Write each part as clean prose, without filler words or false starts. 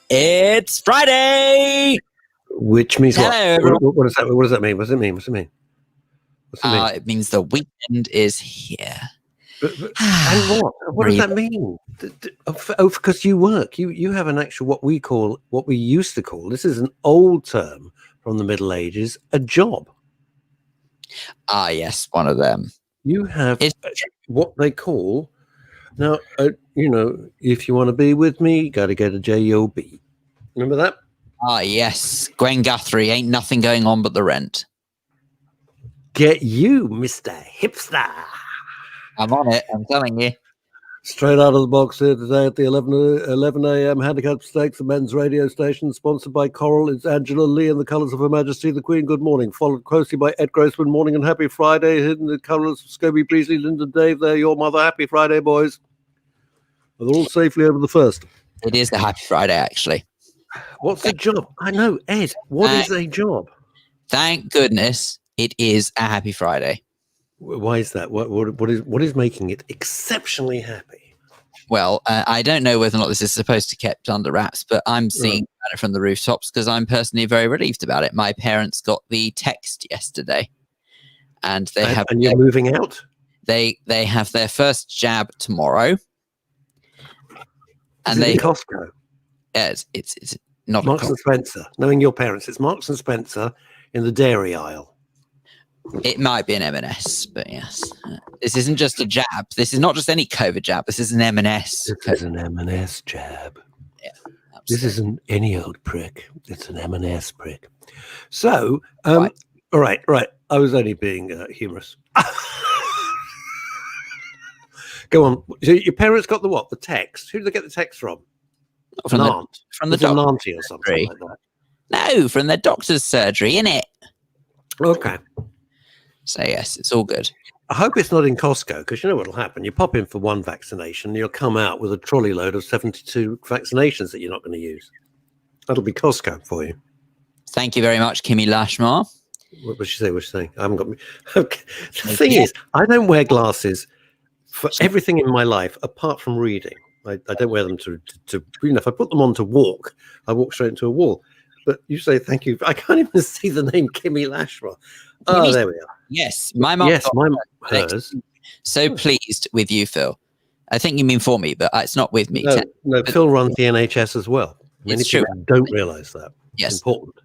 It's Friday! Which means Hello, what? everyone. What does that mean? What does that mean? What's it mean? What's it mean? What's it mean? It means the weekend is here. And what? What does that mean? Oh, because you work. You have an actual what we used to call, this is an old term from the Middle Ages, a job. Ah, yes, one of them. You have what they call now. If you want to be with me, you got to get a job. Remember that? Ah, yes, Gwen Guthrie. Ain't nothing going on but the rent. Get you, Mr. Hipster. I'm on it. I'm telling you. Straight out of the box here today at the 11 a.m. Handicap Stakes, the men's radio station, sponsored by Coral. It's Angela Lee in the colours of Her Majesty the Queen. Good morning. Followed closely by Ed Grossman. Morning and happy Friday. Hidden the colours of Scobie Breezy, Linda Dave. There, your mother. Happy Friday, boys. They're all safely over the first. It is a happy Friday, actually. What's a job? I know, Ed. What is a job? Thank goodness it is a happy Friday. Why is that? What is making it exceptionally happy? Well, I don't know whether or not this is supposed to be kept under wraps, but I'm seeing it from the rooftops because I'm personally very relieved about it. My parents got the text yesterday, and they have. And you're moving out? They have their first jab tomorrow, and they Costco. It's not Marks and Spencer. Knowing your parents, it's Marks and Spencer in the dairy aisle. It might be an M&S, but yes. This isn't just a jab. This is not just any COVID jab. This is an M&S. This is an M&S jab. Yeah, absolutely. This isn't any old prick. It's an M&S prick. So, all right. I was only being humorous. Go on. So your parents got the what? The text. Who did they get the text from? From an the, aunt. From the an auntie or something like that. No, from their doctor's surgery, innit? Okay. So, yes, it's all good. I hope it's not in Costco, because you know what will happen. You pop in for one vaccination, and you'll come out with a trolley load of 72 vaccinations that you're not going to use. That'll be Costco for you. Thank you very much, Kimmy Lashmar. What did she say? What's she saying? I haven't got me. Okay. The thing is, I don't wear glasses for everything in my life apart from reading. I don't wear them to if I put them on to walk, I walk straight into a wall. But you say thank you. I can't even see the name Kimmy Lashmar. Oh, there we are. Yes, my mum. Yes, hers. So pleased with you, Phil. I think you mean for me, but it's not with me. No, Phil runs the NHS as well. Many people don't realise that. Yes, it's important.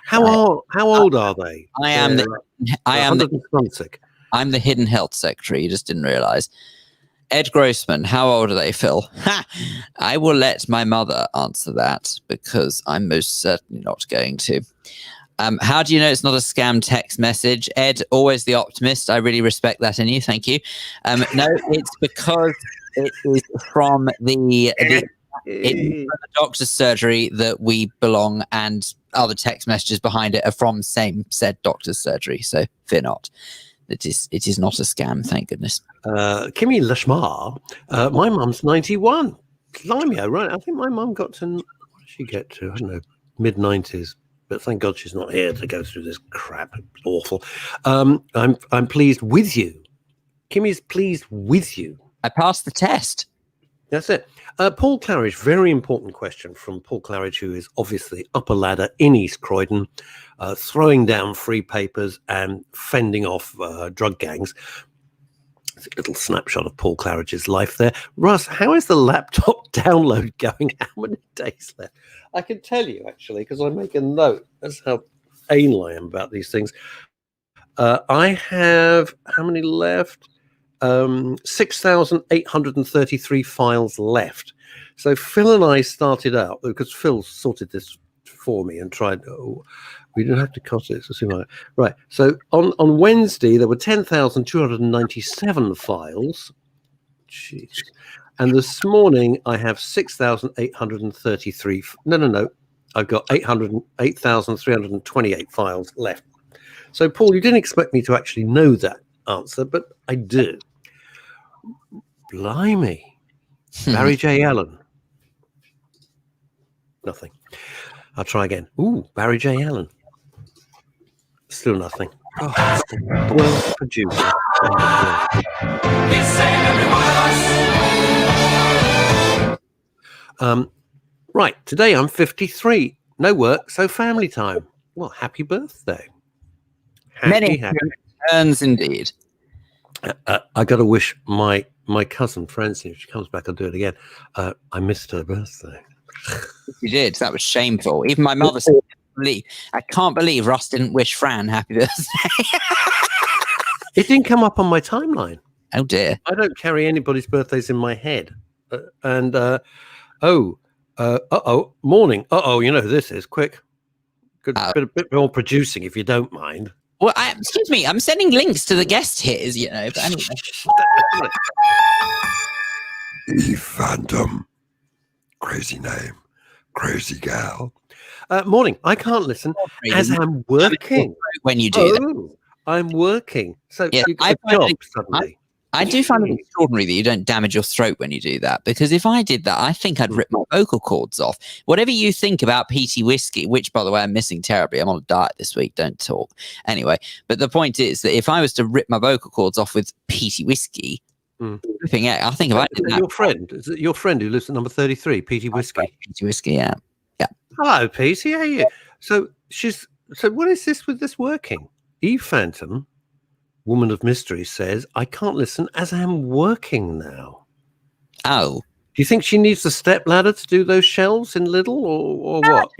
How old are they? I am I'm the hidden health secretary. You just didn't realise. Ed Grossman, how old are they, Phil? I will let my mother answer that because I'm most certainly not going to. How do you know it's not a scam text message? Ed, always the optimist. I really respect that in you. Thank you. No, it's because it is from the doctor's surgery that we belong, and other text messages behind it are from said doctor's surgery. So fear not. It is not a scam, thank goodness. Kimmy Lashmar, my mum's 91. Blimey, right? I think my mum got to, what did she get to? I don't know, mid-90s. But thank God she's not here to go through this crap. It's awful. I'm pleased with you. Kimmy's pleased with you. I passed the test. That's it. Paul Claridge, very important question from Paul Claridge, who is obviously up a ladder in East Croydon, throwing down free papers and fending off drug gangs. It's a little snapshot of Paul Claridge's life there. Russ, how is the laptop download going? How many days left? I can tell you, actually, because I make a note. That's how anal I am about these things. I have, how many left? 6,833 files left. So Phil and I started out, because Phil sorted this for me and tried, we didn't have to cost it. Right. So on Wednesday, there were 10,297 files. Jeez. And this morning, I have 6,833. No. I've got 8,328 files left. So, Paul, you didn't expect me to actually know that answer, but I do. Blimey. Barry J. Allen. Nothing. I'll try again. Ooh, Barry J. Allen. Still nothing. Oh, well, producer. Right, today I'm 53. No work, so family time. Well, happy birthday. Many returns indeed. I got to wish my cousin Francine, if she comes back, I'll do it again. I missed her birthday. You did. That was shameful. Even my mother said, I can't believe Russ didn't wish Fran happy birthday. It didn't come up on my timeline. Oh dear. I don't carry anybody's birthdays in my head. Morning. You know who this is. Quick. Good bit more producing if you don't mind. Well, excuse me, I'm sending links to the guest here, you know. But anyway. Phantom. Crazy name. Crazy gal. Morning. I can't listen as I'm working. When you do that. I'm working. So yes, you got a job suddenly. I do find it extraordinary that you don't damage your throat when you do that, because if I did that, I think I'd rip my vocal cords off. Whatever you think about peaty whiskey, which, by the way, I'm missing terribly. I'm on a diet this week. Don't talk. Anyway, but the point is that if I was to rip my vocal cords off with peaty whiskey, ripping out, I think if I did that. Is it your friend who lives at number 33, Peaty Whiskey? Peaty Whiskey, yeah. Hello, Peaty. How are you? So what is this with this working? Eve Phantom, woman of mystery, says, I can't listen as I'm working now. Oh. Do you think she needs the step ladder to do those shelves in Lidl or what?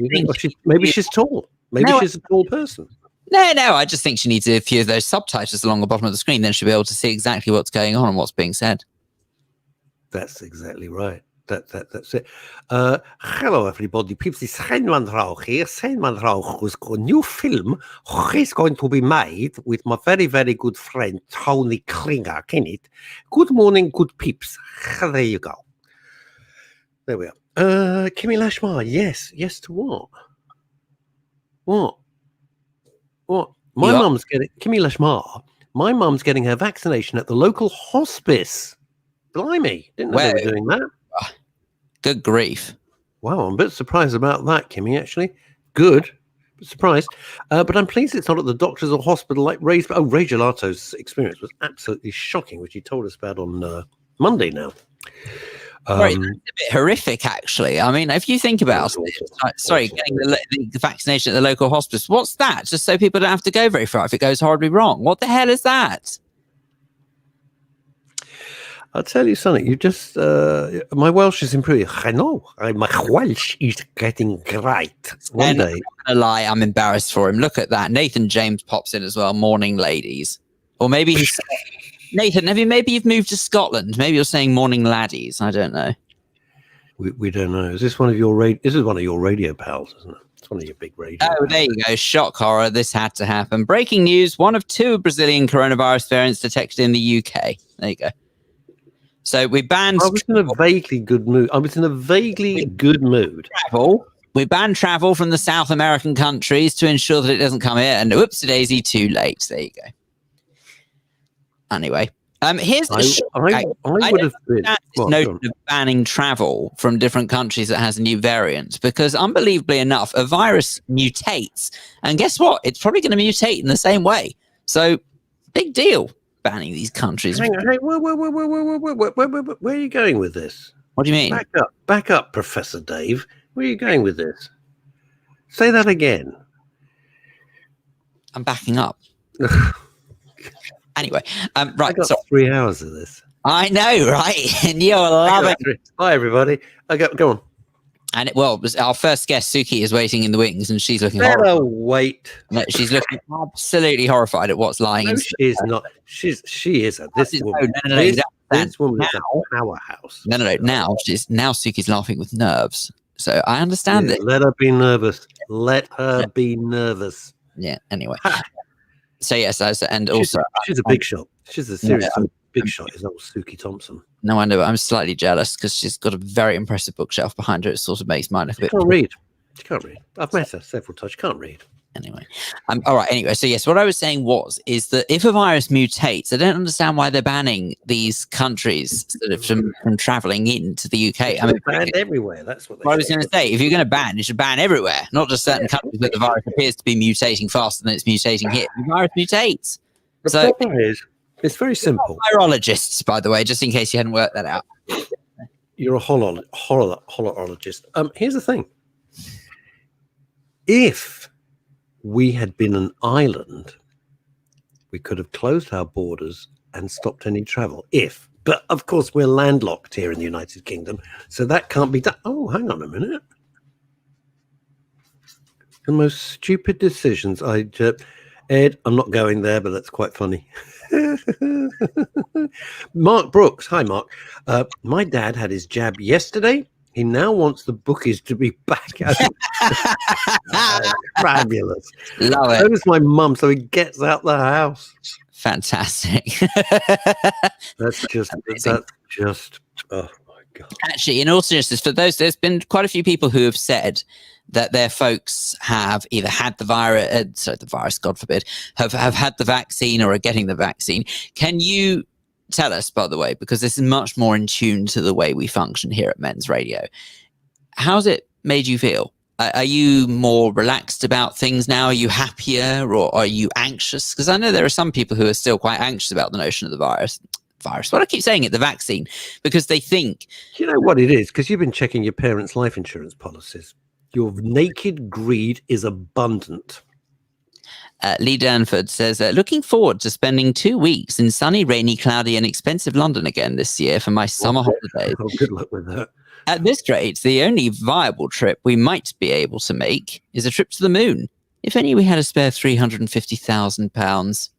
Maybe she's tall. Maybe she's a tall person. No, I just think she needs a few of those subtitles along the bottom of the screen. Then she'll be able to see exactly what's going on and what's being said. That's exactly right. That's it. Hello, everybody. Peeps, it's Steinman Rauch here. Steinman Rauch was a new film. He's going to be made with my very, very good friend, Tony Klinger. Can it? Good morning, good peeps. There you go. There we are. Kimmy Lashmar. Yes to what? What? My mum's getting Kimmy Lashmar. My mum's getting her vaccination at the local hospice. Blimey, didn't know they were doing that. Good grief. Wow, I'm a bit surprised about that, Kimmy, actually. Good. Surprised. But I'm pleased it's not at the doctor's or hospital like Ray Gelato's experience was absolutely shocking, which he told us about on Monday now. Right, it's a bit horrific, actually. I mean, if you think about it, getting the vaccination at the local hospice, what's that? Just so people don't have to go very far if it goes horribly wrong. What the hell is that? I'll tell you something. You just my Welsh is improving. I know. My Welsh is getting great. One day. I'm not gonna lie, I'm embarrassed for him. Look at that. Nathan James pops in as well. Morning, ladies. Or maybe he's Nathan. Maybe you've moved to Scotland. Maybe you're saying morning, laddies. I don't know. We don't know. Is this one of your This is one of your radio pals, isn't it? It's one of your big radio. Oh, there you go. Shock horror. This had to happen. Breaking news: one of two Brazilian coronavirus variants detected in the UK. There you go. So we banned. I was in a vaguely good mood. Travel. We banned travel from the South American countries to ensure that it doesn't come here. And whoopsie-daisy, too late. There you go. Anyway, here's the I would have been this notion of banning travel from different countries that has a new variant, because unbelievably enough, a virus mutates, and guess what? It's probably going to mutate in the same way. So, big deal. Banning these countries. Hang on, where are you going with this? What do you mean? Back up, Professor Dave. Where are you going with this? Say that again. I'm backing up. Anyway, right. I got 3 hours of this. I know, right? And you're loving it. Bye, everybody. Go on. And our first guest, Suki, is waiting in the wings, and she's looking horrified. Wait. No, she's looking absolutely horrified at what's lying. No, she is not. She is. This woman. This woman is a powerhouse. No. Now Suki's laughing with nerves. So I understand it. Let her be nervous. Let her be nervous. Yeah. Anyway. So yes, and she's a big shot. She's a serious big shot. Is old Suki Thompson. No wonder, but I'm slightly jealous because she's got a very impressive bookshelf behind her. It sort of makes mine look a bit. She can't read. I've met her several times. She can't read. Anyway, all right. Anyway, so yes, what I was saying is that if a virus mutates, I don't understand why they're banning these countries from traveling into the UK. I mean, banned everywhere. That's what I was going to say. If you're going to ban, you should ban everywhere, not just certain countries. But the virus appears to be mutating faster than it's mutating here. The virus mutates. The problem is, it's very simple. Virologists, by the way, just in case you hadn't worked that out. You're a horologist. Here's the thing. If we had been an island, we could have closed our borders and stopped any travel. But of course, we're landlocked here in the United Kingdom, so that can't be done. Oh, hang on a minute. The most stupid decisions. Ed, I'm not going there, but that's quite funny. Mark Brooks. Hi, Mark. My dad had his jab yesterday. He now wants the bookies to be back out. Fabulous. Love it. So does my mum, so he gets out the house. Fantastic. That's just, oh my God. Actually, in all seriousness, for those, there's been quite a few people who have said that their folks have either had the virus, God forbid, have had the vaccine or are getting the vaccine. Can you tell us, by the way, because this is much more in tune to the way we function here at Men's Radio, how's it made you feel? Are you more relaxed about things now? Are you happier, or are you anxious? Because I know there are some people who are still quite anxious about the notion of the virus. But I keep saying it, the vaccine, because they think. Do you know what it is? Because you've been checking your parents' life insurance policies. Your naked greed is abundant. Lee Danford says, looking forward to spending 2 weeks in sunny, rainy, cloudy, and expensive London again this year for my summer holidays. Oh, good luck with that. At this rate, the only viable trip we might be able to make is a trip to the moon. If only we had a spare £350,000.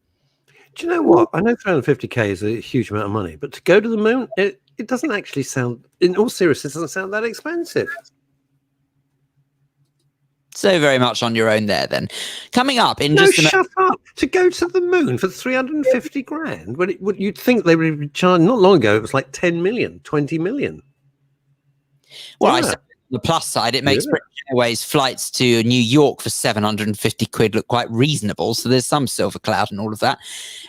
Do you know what? I know 350k is a huge amount of money, but to go to the moon, it doesn't actually sound, in all seriousness, it doesn't sound that expensive. So very much on your own there, then. Coming up in shut up! To go to the moon for 350 grand? You'd think they would be charged. Not long ago, it was like 10 million, 20 million. Well, I said on the plus side, it makes British Airways flights to New York for 750 quid look quite reasonable. So there's some silver cloud and all of that.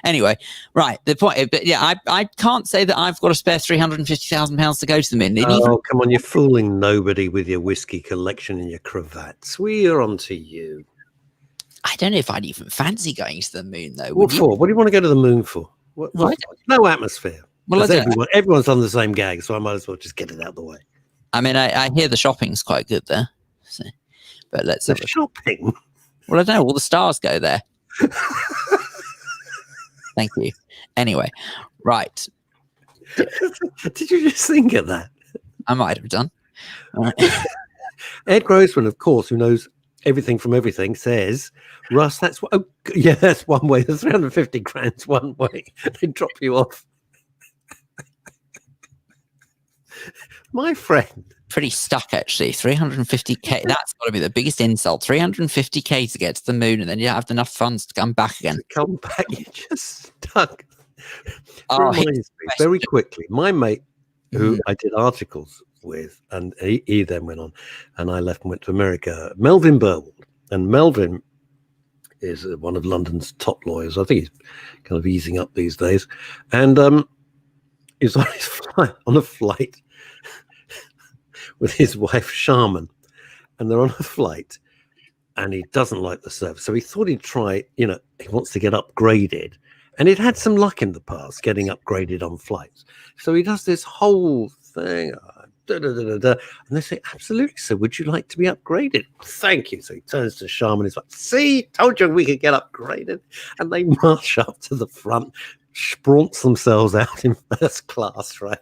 Anyway, right. The point, but yeah, I can't say that I've got a spare £350,000 to go to the moon. Come on, you're fooling nobody with your whiskey collection and your cravats. We're on to you. I don't know if I'd even fancy going to the moon, though. What for? What do you want to go to the moon for? No atmosphere. Well, everyone's on the same gag, so I might as well just get it out of the way. I mean, I hear the shopping's quite good there. So, but let's the shopping. Well, I don't know. All the stars go there. Thank you. Anyway, right. Did you just think of that? I might have done. Right. Ed Grossman, of course, who knows everything from everything, says, Russ, that's one way. The 350 grand's one way. They drop you off. My friend. Pretty stuck, actually. 350k. That's got to be the biggest insult. 350k to get to the moon, and then you don't have enough funds to come back again. To come back, you're just stuck. Very quickly, my mate, who I did articles with, and he then went on, and I left and went to America, Melvin Burwald. And Melvin is one of London's top lawyers. I think he's kind of easing up these days. And he's on a flight with his wife Sharman, and they're on a flight, and he doesn't like the service, so he thought he'd try. He wants to get upgraded, and he'd had some luck in the past getting upgraded on flights. So he does this whole thing, and they say, "Absolutely, sir. Would you like to be upgraded?" "Thank you." So he turns to Sharman. He's like, "See, told you we could get upgraded." And they march up to the front, spraunce themselves out in first class, right?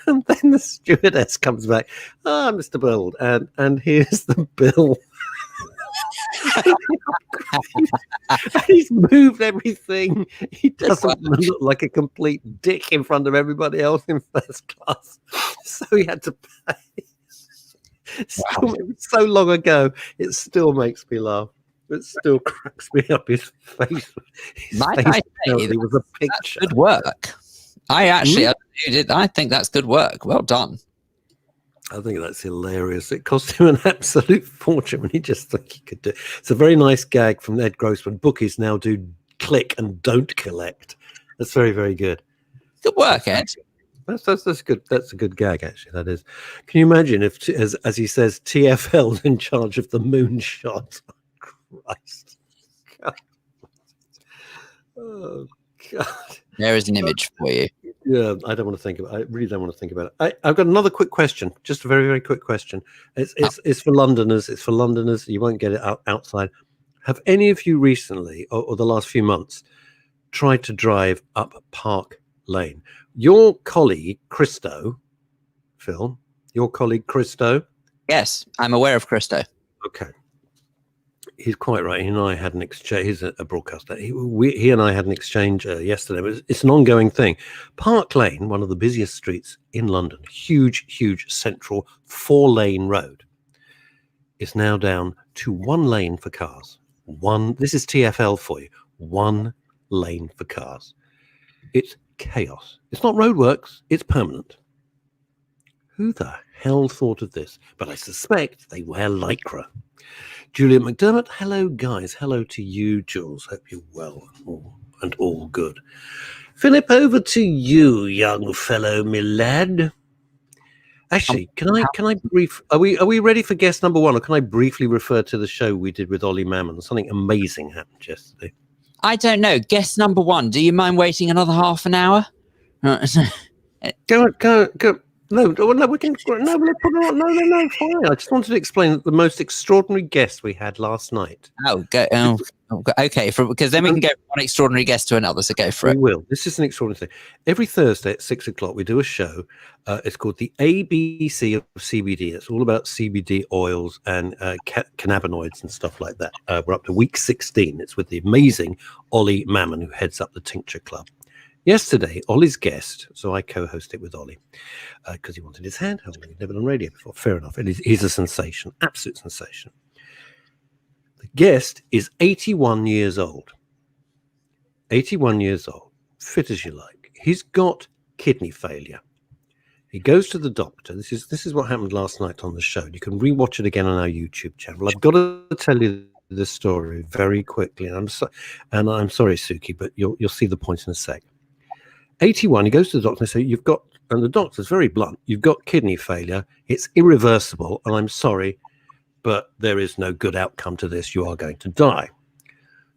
And then the stewardess comes back. Mr. Burwald, and here's the bill. And he's moved everything. He doesn't look like a complete dick in front of everybody else in first class. So he had to pay. Wow. It was so long ago, it still makes me laugh. It still cracks me up. His face. It was a picture. Good work. I think that's good work. Well done. I think that's hilarious. It cost him an absolute fortune when he just thought he could do it. It's a very nice gag from Ed Grossman. Bookies now do click and don't collect. That's very, very good. Good work, Ed. That's good. That's a good gag, actually. That is. Can you imagine if, as he says, TFL's in charge of the moonshot? Christ. God. Oh, God. There is an image for you. Yeah, I don't want to think about it. I really don't want to think about it. I've got another quick question, just a very, very quick question. It's for Londoners. It's for Londoners. You won't get it outside. Have any of you recently, or the last few months, tried to drive up Park Lane? Your colleague, Christo, Phil, your colleague, Christo. Yes, I'm aware of Christo. Okay. He's quite right. He and I had an exchange. He's a broadcaster. He and I had an exchange yesterday. It's an ongoing thing. Park Lane, one of the busiest streets in London, huge central 4-lane road, is now down to 1 lane for cars. This is TfL for you. 1 lane for cars. It's chaos. It's not roadworks. It's permanent. Who the hell thought of this? But I suspect they wear Lycra. Julian McDermott, hello guys. Hello to you, Jules. Hope you're well and all good. Philip, over to you, young fellow, my lad. Actually, can I are we ready for guest number 1, or can I briefly refer to the show we did with Ollie Mammon? Something amazing happened yesterday. I don't know. Guest number 1. Do you mind waiting another half an hour? Go. No, we can. No, no, fine. I just wanted to explain the most extraordinary guest we had last night. Okay. Because then we can go from one extraordinary guest to another. So go for it. We will. This is an extraordinary thing. Every Thursday at 6 o'clock, we do a show. It's called the ABC of CBD. It's all about CBD oils and cannabinoids and stuff like that. We're up to week 16. It's with the amazing Ollie Mammon, who heads up the Tincture Club. Yesterday, Ollie's guest, so I co-host it with Ollie because he wanted his hand held. He'd never done radio before. Fair enough. He's a sensation, absolute sensation. The guest is 81 years old. 81 years old, fit as you like. He's got kidney failure. He goes to the doctor. This is what happened last night on the show. You can rewatch it again on our YouTube channel. I've got to tell you the story very quickly, and I'm sorry, Suki, but you'll see the point in a sec. 81, he goes to the doctor and they say, and the doctor's very blunt, you've got kidney failure, it's irreversible, and I'm sorry, but there is no good outcome to this, you are going to die.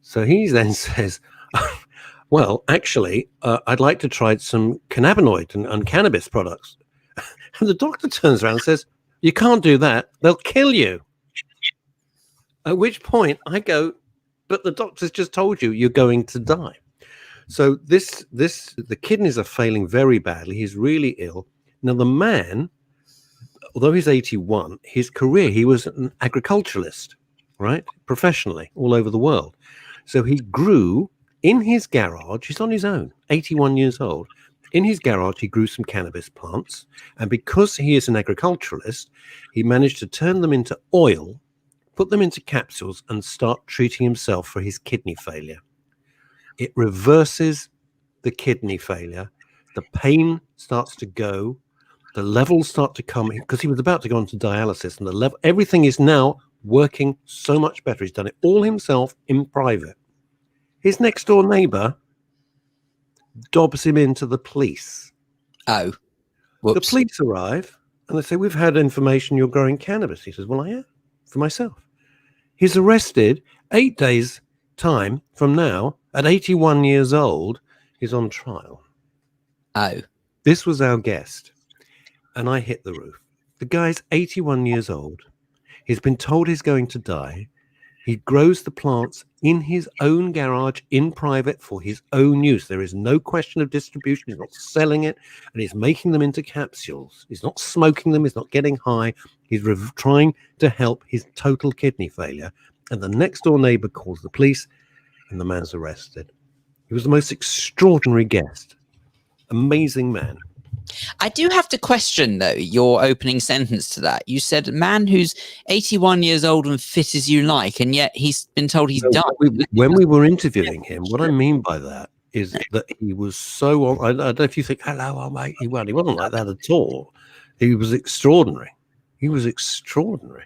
So he then says, well, actually, I'd like to try some cannabinoid and cannabis products. And the doctor turns around and says, you can't do that, they'll kill you. At which point I go, but the doctor's just told you you're going to die. So the kidneys are failing very badly. He's really ill. Now the man, although he's 81, his career, he was an agriculturalist, right? Professionally, all over the world. So he grew in his garage. He's on his own, 81 years old. In his garage, he grew some cannabis plants. And because he is an agriculturalist, he managed to turn them into oil, put them into capsules, and start treating himself for his kidney failure. It reverses the kidney failure. The pain starts to go. The levels start to come in because he was about to go on to dialysis, and everything is now working so much better. He's done it all himself in private. His next door neighbor dobs him into the police. Oh, whoops. The police arrive and they say, we've had information you're growing cannabis. He says, well, I am, for myself. He's arrested 8 days time from now. At 81 years old, he's on trial. Oh. This was our guest, and I hit the roof. The guy's 81 years old. He's been told he's going to die. He grows the plants in his own garage, in private, for his own use. There is no question of distribution. He's not selling it, and he's making them into capsules. He's not smoking them. He's not getting high. He's trying to help his total kidney failure. And the next door neighbor calls the police, and the man's arrested. He was the most extraordinary guest. Amazing man. I do have to question, though, your opening sentence to that. You said a man who's 81 years old and fit as you like, and yet he's been told he's died. When we were interviewing him, what I mean by that is that he was so... I don't know if you think, hello, I'm 81. He wasn't like that at all. He was extraordinary. He was extraordinary.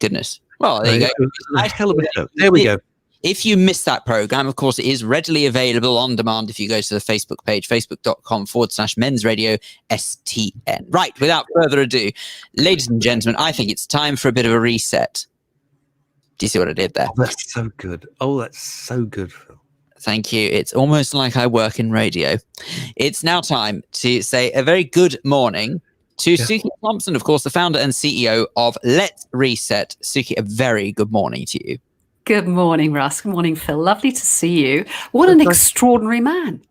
Goodness. Well, there you go. A hell of a show. There we go. If you missed that program, of course, it is readily available on demand if you go to the Facebook page, facebook.com/Men's Radio STN. Right, without further ado, ladies and gentlemen, I think it's time for a bit of a reset. Do you see what I did there? Oh, that's so good. Oh, that's so good, Phil. Thank you. It's almost like I work in radio. It's now time to say a very good morning to Suki Thompson, of course, the founder and CEO of Let's Reset. Suki, a very good morning to you. Good morning, Russ. Good morning, Phil. Lovely to see you. What an extraordinary man.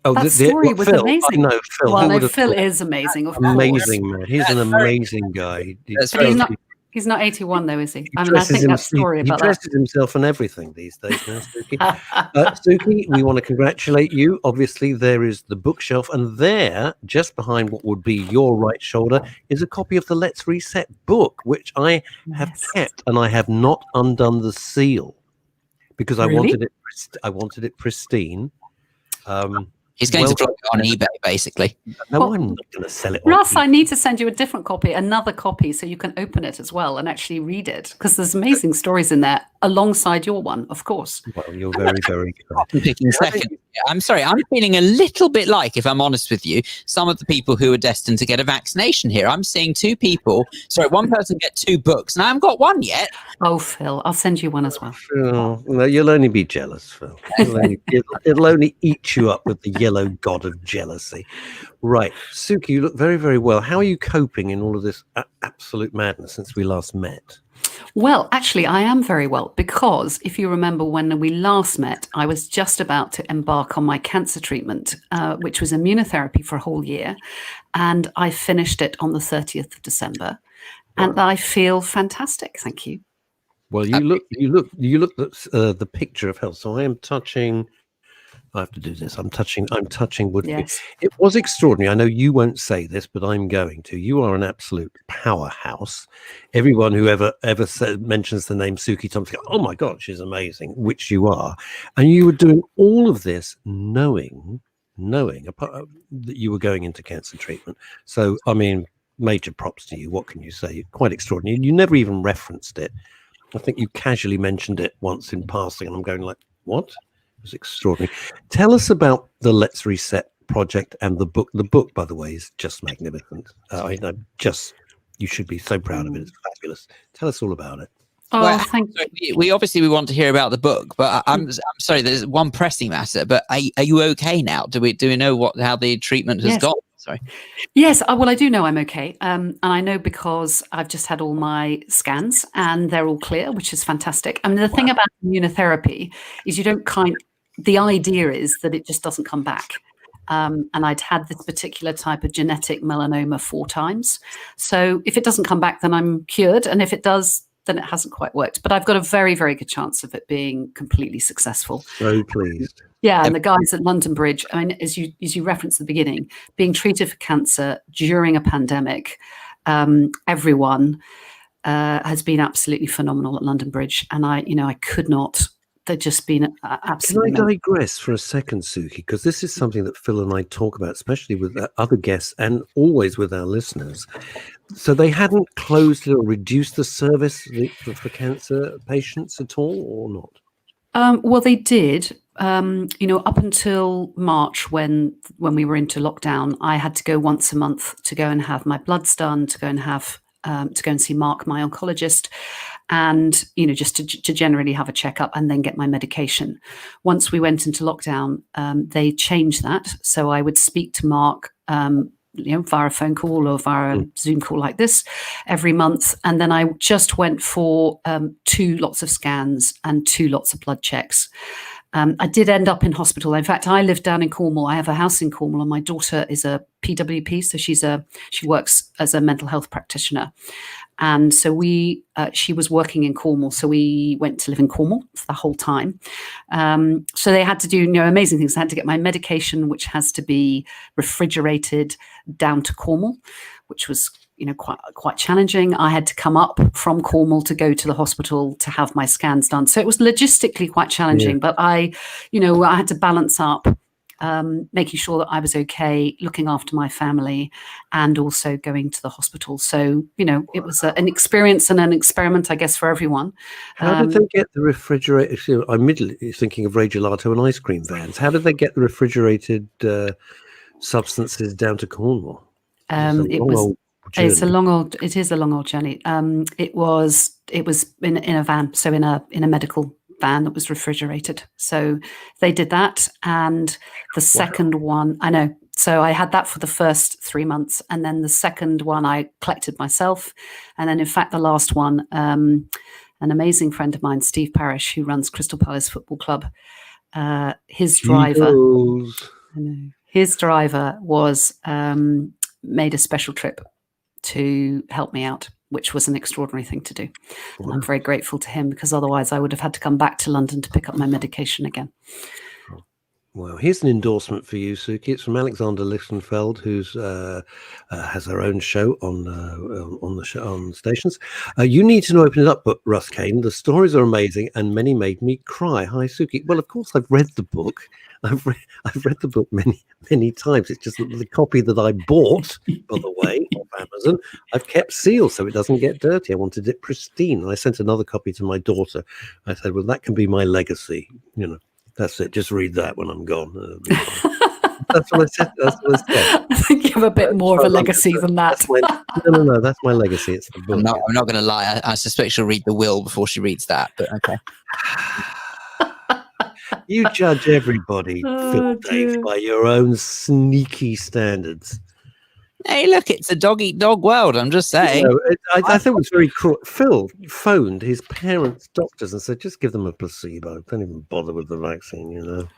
Oh, that story was Phil, amazing. I know Phil. Well, Who no, Phil is amazing, of course. Amazing man. He's an amazing guy. He's not 81 though, is he? I He think that story about that. He dresses himself in everything these days now, Suki. Suki, we want to congratulate you. Obviously, there is the bookshelf, and there, just behind what would be your right shoulder, is a copy of the Let's Reset book, which I have kept, and I have not undone the seal because I wanted it pristine. He's going to drop it on eBay, basically. No, I'm not going to sell it. Russ, I need to send you a different copy, another copy, so you can open it as well and actually read it, because there's amazing stories in there alongside your one, of course. Well, you're very, very I'm picking second. I'm sorry, I'm feeling a little bit like, if I'm honest with you, some of the people who are destined to get a vaccination here. I'm seeing one person get 2 books, and I haven't got one yet. Oh, Phil, I'll send you one as well. Phil, no, you'll only be jealous, Phil. It'll only eat you up with the yellow god of jealousy. Right. Suki, you look very, very well. How are you coping in all of this absolute madness since we last met? Well, actually, I am very well, because if you remember when we last met, I was just about to embark on my cancer treatment, which was immunotherapy for a whole year. And I finished it on the 30th of December. Wow. And I feel fantastic. Thank you. Well, you look at the picture of health. So I am touching. I have to do this. I'm touching wood. Yes. It was extraordinary. I know you won't say this, but I'm going to. You are an absolute powerhouse. Everyone who ever mentions the name Suki Thompson, oh my God, she's amazing, which you are. And you were doing all of this knowing that you were going into cancer treatment. So, I mean, major props to you. What can you say? Quite extraordinary. You never even referenced it. I think you casually mentioned it once in passing, and I'm going like, what? It was extraordinary. Tell us about the Let's Reset project and the book. The book, by the way, is just magnificent. You should be so proud of it. It's fabulous. Tell us all about it. Oh, well, thank you. We obviously want to hear about the book, but I'm sorry. There's one pressing matter. But are you okay now? Do we know how the treatment has gone? Sorry. Yes. Well, I do know I'm okay. And I know because I've just had all my scans and they're all clear, which is fantastic. I mean, the thing about immunotherapy is the idea is that it just doesn't come back. And I'd had this particular type of genetic melanoma 4 times. So if it doesn't come back, then I'm cured. And if it does, then it hasn't quite worked. But I've got a very, very good chance of it being completely successful. So pleased. Yeah, and the guys at London Bridge, I mean, as you referenced at the beginning, being treated for cancer during a pandemic, everyone has been absolutely phenomenal at London Bridge. And I could not. They've just been absolutely. Can I digress for a second, Suki? Because this is something that Phil and I talk about, especially with other guests and always with our listeners. So they hadn't closed or reduced the service for cancer patients at all, or not? Well, they did. Up until March, when we were into lockdown, I had to go once a month to go and have my bloods done, to go and see Mark, my oncologist, and just to generally have a checkup and then get my medication. Once we went into lockdown, they changed that, so I would speak to Mark via a phone call or via a Zoom call like this every month, and then I just went for 2 lots of scans and 2 lots of blood checks. I did end up in hospital. In fact, I live down in Cornwall. I have a house in Cornwall, and my daughter is a PWP, so she works as a mental health practitioner. And so she was working in Cornwall, so we went to live in Cornwall for the whole time. So they had to do amazing things. I had to get my medication, which has to be refrigerated, down to Cornwall, which was quite challenging. I had to come up from Cornwall to go to the hospital to have my scans done. So it was logistically quite challenging, but I had to balance up making sure that I was okay, looking after my family, and also going to the hospital. So, it was an experience and an experiment, I guess, for everyone. How did they get the refrigerated? I'm immediately thinking of Ray Gelato and ice cream vans. How did they get the refrigerated substances down to Cornwall? It is a long old journey. It was in a van, so in a medical van that was refrigerated. So they did that. And the second one, I know. So I had that for the first 3 months. And then the second one I collected myself. And then in fact, the last one, an amazing friend of mine, Steve Parrish, who runs Crystal Palace Football Club, his driver was made a special trip to help me out, which was an extraordinary thing to do. And I'm very grateful to him, because otherwise I would have had to come back to London to pick up my medication again. Well, here's an endorsement for you, Suki. It's from Alexander Lichtenfeld, who's has her own show on stations. You need to open it up, but Russ Kane. The stories are amazing, and many made me cry. Hi, Suki. Well, of course, I've read the book. I've read the book many times. It's just that the copy that I bought, by the way, off Amazon, I've kept sealed so it doesn't get dirty. I wanted it pristine. And I sent another copy to my daughter. I said, well, that can be my legacy, you know. That's it. Just read that when I'm gone. That's what I said. I think you have a bit more of a legacy than that. No. That's my legacy. It's the book. I'm not going to lie. I suspect she'll read the will before she reads that. But okay. You judge everybody, Phil Dave, by your own sneaky standards. Hey, look, it's a dog-eat-dog world. I'm just saying. You know, I think it was very cruel. Phil phoned his parents' doctors and said, just give them a placebo. Don't even bother with the vaccine, you know.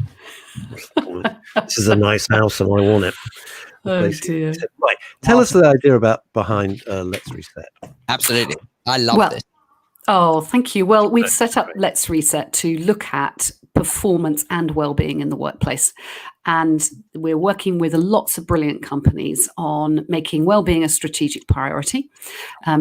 What's the point? This is a nice house and I want it. Oh, dear. Said, right. Tell us the idea behind Let's Reset. Absolutely. I love this. Oh, thank you. Well, we've set up Let's Reset to look at performance and well-being in the workplace. And we're working with lots of brilliant companies on making well-being a strategic priority.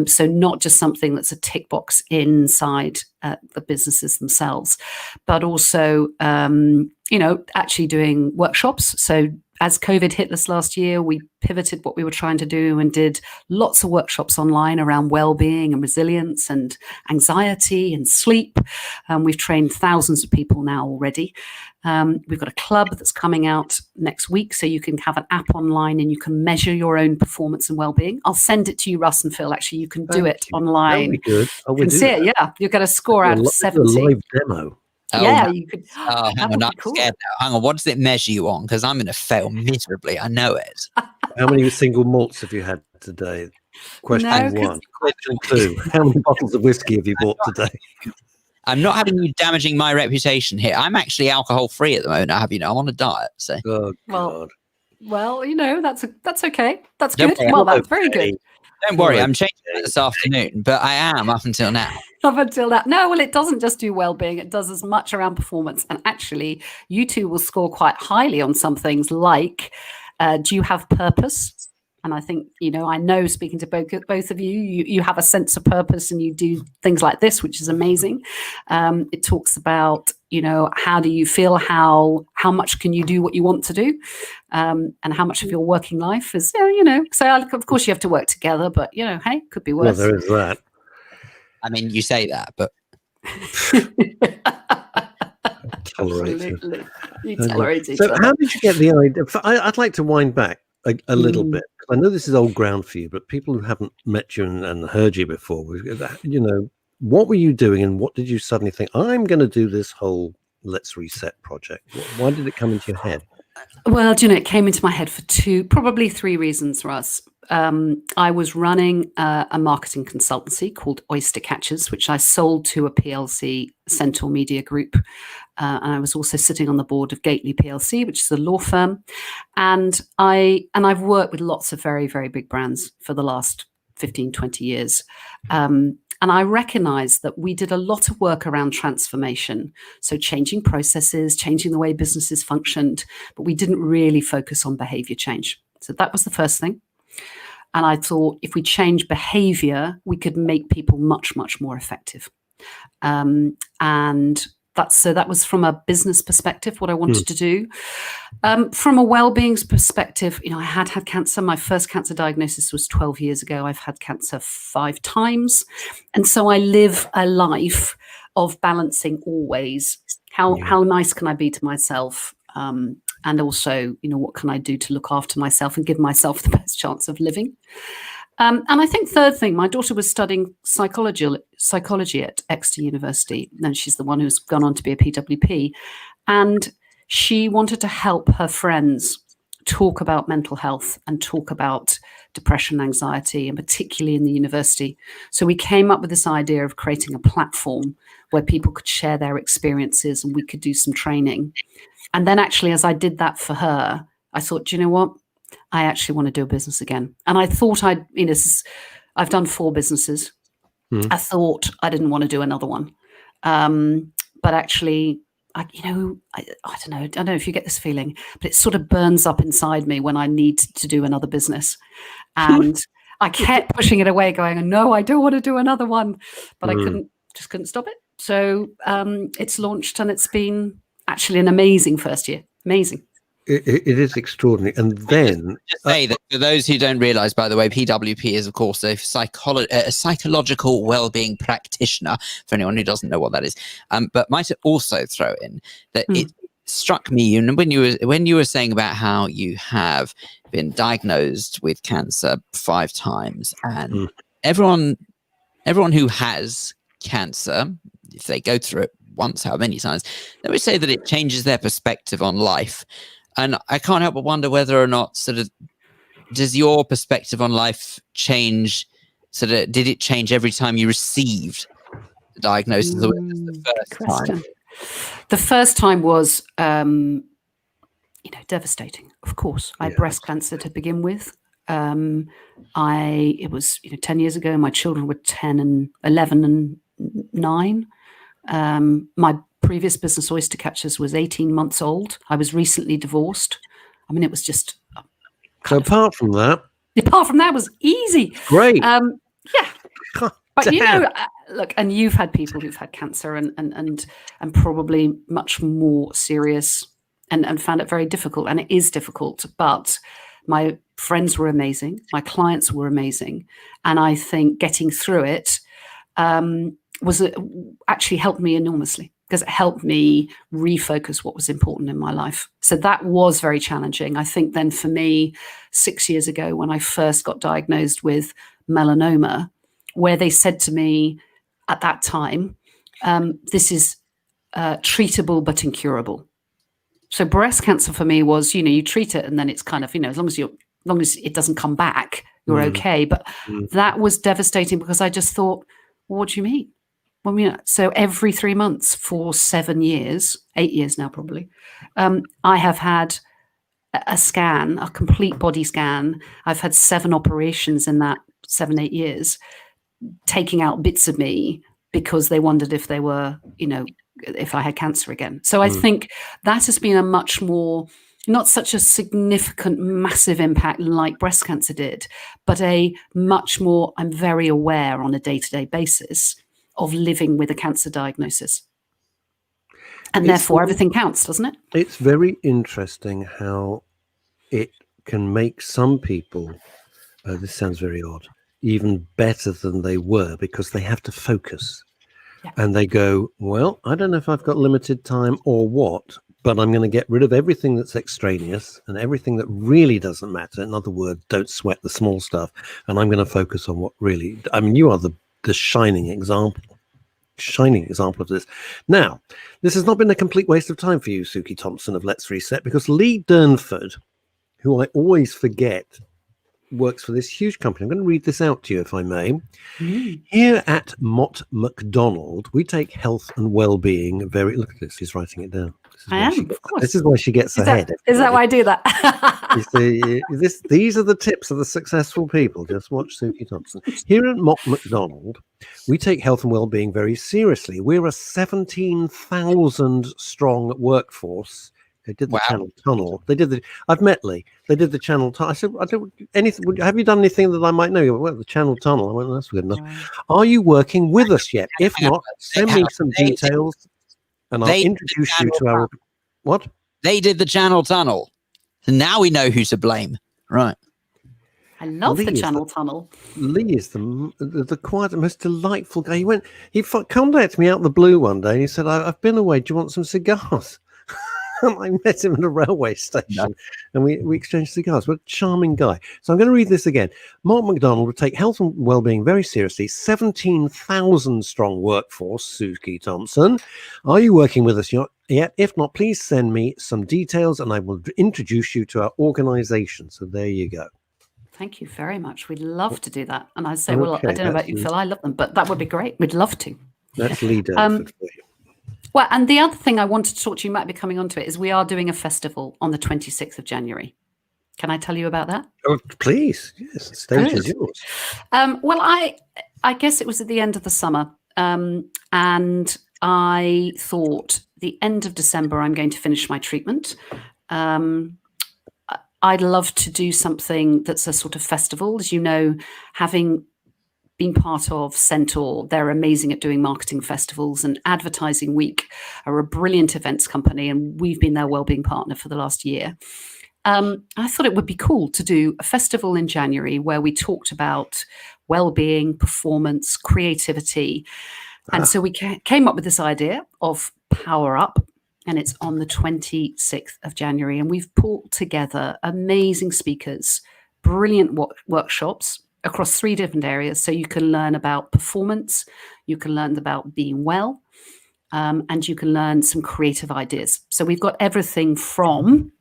So not just something that's a tick box inside the businesses themselves, but also, actually doing workshops. So as COVID hit us last year, we pivoted what we were trying to do and did lots of workshops online around well-being and resilience and anxiety and sleep. We've trained thousands of people now already. We've got a club that's coming out next week, so you can have an app online and you can measure your own performance and well-being. I'll send it to you, Russ and Phil. Actually, you can do it online. That'd be good. You can see it. Yeah, you'll get a score out of 70. A live demo. Yeah, you could. Oh, hang on, I'm scared now. Hang on, what does it measure you on? Because I'm going to fail miserably. I know it. How many single malts have you had today? Question 1. Question 2. How many bottles of whiskey have you bought today? I'm not having you damaging my reputation here. I'm actually alcohol-free at the moment. I'm on a diet. So. Oh, God. Well, that's okay. That's good. Well, that's very good. Don't worry, I'm changing that this afternoon, but I am up until now. Up until that. No, well, it doesn't just do well-being. It does as much around performance. And actually, you two will score quite highly on some things like, do you have purpose? And I think, I know speaking to both of you, you have a sense of purpose and you do things like this, which is amazing. It talks about, how do you feel? How much can you do what you want to do? And how much of your working life is, so of course you have to work together, but, hey, could be worse. Well, there is that. I mean, you say that, but. Tolerate it. You tolerate each So other. how did you get the idea? I'd like to wind back a little bit. I know this is old ground for you, but people who haven't met you and heard you before, what were you doing and what did you suddenly think, I'm going to do this whole Let's Reset project? Why did it come into your head? Well, it came into my head for probably 3 reasons, Russ. I was running a marketing consultancy called Oyster Catchers, which I sold to a PLC, Centaur Media Group. And I was also sitting on the board of Gately PLC, which is a law firm. And I've worked with lots of very, very big brands for the last 15, 20 years. And I recognized that we did a lot of work around transformation. So changing processes, changing the way businesses functioned, but we didn't really focus on behavior change. So that was the first thing. And I thought if we change behavior, we could make people much, much more effective. And that was from a business perspective, what I wanted to do. From a well-being perspective, I had cancer. My first cancer diagnosis was 12 years ago. I've had cancer 5 times. And so I live a life of balancing always. How nice can I be to myself? And also, what can I do to look after myself and give myself the best chance of living? And I think third thing, my daughter was studying psychology at Exeter University. And she's the one who's gone on to be a PWP. And she wanted to help her friends talk about mental health and talk about depression, anxiety, and particularly in the university. So we came up with this idea of creating a platform where people could share their experiences and we could do some training. And then actually, as I did that for her, I thought, do you know what? I actually want to do a business again. And I thought I've done 4 businesses. I thought I didn't want to do another one. But actually, I don't know if you get this feeling, but it sort of burns up inside me when I need to do another business. And I kept pushing it away, going, no, I don't want to do another one. But I couldn't stop it. So it's launched, and it's been actually an amazing first year. Amazing. It is extraordinary. And then just say that for those who don't realize, by the way, PWP is, of course, a psychological well-being practitioner, for anyone who doesn't know what that is. But might also throw in that it struck me, and when you were saying about how you have been diagnosed with cancer 5 times, and everyone who has cancer, if they go through it once, how many times, they would say that it changes their perspective on life. And I can't help but wonder whether or not does your perspective on life change? Did it change every time you received the diagnosis, or was it the first time? The first time was, devastating. Of course, I had breast cancer to begin with. It was 10 years ago. My children were 10 and 11 and 9. My previous business, Oyster Catchers, was 18 months old. I was recently divorced. I mean, it was just. So apart from that, was easy. Great. Yeah. But Damn. Look, and you've had people who've had cancer and probably much more serious and found it very difficult. And it is difficult. But my friends were amazing. My clients were amazing. And I think getting through it actually helped me enormously, because it helped me refocus what was important in my life. So that was very challenging. I think then for me, 6 years ago, when I first got diagnosed with melanoma, where they said to me at that time, this is treatable but incurable. So breast cancer for me was, you treat it and then it's kind of, as long as it doesn't come back, you're okay. But that was devastating, because I just thought, well, what do you mean? Well, so every 3 months for 7 years, 8 years now probably, I have had a scan, a complete body scan. I've had 7 operations in that 7-8 years, taking out bits of me because they wondered if they were, if I had cancer again. So I think that has been a much more, not such a significant, massive impact like breast cancer did, but a much more, I'm very aware on a day-to-day basis of living with a cancer diagnosis. And therefore everything counts, doesn't it? It's very interesting how it can make some people, this sounds very odd, even better than they were, because they have to focus. Yeah. And they go, well, I don't know if I've got limited time or what, but I'm going to get rid of everything that's extraneous and everything that really doesn't matter. In other words, don't sweat the small stuff. And I'm going to focus on what really, you are the shining example of this. Now, this has not been a complete waste of time for you, Suki Thompson of Let's Reset, because Lee Durnford, who I always forget, works for this huge company. I'm going to read this out to you, if I may. Here at Mott MacDonald, we take health and well-being very... Look at this, he's writing it down. Of course. This is why she gets ahead. Is that why I do that? You see, these are the tips of the successful people. Just watch Suki Thompson. Here at Mott MacDonald, we take health and well-being very seriously. We're a 17,000 strong workforce. They did the Channel Tunnel. I've met Lee. They did the Channel Tunnel. I said, have you done anything that I might know? Well, the Channel Tunnel. I went, that's good enough. Are you working with us yet? If not, send me some details and I'll introduce you to our... What? They did the Channel Tunnel. So now we know who to blame. Right. I love the Channel Tunnel. Lee is the quiet, most delightful guy. He contacted me out of the blue one day and he said, I've been away. Do you want some cigars? I met him at a railway station and we exchanged cigars. What a charming guy. So I'm going to read this again. Mark McDonald would take health and well-being very seriously. 17,000 strong workforce, Suki Thompson. Are you working with us yet? If not, please send me some details and I will introduce you to our organization. So there you go. Thank you very much. We'd love to do that. And I say, Okay, well, I don't know about you, Phil. I love them, but that would be great. We'd love to. That's Lee Durford for you. Well, and the other thing I wanted to talk to you, might be coming onto it, is we are doing a festival on the 26th of January. Can I tell you about that? Oh, please. Yes, the stage is yours. Well, I guess it was at the end of the summer. And I thought the end of December, I'm going to finish my treatment. I'd love to do something that's a sort of festival. As you know, having been part of Centaur, they're amazing at doing marketing festivals, and Advertising Week are a brilliant events company, and we've been their wellbeing partner for the last year. I thought it would be cool to do a festival in January where we talked about well-being, performance, creativity. And so we came up with this idea of Power Up, and it's on the 26th of January. And we've pulled together amazing speakers, brilliant workshops across 3 different areas. So you can learn about performance, you can learn about being well, and you can learn some creative ideas. So we've got everything from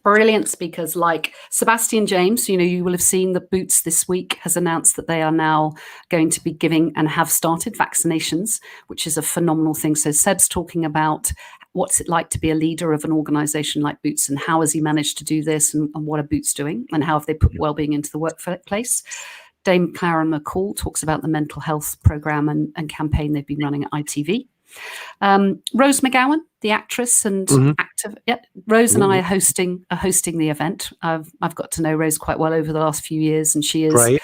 brilliant speakers like Sebastian James. You know, you will have seen that Boots this week has announced that they are now going to be giving and have started vaccinations, which is a phenomenal thing. So Seb's talking about what's it like to be a leader of an organization like Boots, and how has he managed to do this, and what are Boots doing, and how have they put wellbeing into the workplace. Dame Clara McCall talks about the mental health program and campaign they've been running at ITV. Rose McGowan, the actress and actor, Rose and I are hosting the event. I've got to know Rose quite well over the last few years, and she is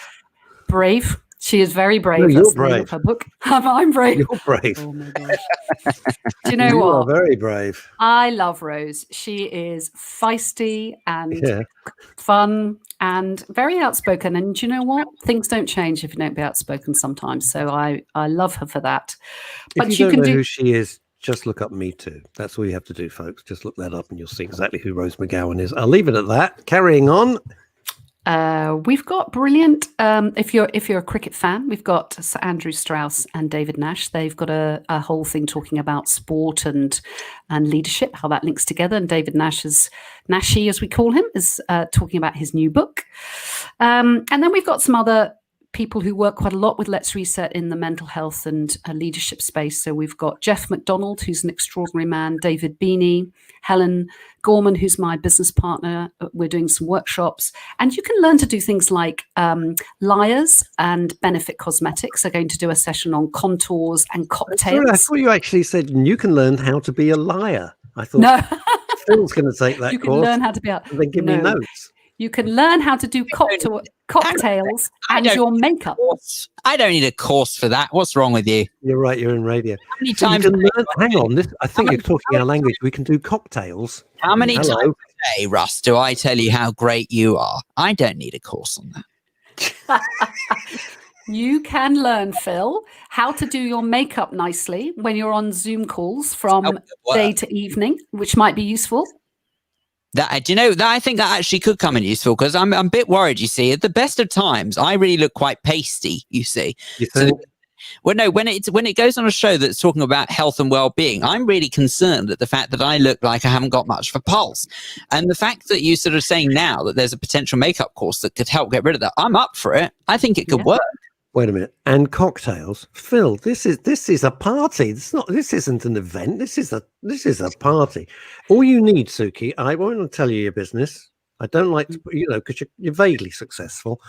brave. She is very brave. No, you're That's the name brave. of her book. I'm brave. You're brave. Oh my gosh. Do you know You what? are very brave. I love Rose. She is feisty and fun and very outspoken. And do you know what? Things don't change if you don't be outspoken sometimes. So I love her for that. But If you don't know who she is, just look up Me Too. That's all you have to do, folks. Just look that up and you'll see exactly who Rose McGowan is. I'll leave it at that. Carrying on. We've got brilliant. If you're a cricket fan, we've got Sir Andrew Strauss and David Nash. They've got a whole thing talking about sport and leadership, how that links together. And David Nashi, as we call him, is talking about his new book. And then we've got some other people who work quite a lot with Let's Reset in the mental health and leadership space. So we've got Jeff McDonald, who's an extraordinary man, David Beanie, Helen Gorman, who's my business partner. We're doing some workshops, and you can learn to do things like Liars and Benefit Cosmetics are going to do a session on contours and cocktails. I thought you actually said you can learn how to be a liar. I thought Phil's going to take that course. You can learn how to be a... And then give me notes. You can learn how to do cocktails and your makeup. I don't need a course for that. What's wrong with you? You're right. You're in radio. How many times? Hang on. This, I think you're talking our language. We can do cocktails. How many times a day, Russ, do I tell you how great you are? I don't need a course on that. You can learn, Phil, how to do your makeup nicely when you're on Zoom calls from day to evening, which might be useful. That, do you know, that I think that actually could come in useful, because I'm a bit worried, you see. At the best of times, I really look quite pasty, you see. Well, no, when it goes on a show that's talking about health and well-being, I'm really concerned at the fact that I look like I haven't got much of a pulse. And the fact that you're sort of saying now that there's a potential makeup course that could help get rid of that, I'm up for it. I think it could work. Wait a minute. And cocktails, Phil. This is a party. This isn't an event. This is a party. All you need, Suki. I won't tell you your business. I don't like to, because you're vaguely successful.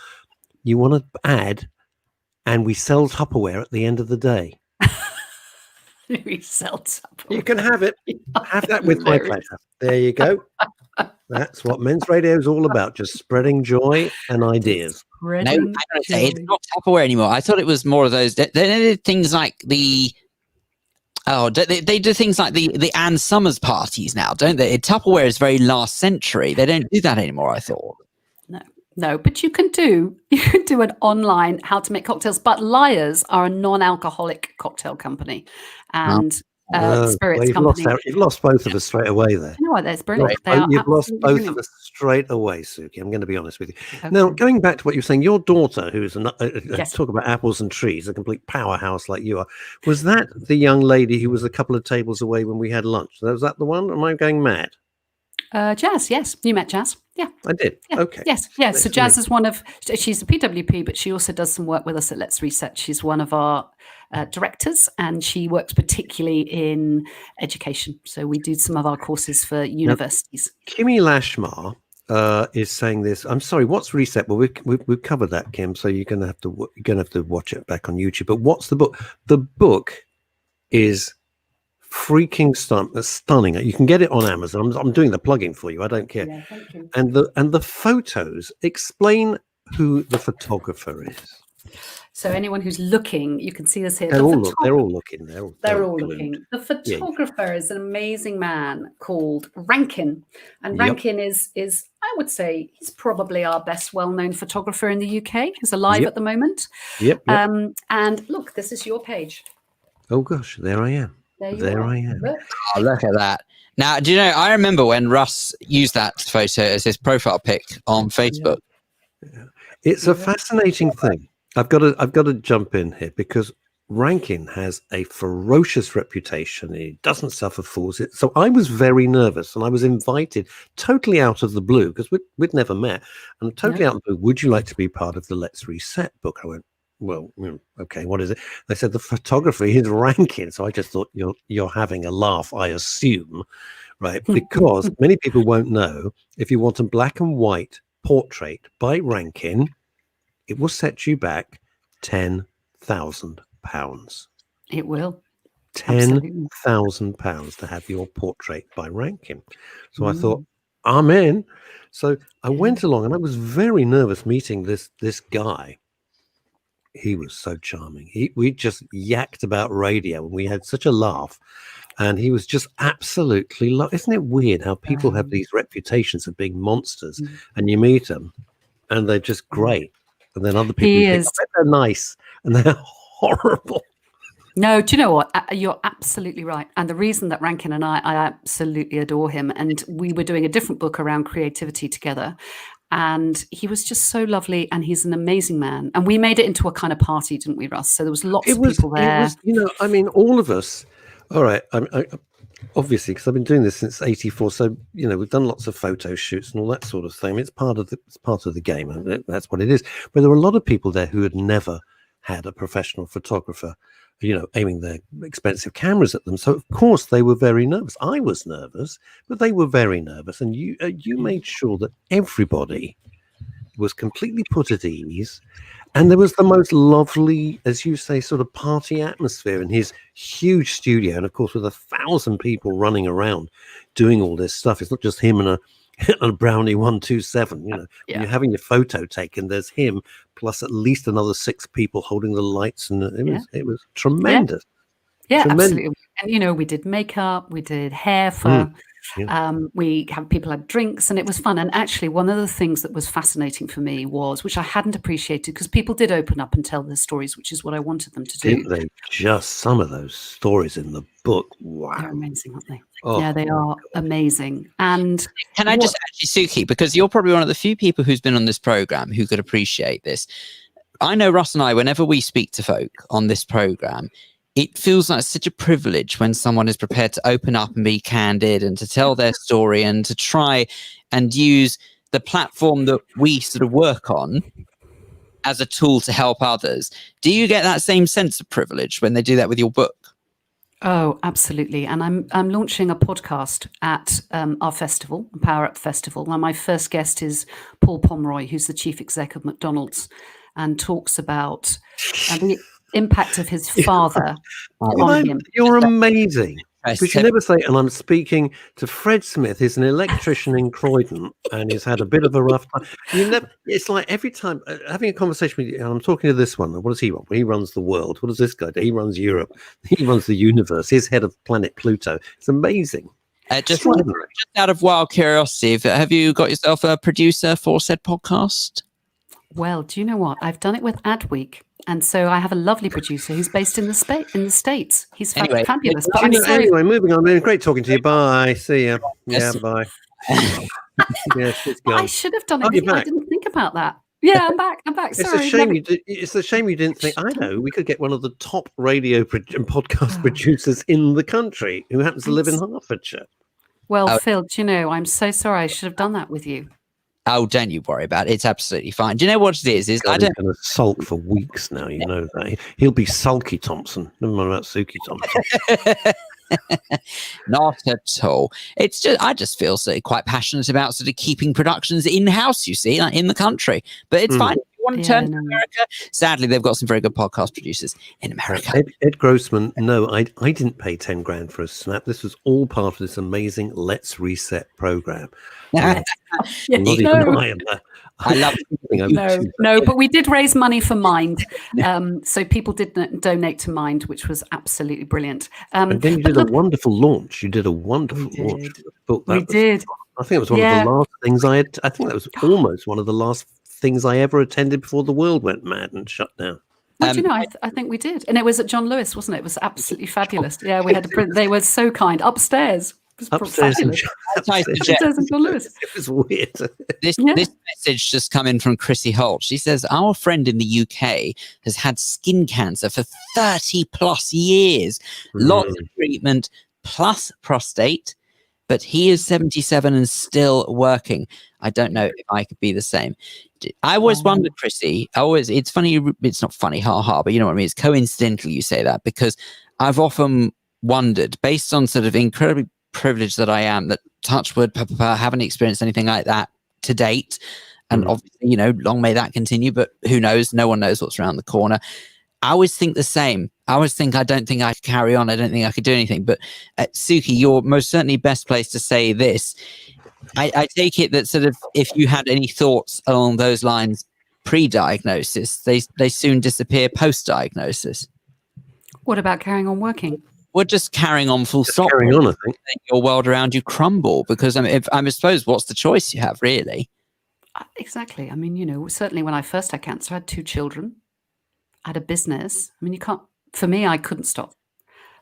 You want to add, and we sell Tupperware at the end of the day. We sell Tupperware. You can have it. Have that with my pleasure. There you go. That's what men's radio is all about. Just spreading joy and ideas. No, it's not Tupperware anymore. I thought it was more of those. They did things like they do things like the Ann Summers parties now, don't they? Tupperware is very last century. They don't do that anymore, I thought. No, but you can do an online how to make cocktails. But Liars are a non-alcoholic cocktail company, and spirits you've company. you've lost both of us straight away there. You know what? That's brilliant. They are You've lost absolutely both brilliant. of us straight away, Suki. I'm going to be honest with you. Okay. Now, going back to what you're saying, your daughter, who's Yes. talk about apples and trees, a complete powerhouse like you are, was that the young lady who was a couple of tables away when we had lunch? Was that the one? Am I going mad? Jazz, yes. You met Jazz. Yeah. I did. Yeah. Okay. Yes. Yeah. So Excellent. Jazz is she's a PWP, but she also does some work with us at Let's Reset. She's one of our directors, and she works particularly in education. So we do some of our courses for universities. Kimmy Lashmar is saying this. I'm sorry. What's Reset? Well, we've covered that, Kim. So you're gonna have to watch it back on YouTube. But what's the book? The book is freaking stunning. You can get it on Amazon. I'm doing the plugging for you. I don't care. Yeah, thank you. And the photos explain who the photographer is. So anyone who's looking, you can see this here. They're all looking. They're all looking. The photographer is an amazing man called Rankin, and Yep. Rankin is I would say he's probably our best well-known photographer in the UK. He's alive Yep. at the moment. Yep. And look, this is your page. Oh gosh, there I am. There I am. Look. Oh, look at that. Now, do you know, I remember when Russ used that photo as his profile pic on Facebook. Yeah. It's a fascinating thing. I've got to jump in here because Rankin has a ferocious reputation. He doesn't suffer fools. So I was very nervous, and I was invited totally out of the blue because we'd never met, and totally out of the blue. Would you like to be part of the Let's Reset book? I went, well, okay, what is it? They said the photography is Rankin. So I just thought you're having a laugh, I assume, right? Because many people won't know, if you want a black and white portrait by Rankin, it will set you back £10,000. It will. £10,000 to have your portrait by Rankin. So I thought, I'm in. So I went along, and I was very nervous meeting this guy. He was so charming. We just yacked about radio, and we had such a laugh. And he was just absolutely isn't it weird how people have these reputations of being monsters, and you meet them, and they're just great, and then other people think, I bet they're nice, and they're horrible. No, do you know what? You're absolutely right. And the reason that Rankin and I absolutely adore him, and we were doing a different book around creativity together. And he was just so lovely, and he's an amazing man. And we made it into a kind of party, didn't we, Russ? So there was lots of people there. I mean, all of us. All right, obviously, because I've been doing this since '84. So we've done lots of photo shoots and all that sort of thing. It's part of the game, and that's what it is. But there were a lot of people there who had never had a professional photographer, aiming their expensive cameras at them. So of course they were very nervous. I was nervous, but they were very nervous. And you made sure that everybody was completely put at ease. And there was the most lovely, as you say, sort of party atmosphere in his huge studio. And of course, with 1,000 people running around doing all this stuff. It's not just him and a Brownie 127, when you're having your photo taken, there's him plus at least another 6 people holding the lights, and it was tremendous. Yeah, absolutely. And we did makeup, we did hair for people had drinks, and it was fun. And actually, one of the things that was fascinating for me was, which I hadn't appreciated, because people did open up and tell their stories, which is what I wanted them to do. Didn't they? Just some of those stories in the book. Wow. They're amazing, aren't they? Oh, yeah, they are amazing. And can I just actually, Suki, because you're probably one of the few people who's been on this program who could appreciate this. I know Russ and I, whenever we speak to folk on this program, it feels like such a privilege when someone is prepared to open up and be candid and to tell their story and to try and use the platform that we sort of work on as a tool to help others. Do you get that same sense of privilege when they do that with your book? Oh, absolutely. And I'm launching a podcast at our festival, Power Up Festival. And my first guest is Paul Pomeroy, who's the chief exec of McDonald's, and talks about the impact of his father on him. You're amazing. Because you never say, and I'm speaking to Fred Smith, who's an electrician in Croydon and he's had a bit of a rough time. It's like every time having a conversation with you, and I'm talking to this one, what does he want? Well, he runs the world. What does this guy do? He runs Europe. He runs the universe. He's head of planet Pluto. It's amazing. Just out of wild curiosity, have you got yourself a producer for said podcast? Well, do you know what? I've done it with Adweek. And so I have a lovely producer who's based in the States. He's Anyway, fabulous. But I'm anyway, sorry. Anyway, moving on. Great talking to you. Bye. See ya. Yeah, Yes. bye. Yeah, she's I gone. should have done it Oh, with you're you. I back. didn't think about that. Yeah, I'm back. It's Sorry. a shame you did. It's a shame you didn't think. I know we could get one of the top radio and podcast producers in the country who happens to live in Hertfordshire. Well, Oh. Phil, do you know, I'm so sorry. I should have done that with you. Oh, don't you worry about it. It's absolutely fine. Do you know what it is? God, he's going to sulk for weeks now. You know that he'll be sulky Thompson. Never mind about Suki Thompson. Not at all. It's just I just feel so quite passionate about sort of keeping productions in house. You see, like in the country, but it's fine. If you want to turn to America, sadly, they've got some very good podcast producers in America. Ed Grossman. No, I didn't pay 10 grand for a snap. This was all part of this amazing Let's Reset program. Yeah, I love No, but we did raise money for Mind. So people did donate to Mind, which was absolutely brilliant. And then you did a wonderful launch. You did a wonderful launch. We did. I think it was one of the last things I had. I think that was almost one of the last things I ever attended before the world went mad and shut down. Well, do you know, I think we did. And it was at John Lewis, wasn't it? It was absolutely fabulous. Yeah, we had they were so kind. Upstairs. Upstairs and John Lewis. It was weird. This message just come in from Chrissy Holt. She says, our friend in the UK has had skin cancer for 30 plus years. Lots of treatment plus prostate, but he is 77 and still working. I don't know if I could be the same. I always wondered, Chrissy, it's funny, it's not funny, but you know what I mean? It's coincidental you say that, because I've often wondered, based on sort of incredibly privileged that I am, that touch wood, haven't experienced anything like that to date. And obviously, you know, long may that continue, but who knows? No one knows what's around the corner. I always think the same. I always think, I don't think I could carry on. I don't think I could do anything. But Suki, you're most certainly best placed to say this. I take it that sort of if you had any thoughts along those lines pre-diagnosis, they soon disappear post-diagnosis. What about carrying on working? We're just carrying on full stop. Carrying on, I think. Your world around you crumble, because I mean, I suppose what's the choice you have, really? Exactly. I mean, you know, certainly when I first had cancer, I had 2 children. I had a business. I mean, you can't. For me, I couldn't stop.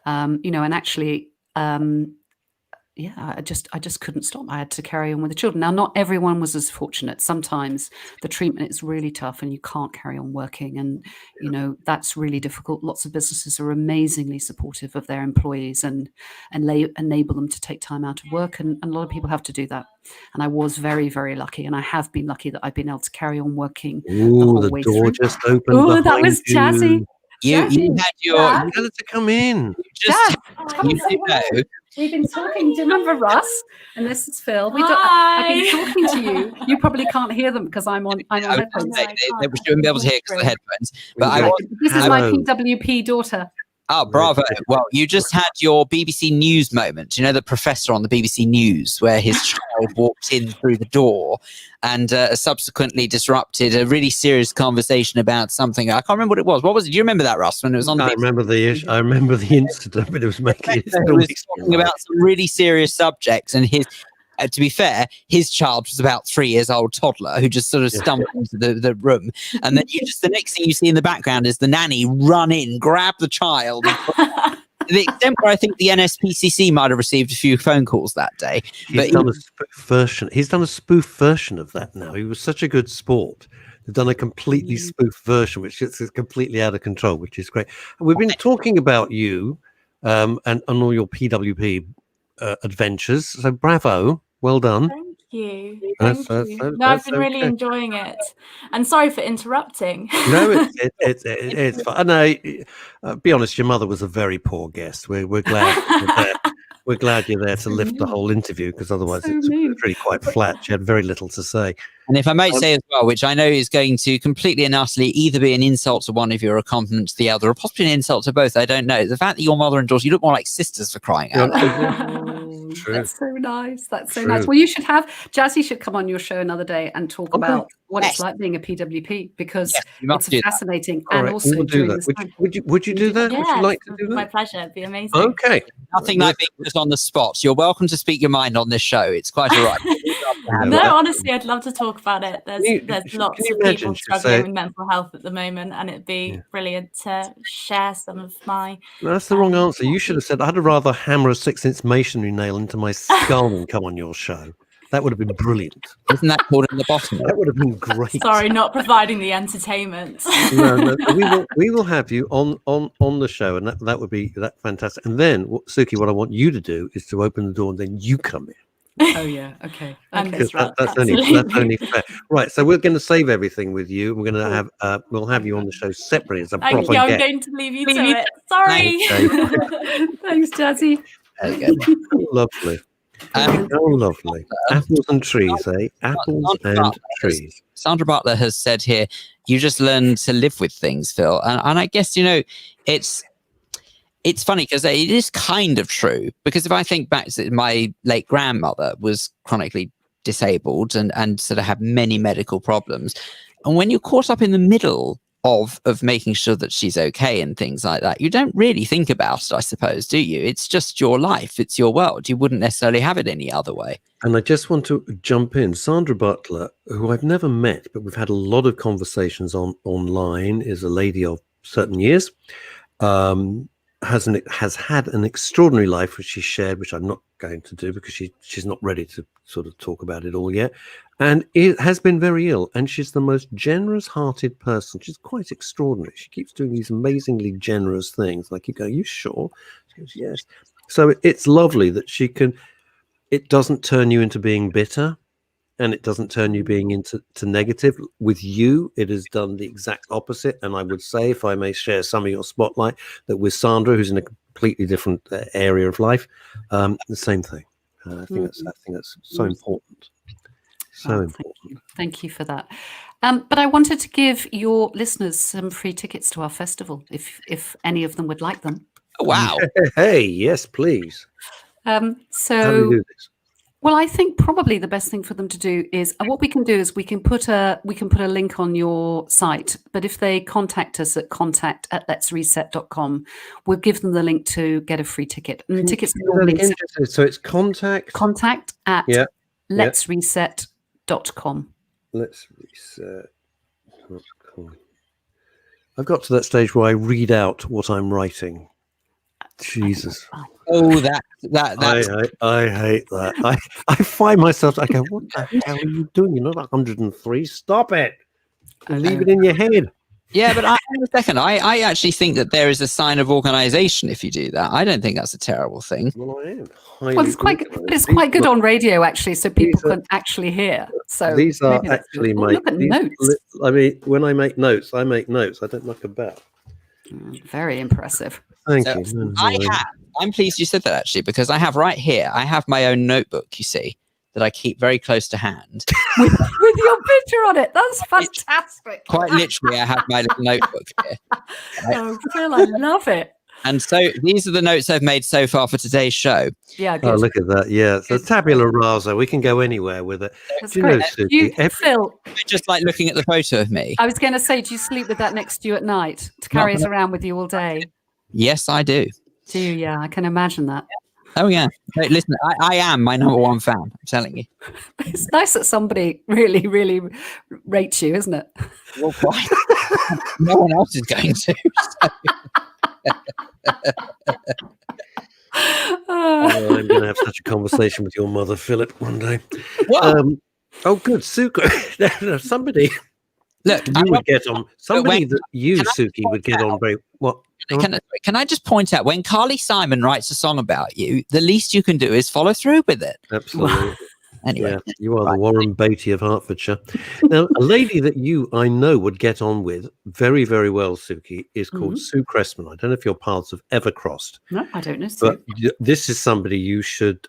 You know, and actually, I just couldn't stop. I had to carry on with the children. Now, not everyone was as fortunate. Sometimes the treatment is really tough and you can't carry on working. And, you know, that's really difficult. Lots of businesses are amazingly supportive of their employees and enable them to take time out of work. And a lot of people have to do that. And I was very, very lucky. And I have been lucky that I've been able to carry on working. The door just opened. Oh, that was jazzy. You had you had to come in. We've been talking. Do you remember Russ? And this is Phil. I've been talking to you. You probably can't hear them because I'm on headphones. They shouldn't be able to hear because of the headphones. But this is my PWP daughter. Oh, bravo. Well, you just had your BBC News moment. You know, the professor on the BBC News where his child walked in through the door and subsequently disrupted a really serious conversation about something. I can't remember what it was. What was it? Do you remember that, Russ, when it was on the BBC? I remember the incident, but it was making it talking about some really serious subjects, and his to be fair, his child was about 3 years old toddler who just sort of stumbled into the room. And then the next thing you see in the background is the nanny run in, grab the child. The extent where I think the NSPCC might have received a few phone calls that day. He's done a spoof version of that now. He was such a good sport. They've done a completely spoof version, which is completely out of control, which is great. And we've been talking about you and all your PWP adventures. So bravo. Well done. Thank you. I've been really enjoying it. And sorry for interrupting. No, it's fun. No, be honest, your mother was a very poor guest. We're glad you're there. We're glad you're there to lift the whole interview, because otherwise it's really quite flat. She had very little to say. And if I might say as well, which I know is going to completely and utterly either be an insult to one of you or a compliment to the other, or possibly an insult to both, I don't know. The fact that your mother and daughter, you look more like sisters, for crying out loud. That's so nice. That's so nice. Well, you should have Jazzy should come on your show another day and talk about what it's like being a PWP, because it's do fascinating. All And right, also we'll do during that. this time. Would you do that? Would you like to do my that? pleasure. It'd be amazing. Okay. Nothing like being put on the spot. You're welcome to speak your mind on this show. It's quite all right. No, honestly, I'd love to talk about it. There's lots of people struggling with mental health at the moment, and it'd be brilliant to share some of my... No, that's the wrong answer. You should have said, I'd rather hammer a 6-inch masonry nail into my skull and come on your show. That would have been brilliant. Isn't that called in the bottom? That would have been great. Sorry, not providing the entertainment. No, we will have you on the show, and that would be fantastic. And then, Suki, what I want you to do is to open the door, and then you come in. Oh yeah, okay. That's only fair. Right, so we're going to save everything with you. We're going to have we'll have you on the show separately as a proper guest. I'm going to leave you to it. Sorry. Thanks, Jazzy. Lovely. Lovely. Apples and trees, eh? Apples and trees. Sandra Butler has said here, you just learn to live with things, Phil. And I guess, it's funny because it is kind of true, because if I think back to my late grandmother was chronically disabled and sort of had many medical problems. And when you're caught up in the middle of making sure that she's okay and things like that, you don't really think about it, I suppose, do you? It's just your life. It's your world. You wouldn't necessarily have it any other way. And I just want to jump in. Sandra Butler, who I've never met, but we've had a lot of conversations online, is a lady of certain years. Has had an extraordinary life, which she shared, which I'm not going to do because she's not ready to sort of talk about it all yet, and it has been very ill. And she's the most generous-hearted person. She's quite extraordinary. She keeps doing these amazingly generous things. And I keep going, "You sure?" She goes, "Yes." So it's lovely that she can. It doesn't turn you into being bitter, and it doesn't turn you being into negative. With you, it has done the exact opposite. And I would say, if I may share some of your spotlight, that with Sandra, who's in a completely different area of life, the same thing. I think that's so important. So important. Thank you for that. But I wanted to give your listeners some free tickets to our festival, if any of them would like them. Oh, wow. Hey, yes, please. So how do we do this? Well, I think probably the best thing for them to do is what we can do is we can put a link on your site. But if they contact us at contact@letsreset.com, we'll give them the link to get a free ticket. And tickets so it's contact at letsreset.com. Letsreset.com. I've got to that stage where I read out what I'm writing. Jesus. Oh, that's I hate that. I find myself, I go, what the hell are you doing? You're not 103. Stop it. Leave it in your head. Yeah, but hang on a second. I actually think that there is a sign of organization if you do that. I don't think that's a terrible thing. Well, I am. It's quite good. It's quite good on radio, actually, so people can actually hear. So these are actually my look at notes. I mean, when I make notes. I don't muck about. Very impressive. Thank you. I'm pleased you said that, actually, because I have right here, I have my own notebook, you see, that I keep very close to hand. with your picture on it. That's fantastic. Quite literally, I have my little notebook here. Oh, Phil, I love it. And so these are the notes I've made so far for today's show. Yeah, good. Oh, look at that. Yeah, so tabula rasa. We can go anywhere with it. That's great. Phil, just like looking at the photo of me. I was going to say, do you sleep with that next to you at night to carry it around with you all day? Yes, I do. Do you? Yeah, I can imagine that. Oh, yeah. Hey, listen, I am my #1 fan. I'm telling you. It's nice that somebody really, really rates you, isn't it? Well, quite. No one else is going to. I'm going to have such a conversation with your mother, Philip, one day. Oh, good. Suki. Somebody. Look, you would get on. Somebody that you, Suki, would get on very. What? Can I just point out, when Carly Simon writes a song about you, the least you can do is follow through with it. Absolutely. Anyway, yeah, you are the Warren Beatty of Hertfordshire. Now, a lady that I know would get on with very, very well, Suki, is called Sue Cressman. I don't know if your paths have ever crossed. No, I don't know. Sue. But this is somebody you should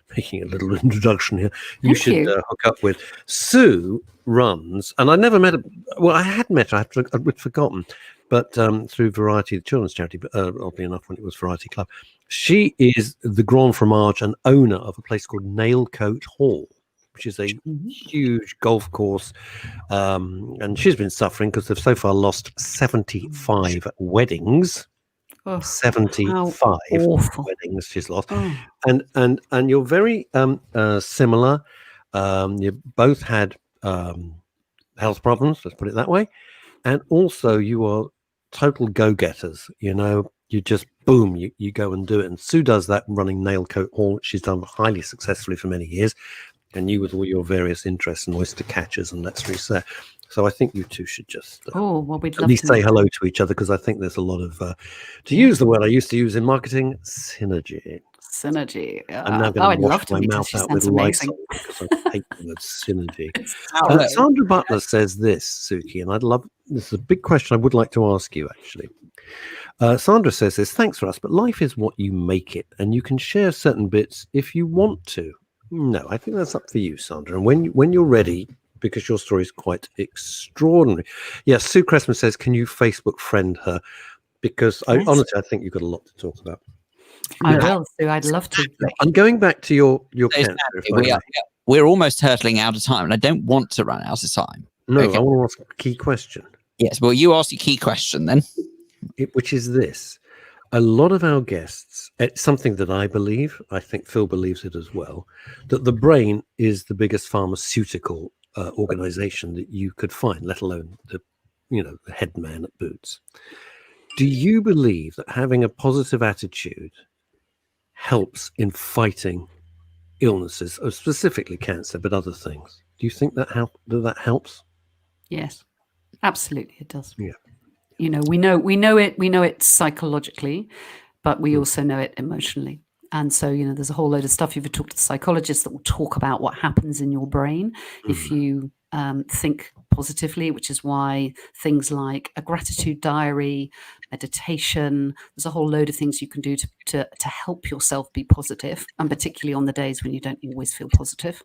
making a little introduction here. You should hook up with. Sue runs, and I never met her. Well, I had met her. I'd forgotten. But through Variety, the children's charity, but oddly enough, when it was Variety Club, she is the Grand Fromage and owner of a place called Nailcoat Hall. which is a huge golf course. And she's been suffering because they've so far lost 75 weddings. 75 weddings she's lost. And you're very similar. You both had health problems, let's put it that way. And also you are total go-getters. You just boom, you go and do it. And Sue does that running Nail Coat Hall, which she's done highly successfully for many years. And you with all your various interests and oyster catchers and Let's Reset. So I think you two should just we'd love at least say hello to each other, because I think there's a lot of, to use the word I used to use in marketing, synergy. Synergy. I'm now going to wash my mouth out with Lysol because I hate the word synergy. Sandra Butler says this, Suki, and this is a big question I would like to ask you, actually. Sandra says this: thanks, Russ, but life is what you make it, and you can share certain bits if you want to. No, I think that's up for you, Sandra. And when you're ready, because your story is quite extraordinary. Yes, Sue Cressman says, can you Facebook friend her? Because honestly, I think you've got a lot to talk about. I will, Sue. I'd love to. I'm going back to your cancer. We're almost hurtling out of time, and I don't want to run out of time. No, okay. I want to ask a key question. Yes, well, you ask your key question then. Which is this. A lot of our guests, it's something that I believe, I think Phil believes it as well, that the brain is the biggest pharmaceutical organization that you could find, let alone the head man at Boots. Do you believe that having a positive attitude helps in fighting illnesses, or specifically cancer, but other things? Do you think that helps? Yes, absolutely, it does. Yeah. We know it psychologically, but we also know it emotionally. And so, there's a whole load of stuff. You've talked to psychologists that will talk about what happens in your brain if you think positively, which is why things like a gratitude diary, meditation, there's a whole load of things you can do to help yourself be positive, and particularly on the days when you don't always feel positive.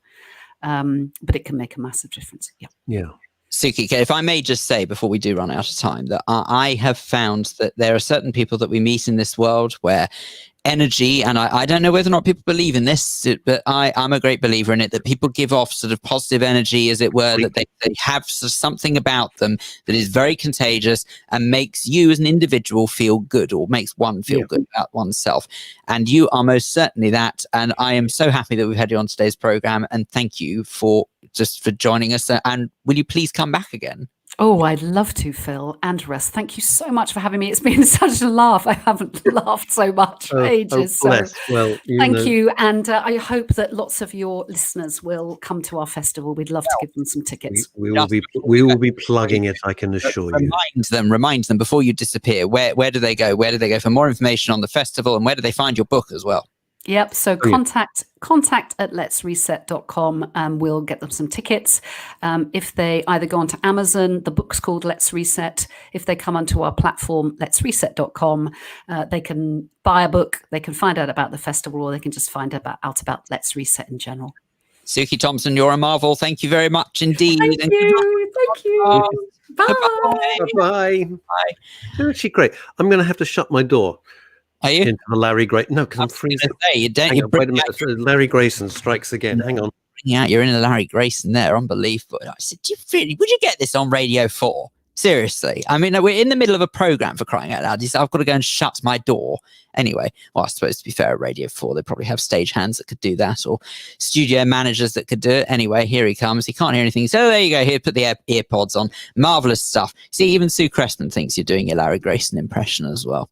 But it can make a massive difference. Yeah. Suki, if I may just say before we do run out of time, that I have found that there are certain people that we meet in this world where energy, and I don't know whether or not people believe in this, but I'm a great believer in it, that people give off sort of positive energy, as it were, that they have sort of something about them that is very contagious and makes you as an individual feel good, or makes one feel good about oneself. And you are most certainly that. And I am so happy that we've had you on today's program, and thank you for joining us. And will you please come back again? Oh, I'd love to, Phil and Russ. Thank you so much for having me. It's been such a laugh. I haven't laughed so much for ages. So thank you. And I hope that lots of your listeners will come to our festival. We'd love to give them some tickets. We will be plugging it, I can assure you. Remind them before you disappear. Where do they go? Where do they go for more information on the festival, and where do they find your book as well? Yep. So contact at letsreset.com, and we'll get them some tickets. If they either go onto Amazon, the book's called Let's Reset. If they come onto our platform, letsreset.com, they can buy a book, they can find out about the festival, or they can just find out about Let's Reset in general. Suki Thompson, you're a marvel. Thank you very much indeed. Thank you. Bye. Bye. Bye. Actually, great. I'm going to have to shut my door. Are you? Into the Larry Grayson. No, because I'm freezing. Wait a minute. Larry Grayson strikes again. Hang on. Yeah, you're in a Larry Grayson there. Unbelievable. I said, would you get this on Radio 4? Seriously. I mean, we're in the middle of a program, for crying out loud. He said, I've got to go and shut my door. Anyway, well, I suppose to be fair, at Radio 4, they probably have stage hands that could do that, or studio managers that could do it. Anyway, here he comes. He can't hear anything. So there you go. Here, put the earpods on. Marvelous stuff. See, even Sue Cressman thinks you're doing your Larry Grayson impression as well.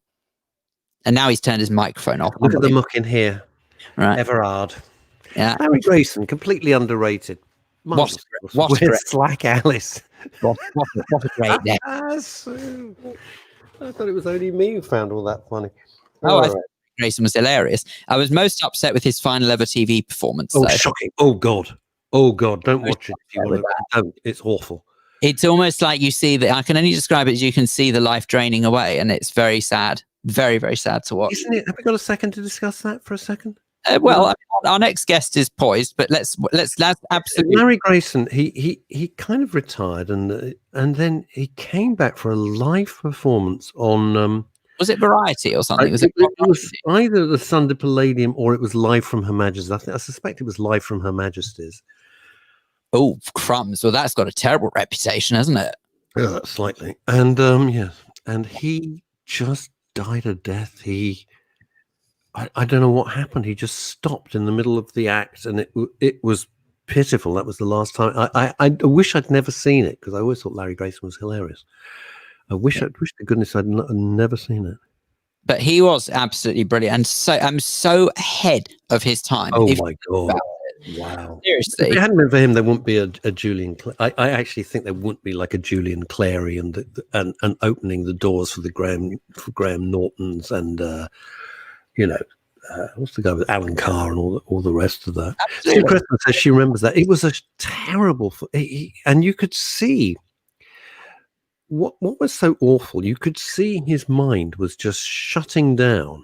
And now he's turned his microphone off. Look at the muck in here. Right. Everard. Yeah. Larry Grayson, completely underrated. What Slack Alice. What a great day. I thought it was only me who found all that funny. I thought Grayson was hilarious. I was most upset with his final ever TV performance. Oh, shocking. Oh, God. Don't watch it if you want to. Don't. It's awful. It's almost like you see that. I can only describe it as you can see the life draining away, and it's very sad. Very, very sad to watch. Isn't it? Have we got a second to discuss that for a second? Our next guest is poised, but let's absolutely. Larry Grayson, he kind of retired, and then he came back for a live performance on. Was it Variety or something? It was either the Sunday Palladium or it was Live from Her Majesty's. I suspect it was Live from Her Majesty's. Oh, crumbs. Well, that's got a terrible reputation, hasn't it? Yeah, slightly. And yes, and he just died a death. I don't know what happened. He just stopped in the middle of the act, and it was pitiful. That was the last time. I wish I'd never seen it, because I always thought Larry Grayson was hilarious. I wish to goodness I'd never seen it. But he was absolutely brilliant, and I'm so ahead of his time. Oh my God! Wow. Seriously, if it hadn't been for him, there wouldn't be a Julian. I actually think there wouldn't be like a Julian Clary and opening the doors for Graham Nortons and what's the guy with Alan Carr and all the rest of that. Sue Cressman says she remembers that. It was a terrible, and you could see what was so awful. You could see his mind was just shutting down,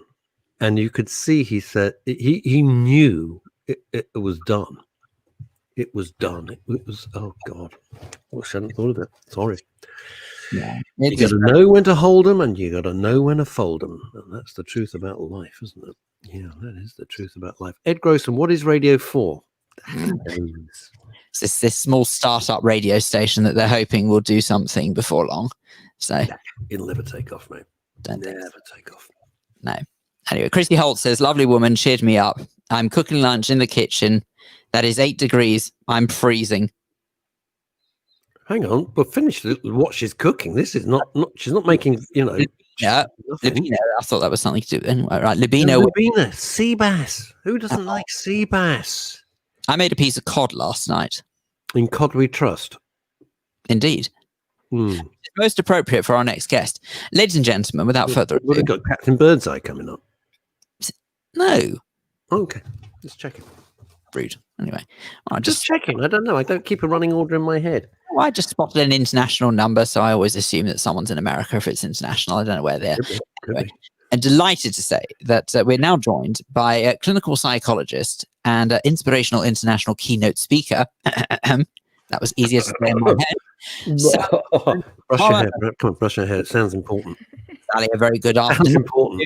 and you could see he said he knew it was done. It was done. It was, oh God, I wish I hadn't thought of it. Sorry. Yeah, you got to know when to hold them, and you got to know when to fold them, and that's the truth about life, isn't it? Yeah, that is the truth about life. Ed Grossman, what is radio for? It's this small startup radio station that they're hoping will do something before long. So it'll never take off, mate. Never take off. No. Anyway, Christy Holt says, lovely woman, cheered me up. I'm cooking lunch in the kitchen. That is 8 degrees. I'm freezing. Hang on, but finish what she's cooking. This is not she's not making, Yeah, Libino, I thought that was something to do. Anyway, right, Libino. Sea bass. Who doesn't like sea bass? I made a piece of cod last night. In cod we trust. Indeed. It's most appropriate for our next guest. Ladies and gentlemen, without further ado. We've got Captain Birdseye coming up. No. Okay, just checking. Rude. Anyway. Just checking. I don't know. I don't keep a running order in my head. Well, I just spotted an international number, so I always assume that someone's in America if it's international. I don't know where they're. Anyway, and delighted to say that we're now joined by a clinical psychologist and inspirational international keynote speaker. That was easier to say in my head. So, brush your hair. Come on, brush your hair. It sounds important. Sally, a very good afternoon. Sounds important.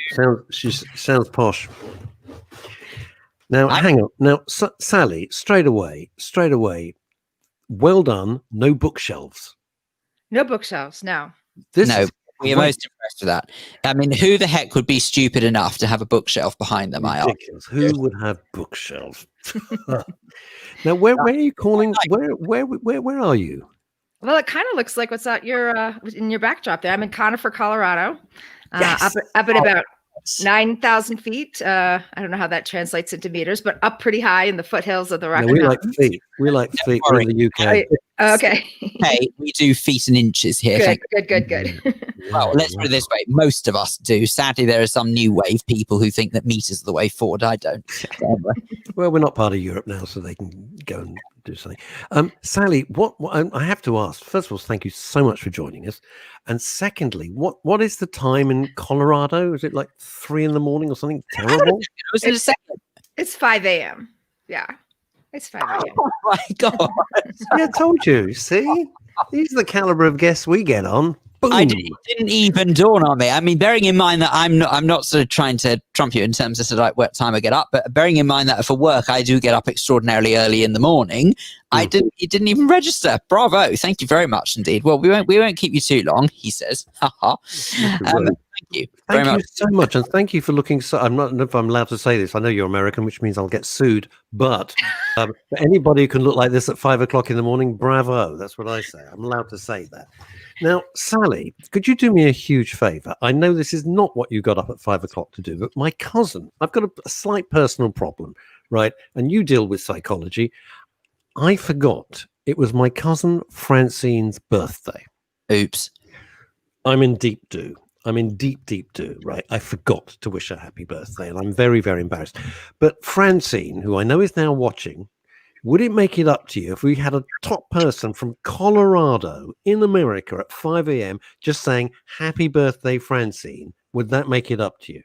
She sounds posh. Now, hang on. Now, Sally, straight away, well done. No bookshelves. No bookshelves, no. We are most impressed with that. I mean, who the heck would be stupid enough to have a bookshelf behind them? Who would have bookshelves? Now, where are you calling? Where are you? Well, it kind of looks like what's out in your backdrop there. I'm in Conifer, Colorado, up at about 9,000 feet. I don't know how that translates into meters, but up pretty high in the foothills of the Rocky Mountains. We like feet. We're in the UK. Okay. Hey, we do feet and inches here. Good. Well, let's put it this way. Most of us do. Sadly, there are some new wave people who think that meters are the way forward. I don't. Well, we're not part of Europe now, so they can go and do something. Sally, what I have to ask, first of all, thank you so much for joining us. And secondly, what is the time in Colorado? Is it like 3 a.m. or something terrible? It's 5 a.m. Yeah. It's 5 a.m. Oh my God. Yeah, I told you. See? These are the caliber of guests we get on. Boom. It didn't even dawn on me. I mean, bearing in mind that I'm not sort of trying to trump you in terms of sort of like what time I get up, but bearing in mind that for work I do get up extraordinarily early in the morning, it didn't even register. Bravo! Thank you very much indeed. Well, we won't keep you too long, he says. Thank you very much. So much, and thank you for looking. So I'm not know if I'm allowed to say this. I know you're American, which means I'll get sued. But for anybody who can look like this at 5 o'clock in the morning, bravo! That's what I say. I'm allowed to say that. Now, Sally, could you do me a huge favor? I know this is not what you got up at 5 o'clock to do, but my cousin, I've got a slight personal problem, right? And you deal with psychology. I forgot it was my cousin Francine's birthday. Oops. I'm in deep do, right? I forgot to wish her happy birthday, and I'm very, very embarrassed. But Francine, who I know is now watching, would it make it up to you if we had a top person from Colorado in America at 5 a.m. just saying, happy birthday, Francine? Would that make it up to you?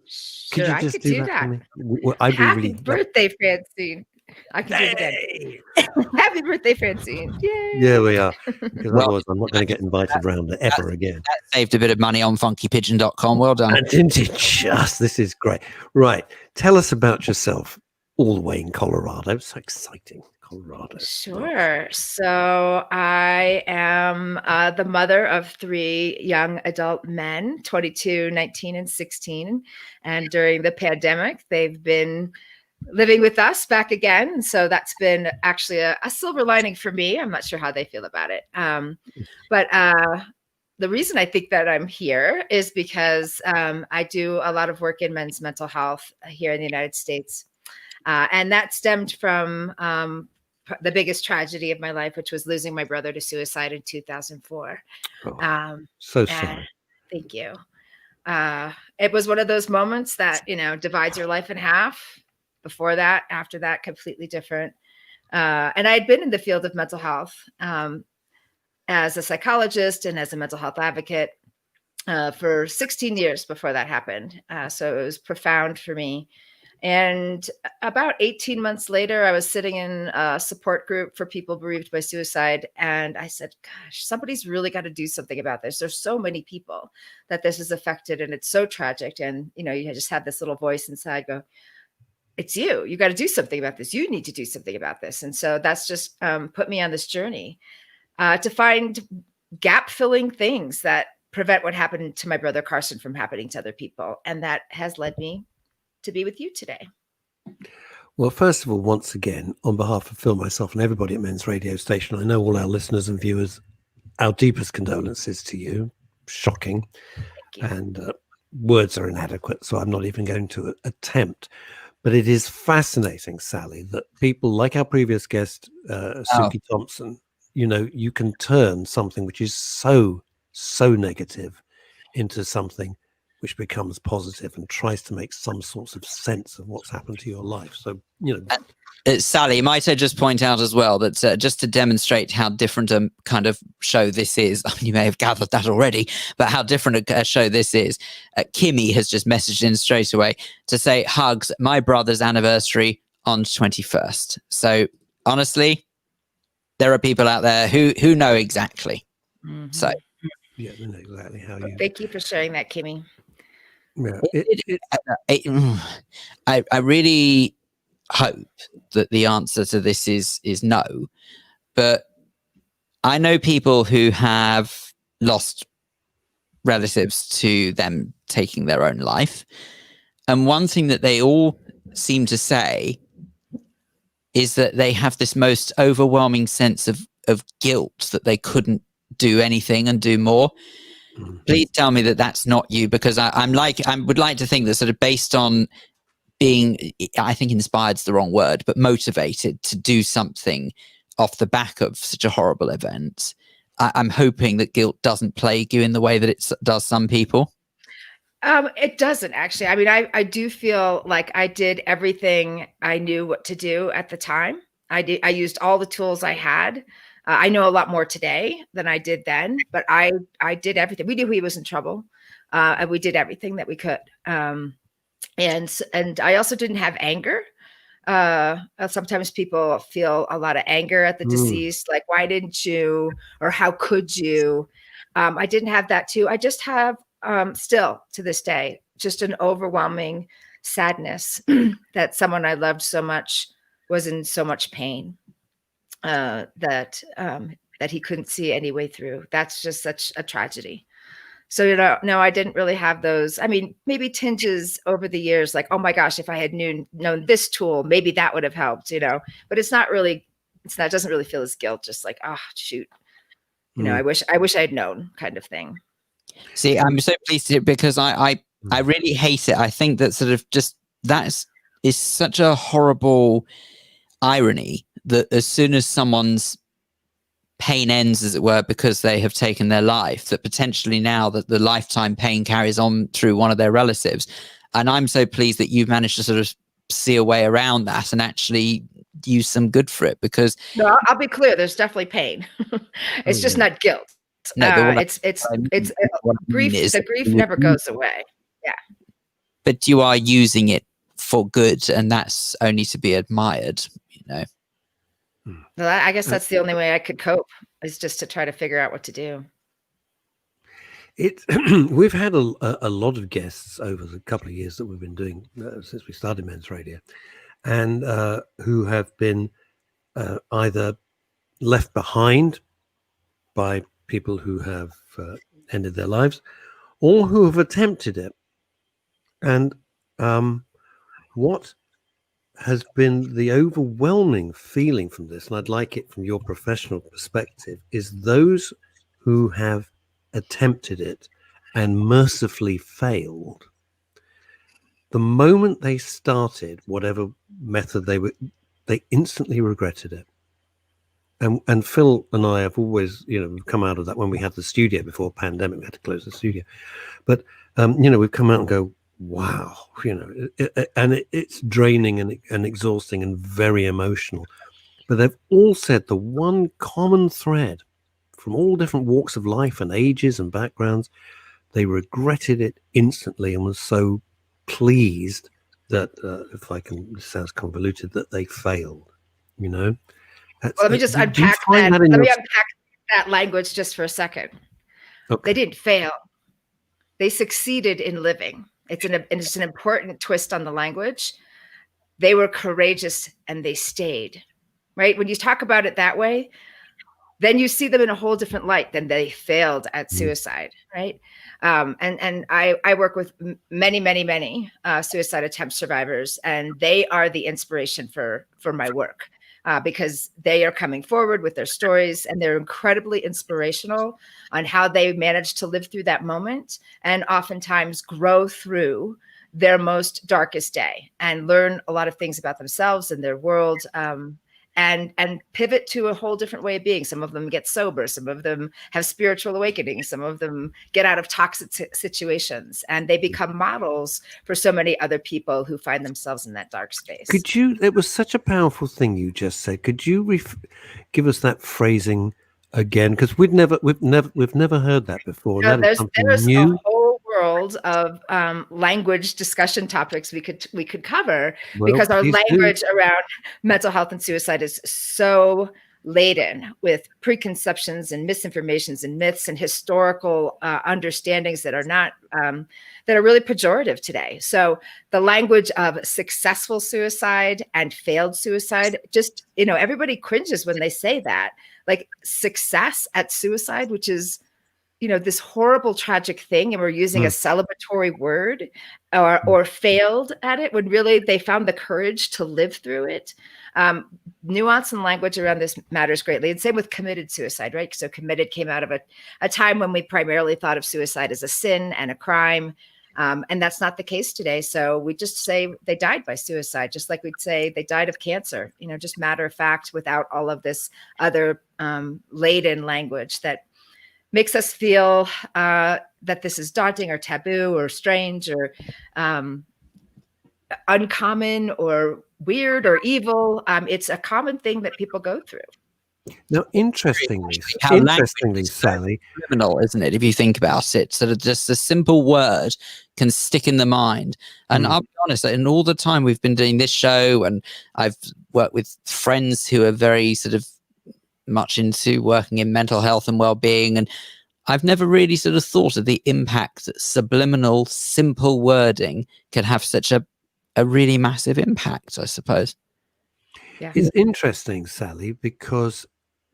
Sure, I could do that. Happy birthday, Francine. I can do it again. Happy birthday, Francine. Yay. Yeah, we are. Because otherwise I'm not going to get invited round ever again. That saved a bit of money on funkypigeon.com. Well done. And didn't it just? This is great. Right. Tell us about yourself all the way in Colorado. So exciting. Colorado? Sure. So I am the mother of 3 young adult men, 22, 19, and 16. And during the pandemic, they've been living with us back again. And so that's been actually a silver lining for me. I'm not sure how they feel about it. But the reason I think that I'm here is because I do a lot of work in men's mental health here in the United States. And that stemmed from the biggest tragedy of my life, which was losing my brother to suicide in 2004. So sorry. Thank you. It was one of those moments that, divides your life in half. Before that, after that, completely different. And I had been in the field of mental health as a psychologist and as a mental health advocate for 16 years before that happened. So it was profound for me. And about 18 months later, I was sitting in a support group for people bereaved by suicide. And I said, gosh, somebody's really got to do something about this. There's so many people that this has affected, and it's so tragic. And, you just had this little voice inside go, it's you. You got to do something about this. You need to do something about this. And so that's just put me on this journey to find gap-filling things that prevent what happened to my brother Carson from happening to other people. And that has led me to be with you today. Well, first of all, once again, on behalf of Phil, myself, and everybody at Men's Radio Station, I know all our listeners and viewers, our deepest condolences to you. Shocking. And words are inadequate, so I'm not even going to attempt. But it is fascinating, Sally, that people like our previous guest, Suki Thompson, you can turn something which is so negative into something which becomes positive and tries to make some sorts of sense of what's happened to your life. So, Sally, might I just point out as well that just to demonstrate how different a kind of show this is, you may have gathered that already, but how different a show this is, Kimmy has just messaged in straight away to say, hugs, my brother's anniversary on 21st. So honestly, there are people out there who know exactly. Mm-hmm. So yeah, they know exactly how you... Thank you for sharing that, Kimmy. Yeah, I really hope that the answer to this is no, but I know people who have lost relatives to them taking their own life, and one thing that they all seem to say is that they have this most overwhelming sense of guilt that they couldn't do anything and do more. Please tell me that that's not you, because I would like to think that sort of based on being, I think inspired is the wrong word, but motivated to do something off the back of such a horrible event. I'm hoping that guilt doesn't plague you in the way that it does some people. It doesn't, actually. I mean, I do feel like I did everything I knew what to do at the time. I used all the tools I had. I know a lot more today than I did then, but I did everything. We knew he was in trouble, and we did everything that we could. And I also didn't have anger. Sometimes people feel a lot of anger at the deceased, like, why didn't you, or how could you? I didn't have that too. I just have still to this day, just an overwhelming sadness that someone I loved so much was in so much pain. That he couldn't see any way through. That's just such a tragedy. So, no, I didn't really have those. I mean, maybe tinges over the years, like, oh my gosh, if I had known this tool, maybe that would have helped, but it's not really, it doesn't really feel as guilt, just like, oh, shoot, I wish I had known kind of thing. See, I'm so pleased to hear, because I really hate it. I think that sort of just, is such a horrible irony that as soon as someone's pain ends, as it were, because they have taken their life, that potentially now that the lifetime pain carries on through one of their relatives. And I'm so pleased that you've managed to sort of see a way around that and actually use some good for it, because... No, I'll be clear. There's definitely pain. It's just not guilt. No, it's grief. The grief never goes away. Yeah. But you are using it for good, and that's only to be admired, Well, I guess that's the only way I could cope, is just to try to figure out what to do. We've had a lot of guests over the couple of years that we've been doing since we started Men's Radio, and who have been either left behind by people who have ended their lives, or who have attempted it. And what has been the overwhelming feeling from this, and I'd like it from your professional perspective, is those who have attempted it and mercifully failed. The moment they started whatever method they instantly regretted it. And Phil and I have always, come out of that when we had the studio before pandemic. We had to close the studio, but we've come out and go, wow, it's draining and exhausting and very emotional. But they've all said the one common thread from all different walks of life and ages and backgrounds, they regretted it instantly and was so pleased that, this sounds convoluted, that they failed, Let me just unpack that. Let me unpack that language just for a second. Okay. They didn't fail. They succeeded in living. It's an important twist on the language. They were courageous and they stayed, right? When you talk about it that way, then you see them in a whole different light than they failed at suicide, right? And I work with many suicide attempt survivors, and they are the inspiration for my work. Because they are coming forward with their stories, and they're incredibly inspirational on how they managed to live through that moment and oftentimes grow through their most darkest day and learn a lot of things about themselves and their world, and pivot to a whole different way of being. Some of them get sober. Some of them have spiritual awakenings. Some of them get out of toxic situations, and they become models for so many other people who find themselves in that dark space. It was such a powerful thing you just said. Could you give us that phrasing again? Because we've never heard that before. No, there's new. A whole world of language discussion topics we could cover, because our language around mental health and suicide is so laden with preconceptions and misinformations and myths and historical understandings that are not that are really pejorative today. So the language of successful suicide and failed suicide, just everybody cringes when they say that. Like success at suicide, which is this horrible, tragic thing, and we're using a celebratory word, or failed at it when really they found the courage to live through it. Nuance and language around this matters greatly. And same with committed suicide, right? So committed came out of a time when we primarily thought of suicide as a sin and a crime. And that's not the case today. So we just say they died by suicide, just like we'd say they died of cancer, just matter of fact, without all of this other laden language that makes us feel that this is daunting or taboo or strange or uncommon or weird or evil. It's a common thing that people go through. Now, interestingly, Sally, criminal, isn't it? If you think about it, sort of just a simple word can stick in the mind. And I'll be honest, in all the time we've been doing this show, and I've worked with friends who are very sort of much into working in mental health and well-being, and I've never really sort of thought of the impact that subliminal, simple wording can have such a really massive impact, I suppose. Yeah. It's interesting, Sally, because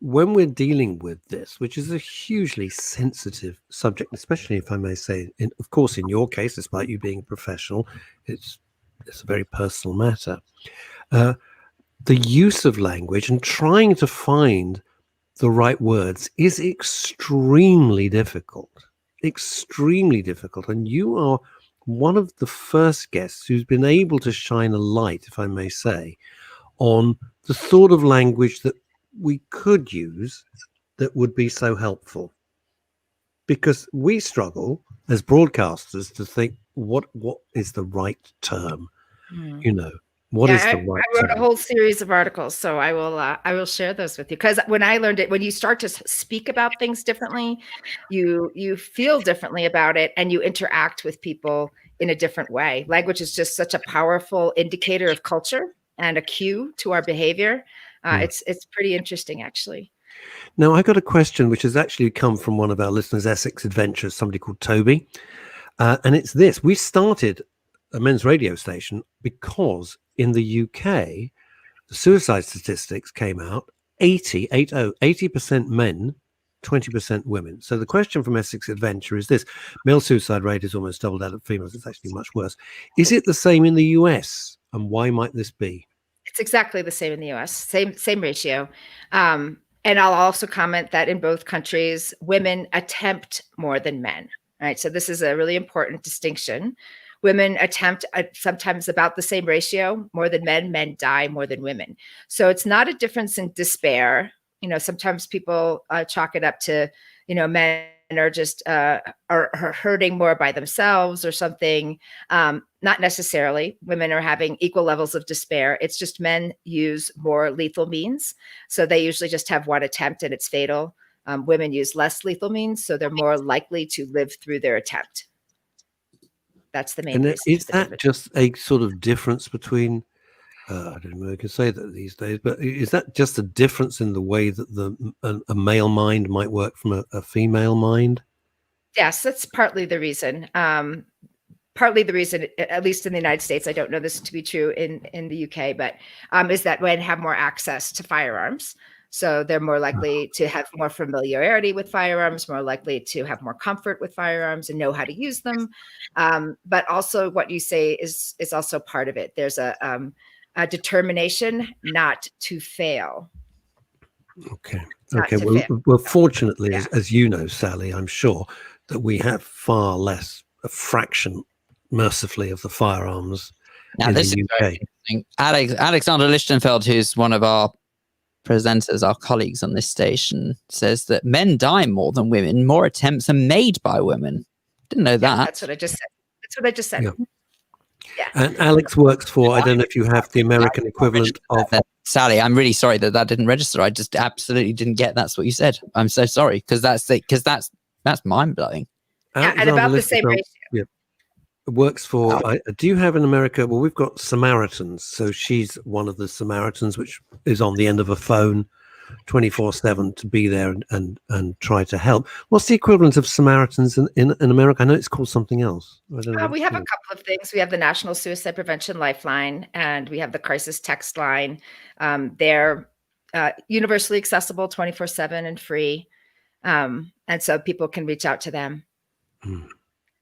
when we're dealing with this, which is a hugely sensitive subject, especially if I may say, of course, in your case, despite you being a professional, it's a very personal matter. The use of language and trying to find the right words is extremely difficult. And you are one of the first guests who's been able to shine a light, if I may say, on the sort of language that we could use that would be so helpful. Because we struggle as broadcasters to think what is the right term, What is the right I wrote a whole series of articles, so I will share those with you. Because when I learned it, when you start to speak about things differently, you feel differently about it, and you interact with people in a different way. Language is just such a powerful indicator of culture and a cue to our behavior. It's pretty interesting, actually. Now, I got a question which has actually come from one of our listeners, Essex Adventures, somebody called Toby, and it's this: we started a men's radio station because in the UK, the suicide statistics came out, 80% men, 20% women. So the question from Essex Adventure is this: male suicide rate is almost double that of females. It's actually much worse. Is it the same in the US? And why might this be? It's exactly the same in the US, same ratio. And I'll also comment that in both countries, women attempt more than men. Right. So this is a really important distinction. Women attempt sometimes about the same ratio more than men. Men die more than women. So it's not a difference in despair. Sometimes people chalk it up to, men are just are hurting more by themselves or something. Not necessarily. Women are having equal levels of despair. It's just men use more lethal means. So they usually just have one attempt and it's fatal. Women use less lethal means, so they're more likely to live through their attempt. That's the main And reason. is that just a sort of difference between, I don't know if I can say that these days, but is that just a difference in the way that a male mind might work from a female mind? Yes, that's partly the reason. Partly the reason, at least in the United States, I don't know this to be true in the UK, but is that men have more access to firearms. So they're more likely to have more familiarity with firearms, more likely to have more comfort with firearms and know how to use them. But also what you say is also part of it. There's a determination not to fail. Okay. Well, fortunately, Yeah. as you know, Sally, I'm sure that we have far less, a fraction, mercifully, of the firearms Now, in this the is UK. very interesting. Alexander Lichtenfeld, who's one of our presenters, our colleagues on this station, says that men die more than women. More attempts are made by women. Didn't know that. That's what I just said. Yeah. And Alex works for, I don't know if you have the American equivalent of... Sally, I'm really sorry that didn't register. I just absolutely didn't get that's what you said. I'm so sorry, because that's mind-blowing. Yeah, and about the same ratio. Yeah. Works for, do you have in America, well, we've got Samaritans. So she's one of the Samaritans, which is on the end of a phone 24/7 to be there and try to help. What's the equivalent of Samaritans in America? I know it's called something else. I don't know We have a couple of things. We have the National Suicide Prevention Lifeline, and we have the Crisis Text Line. They're universally accessible 24/7 and free. And so people can reach out to them.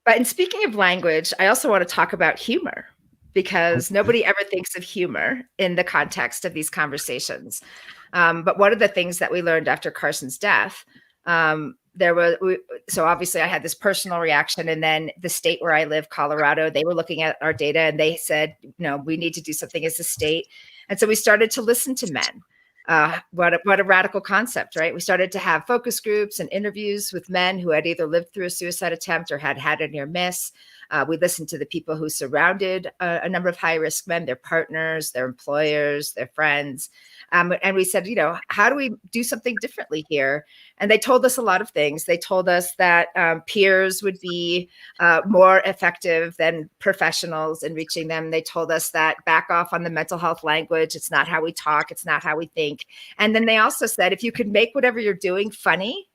But in speaking of language, I also want to talk about humor, because nobody ever thinks of humor in the context of these conversations. But one of the things that we learned after Carson's death, so obviously I had this personal reaction, and then the state where I live, Colorado, they were looking at our data and they said, we need to do something as a state. And so we started to listen to men. What a radical concept, right? We started to have focus groups and interviews with men who had either lived through a suicide attempt or had a near miss. We listened to the people who surrounded a number of high-risk men, their partners, their employers, their friends. And we said, how do we do something differently here? And they told us a lot of things. They told us that peers would be more effective than professionals in reaching them. They told us that back off on the mental health language. It's not how we talk. It's not how we think. And then they also said, if you could make whatever you're doing funny,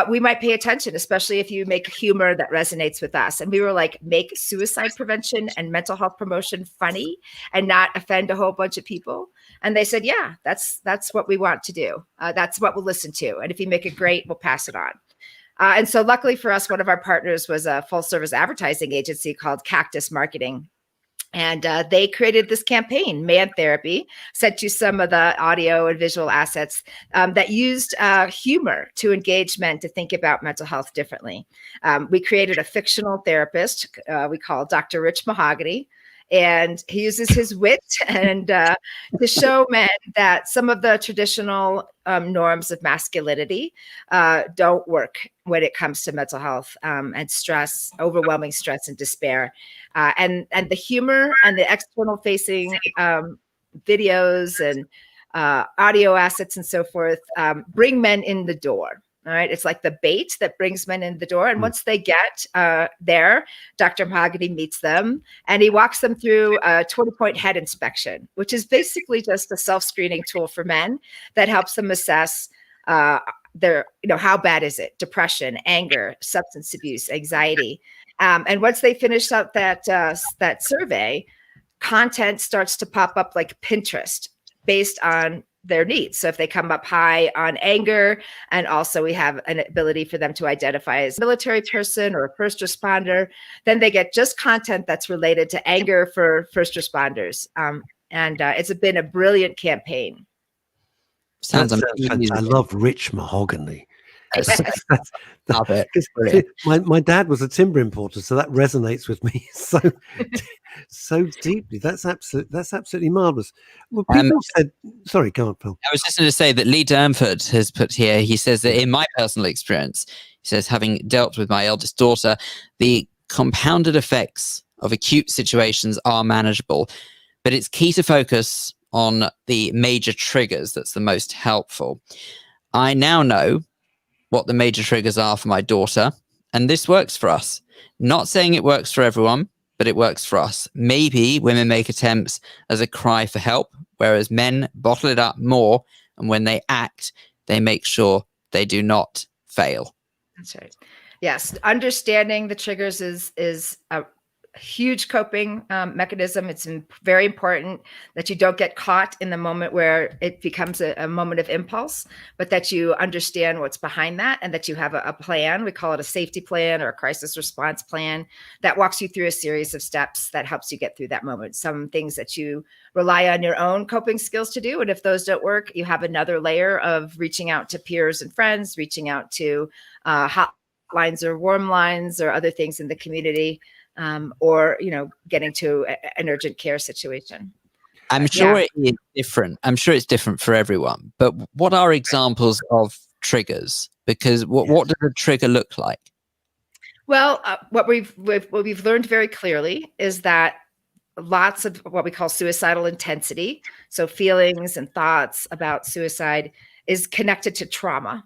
we might pay attention, especially if you make humor that resonates with us. And we were like, make suicide prevention and mental health promotion funny and not offend a whole bunch of people. And they said, yeah, that's what we want to do. That's what we'll listen to. And if you make it great, we'll pass it on. And so luckily for us, one of our partners was a full service advertising agency called Cactus Marketing. And they created this campaign, Man Therapy, sent you some of the audio and visual assets that used humor to engage men to think about mental health differently. We created a fictional therapist we call Dr. Rich Mahogany. And he uses his wit and to show men that some of the traditional norms of masculinity don't work when it comes to mental health and stress, overwhelming stress and despair. And the humor and the external facing videos and audio assets and so forth bring men in the door. All right. It's like the bait that brings men in the door. And once they get there, Dr. Mahogany meets them and he walks them through a 20-point head inspection, which is basically just a self-screening tool for men that helps them assess their, how bad is it? Depression, anger, substance abuse, anxiety. And once they finish out that survey, content starts to pop up like Pinterest. based on their needs. So if they come up high on anger, and also we have an ability for them to identify as a military person or a first responder, then they get just content that's related to anger for first responders. And it's been a brilliant campaign. Sounds fantastic. I love rich mahogany. My dad was a timber importer, so that resonates with me so deeply. That's absolutely marvelous. Well, people said, sorry, go on, Phil. I was just going to say that Lee Durnford has put here. He says that in my personal experience, he says, having dealt with my eldest daughter, the compounded effects of acute situations are manageable, but it's key to focus on the major triggers. That's the most helpful. I now know what the major triggers are for my daughter, and this works for us. Not saying it works for everyone, but it works for us. Maybe women make attempts as a cry for help, whereas men bottle it up more, and when they act, they make sure they do not fail. That's right. Yes, understanding the triggers is a huge coping mechanism. It's very important that you don't get caught in the moment where it becomes a moment of impulse, but that you understand what's behind that, and that you have a plan. We call it a safety plan or a crisis response plan that walks you through a series of steps that helps you get through that moment. Some things that you rely on your own coping skills to do, and if those don't work, you have another layer of reaching out to peers and friends, reaching out to hotlines or warm lines or other things in the community. Or, getting to an urgent care situation. I'm sure it is different. I'm sure it's different for everyone. But what are examples of triggers? Because what does a trigger look like? Well, what we've learned very clearly is that lots of what we call suicidal intensity, so feelings and thoughts about suicide, is connected to trauma.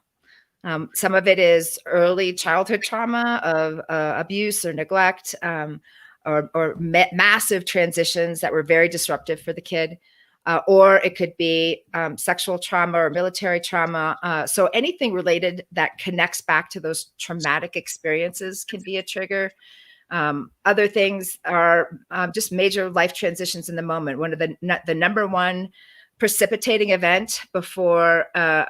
Some of it is early childhood trauma of abuse or neglect, or massive transitions that were very disruptive for the kid. Or it could be sexual trauma or military trauma. So anything related that connects back to those traumatic experiences can be a trigger. Other things are just major life transitions in the moment. One of the number one precipitating event before a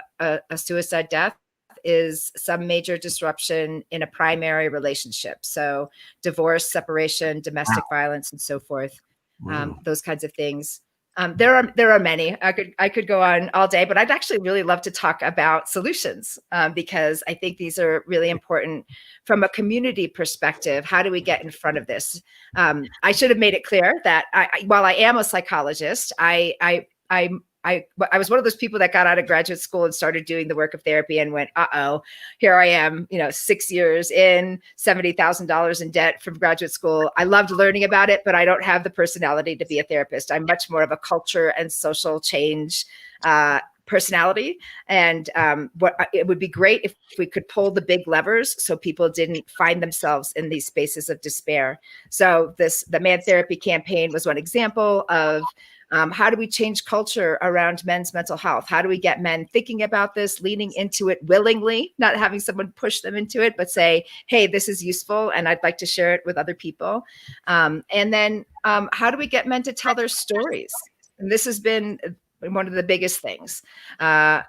suicide death is some major disruption in a primary relationship. So divorce, separation, domestic violence, and so forth. Those kinds of things. There are many. I could go on all day, but I'd actually really love to talk about solutions because I think these are really important from a community perspective. How do we get in front of this? I should have made it clear that while I am a psychologist, I was one of those people that got out of graduate school and started doing the work of therapy and went, here I am, 6 years in, $70,000 in debt from graduate school. I loved learning about it, but I don't have the personality to be a therapist. I'm much more of a culture and social change personality. And it would be great if we could pull the big levers so people didn't find themselves in these spaces of despair. So the Man Therapy campaign was one example of how do we change culture around men's mental health? How do we get men thinking about this, leaning into it willingly, not having someone push them into it, but say, hey, this is useful and I'd like to share it with other people. And then how do we get men to tell their stories? And this has been one of the biggest things, that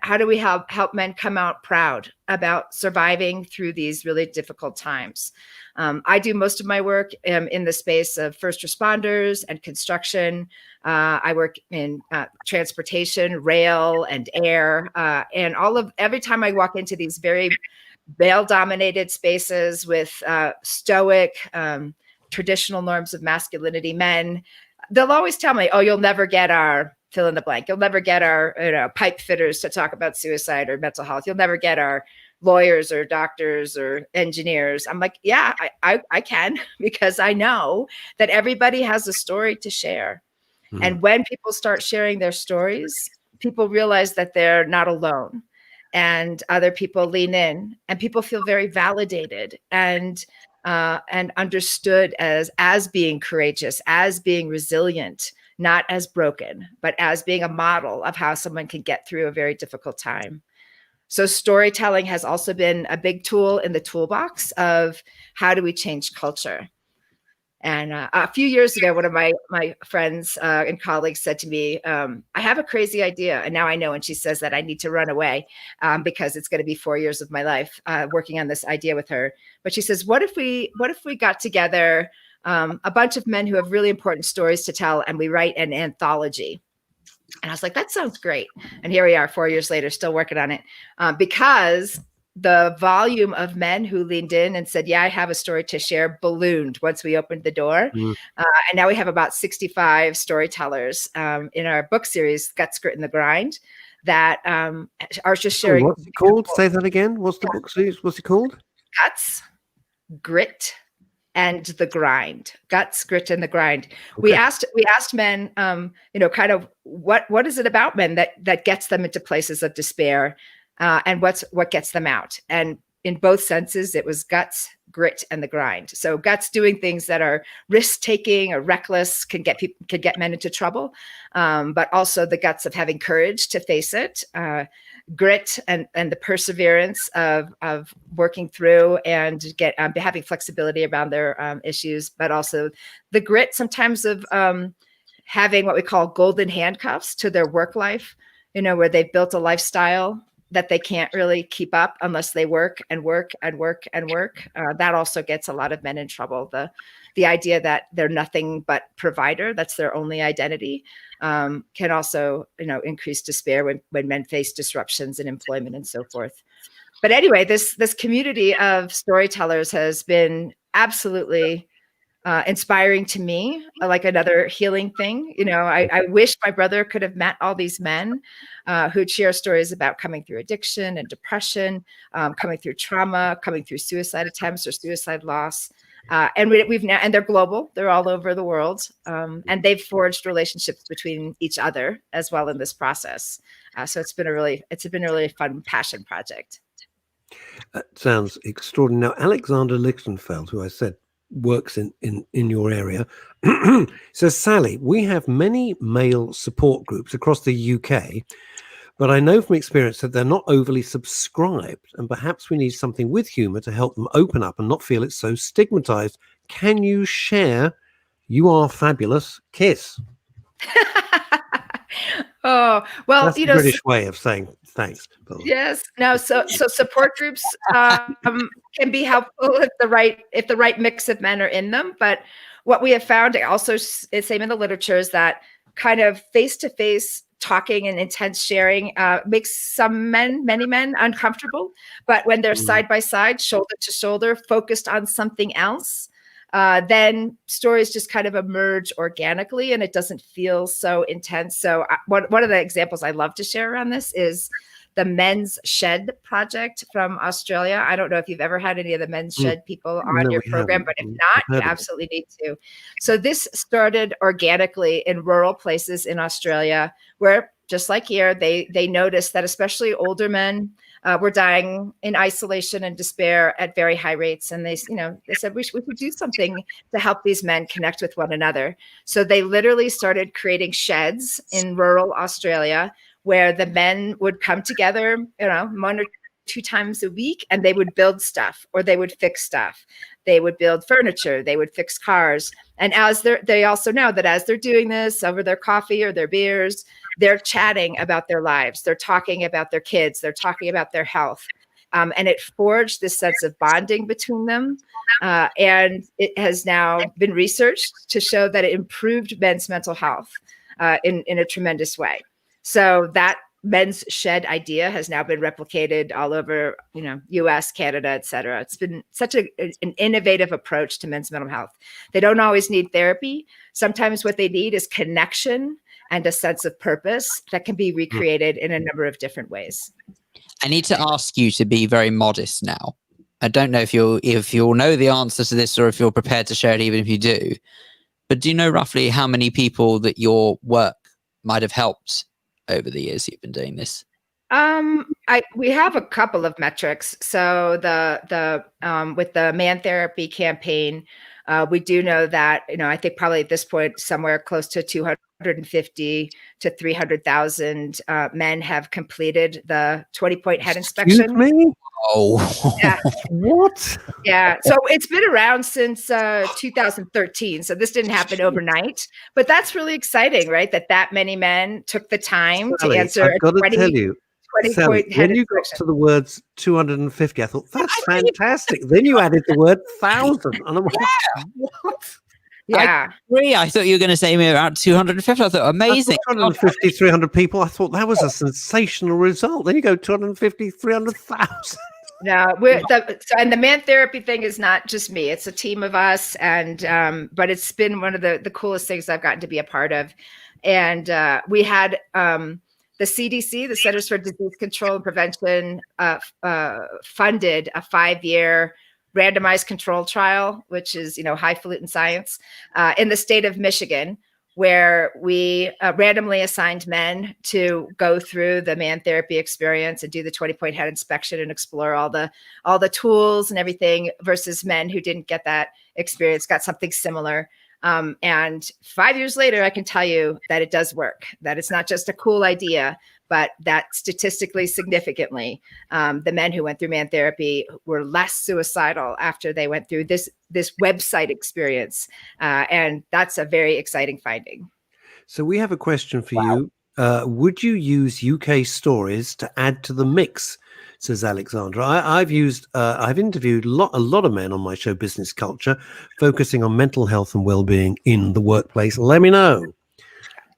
how do we help men come out proud about surviving through these really difficult times? I do most of my work in the space of first responders and construction. I work in transportation, rail and air, and every time I walk into these very male-dominated spaces with stoic, traditional norms of masculinity men, they'll always tell me, oh, you'll never get our fill in the blank. You'll never get our pipe fitters to talk about suicide or mental health. You'll never get our lawyers or doctors or engineers. I'm like, yeah, I can, because I know that everybody has a story to share. Mm-hmm. And when people start sharing their stories, people realize that they're not alone, and other people lean in, and people feel very validated and understood as being courageous, as being resilient, not as broken, but as being a model of how someone can get through a very difficult time. So storytelling has also been a big tool in the toolbox of how do we change culture. And a few years ago, one of my friends and colleagues said to me, I have a crazy idea. And now I know when she says that I need to run away because it's going to be 4 years of my life working on this idea with her. But she says, what if we got together a bunch of men who have really important stories to tell and we write an anthology? And I was like, that sounds great. And here we are 4 years later, still working on it because the volume of men who leaned in and said, yeah, I have a story to share ballooned once we opened the door. And now we have about 65 storytellers in our book series, Guts, Grit, and the Grind, that are just sharing. What's it called? Say that again. What's the book series? What's it called? Guts, Grit, and the Grind. Guts, Grit, and the Grind. Okay. We asked men, kind of what is it about men that gets them into places of despair? And what gets them out? And in both senses, it was guts, grit, and the grind. So guts, doing things that are risk-taking or reckless, can get men into trouble, but also the guts of having courage to face it, grit and the perseverance of working through and having flexibility around their issues, but also the grit sometimes of having what we call golden handcuffs to their work life, where they've built a lifestyle that they can't really keep up unless they work and work and work and work. That also gets a lot of men in trouble. The idea that they're nothing but provider, that's their only identity, can also, increase despair when men face disruptions in employment and so forth. But anyway, this community of storytellers has been absolutely inspiring to me, like another healing thing. I wish my brother could have met all these men who'd share stories about coming through addiction and depression, coming through trauma, coming through suicide attempts or suicide loss. And we've now, and they're global, they're all over the world. And they've forged relationships between each other as well in this process. So it's been a really fun passion project. That sounds extraordinary. Now, Alexander Lichtenfeld, who I said works in your area, says, Sally, we have many male support groups across the UK, but I know from experience that they're not overly subscribed, and perhaps we need something with humor to help them open up and not feel it's so stigmatized. Can you share? You are fabulous. Kiss. Oh, well, that's the British way of saying thanks. Yes. No. So support groups can be helpful if the right mix of men are in them. But what we have found, also same in the literature, is that kind of face-to-face talking and intense sharing makes many men uncomfortable. But when they're side by side, shoulder to shoulder, focused on something else, then stories just kind of emerge organically and it doesn't feel so intense. So one of the examples I love to share around this is the Men's Shed project from Australia. I don't know if you've ever had any of the Men's Shed people on your program, but if not, you absolutely need to. So this started organically in rural places in Australia where, just like here, they noticed that especially older men were dying in isolation and despair at very high rates. And they said, we could do something to help these men connect with one another. So they literally started creating sheds in rural Australia where the men would come together, 1 or 2 times a week, and they would build stuff or they would fix stuff. They would build furniture, they would fix cars. And they also know that as they're doing this over their coffee or their beers, they're chatting about their lives. They're talking about their kids. They're talking about their health. And it forged this sense of bonding between them. And it has now been researched to show that it improved men's mental health in a tremendous way. So that Men's Shed idea has now been replicated all over, US, Canada, et cetera. It's been such an innovative approach to men's mental health. They don't always need therapy. Sometimes what they need is connection and a sense of purpose that can be recreated in a number of different ways. I need to ask you to be very modest now. I don't know if you'll know the answer to this or if you're prepared to share it, even if you do. But do you know roughly how many people that your work might have helped over the years you've been doing this? We have a couple of metrics. So the with the Man Therapy campaign, We do know that, I think probably at this point, somewhere close to 250 to 300,000 men have completed the 20-point head inspection. Excuse me? Oh, Yeah. What? Yeah. So it's been around since 2013. So this didn't happen overnight, but that's really exciting, right? That many men took the time Sally, to answer I've a got to 20, tell you, 20 Sally, point head when you got inspection. to the words 250, I thought, that's fantastic. Then you added the word 1,000. And I'm like, what? Yeah. I thought you were going to say me around 250. I thought, amazing. 250, 300 people. I thought that was a sensational result. Then you go 250, 300,000. No, and the man therapy thing is not just me. It's a team of us, and but it's been one of the coolest things I've gotten to be a part of. And we had the CDC, the Centers for Disease Control and Prevention, funded a 5-year randomized control trial, which is highfalutin science, in the state of Michigan, where we randomly assigned men to go through the man therapy experience and do the 20-point head inspection and explore all the tools and everything, versus men who didn't get that experience, got something similar. And 5 years later, I can tell you that it does work, that it's not just a cool idea, but that statistically significantly, the men who went through man therapy were less suicidal after they went through this website experience. And that's a very exciting finding. So we have a question for you. Would you use UK stories to add to the mix? Says Alexandra. I've interviewed a lot of men on my show, Business Culture, focusing on mental health and well-being in the workplace. Let me know.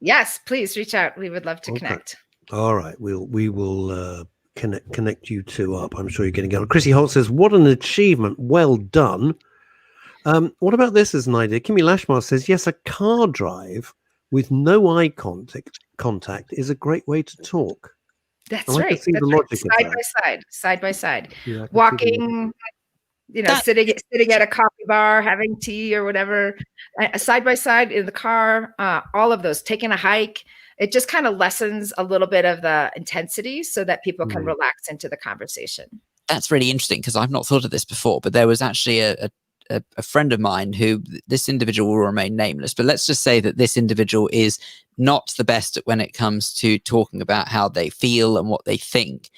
Yes, please reach out. We would love to connect. All right, we will connect you two up. I'm sure you're getting it. Chrissy Holt says, "What an achievement! Well done." What about this as an idea? Kimmy Lashmar says, "Yes, a car drive with no eye contact is a great way to talk." That's I right. Can see the logic side by side, yeah, walking. Sitting at a coffee bar, having tea or whatever, side by side in the car, all of those, taking a hike. It just kind of lessens a little bit of the intensity so that people can relax into the conversation. That's really interesting, because I've not thought of this before, but there was actually a friend of mine who, this individual will remain nameless, but let's just say that this individual is not the best when it comes to talking about how they feel and what they think.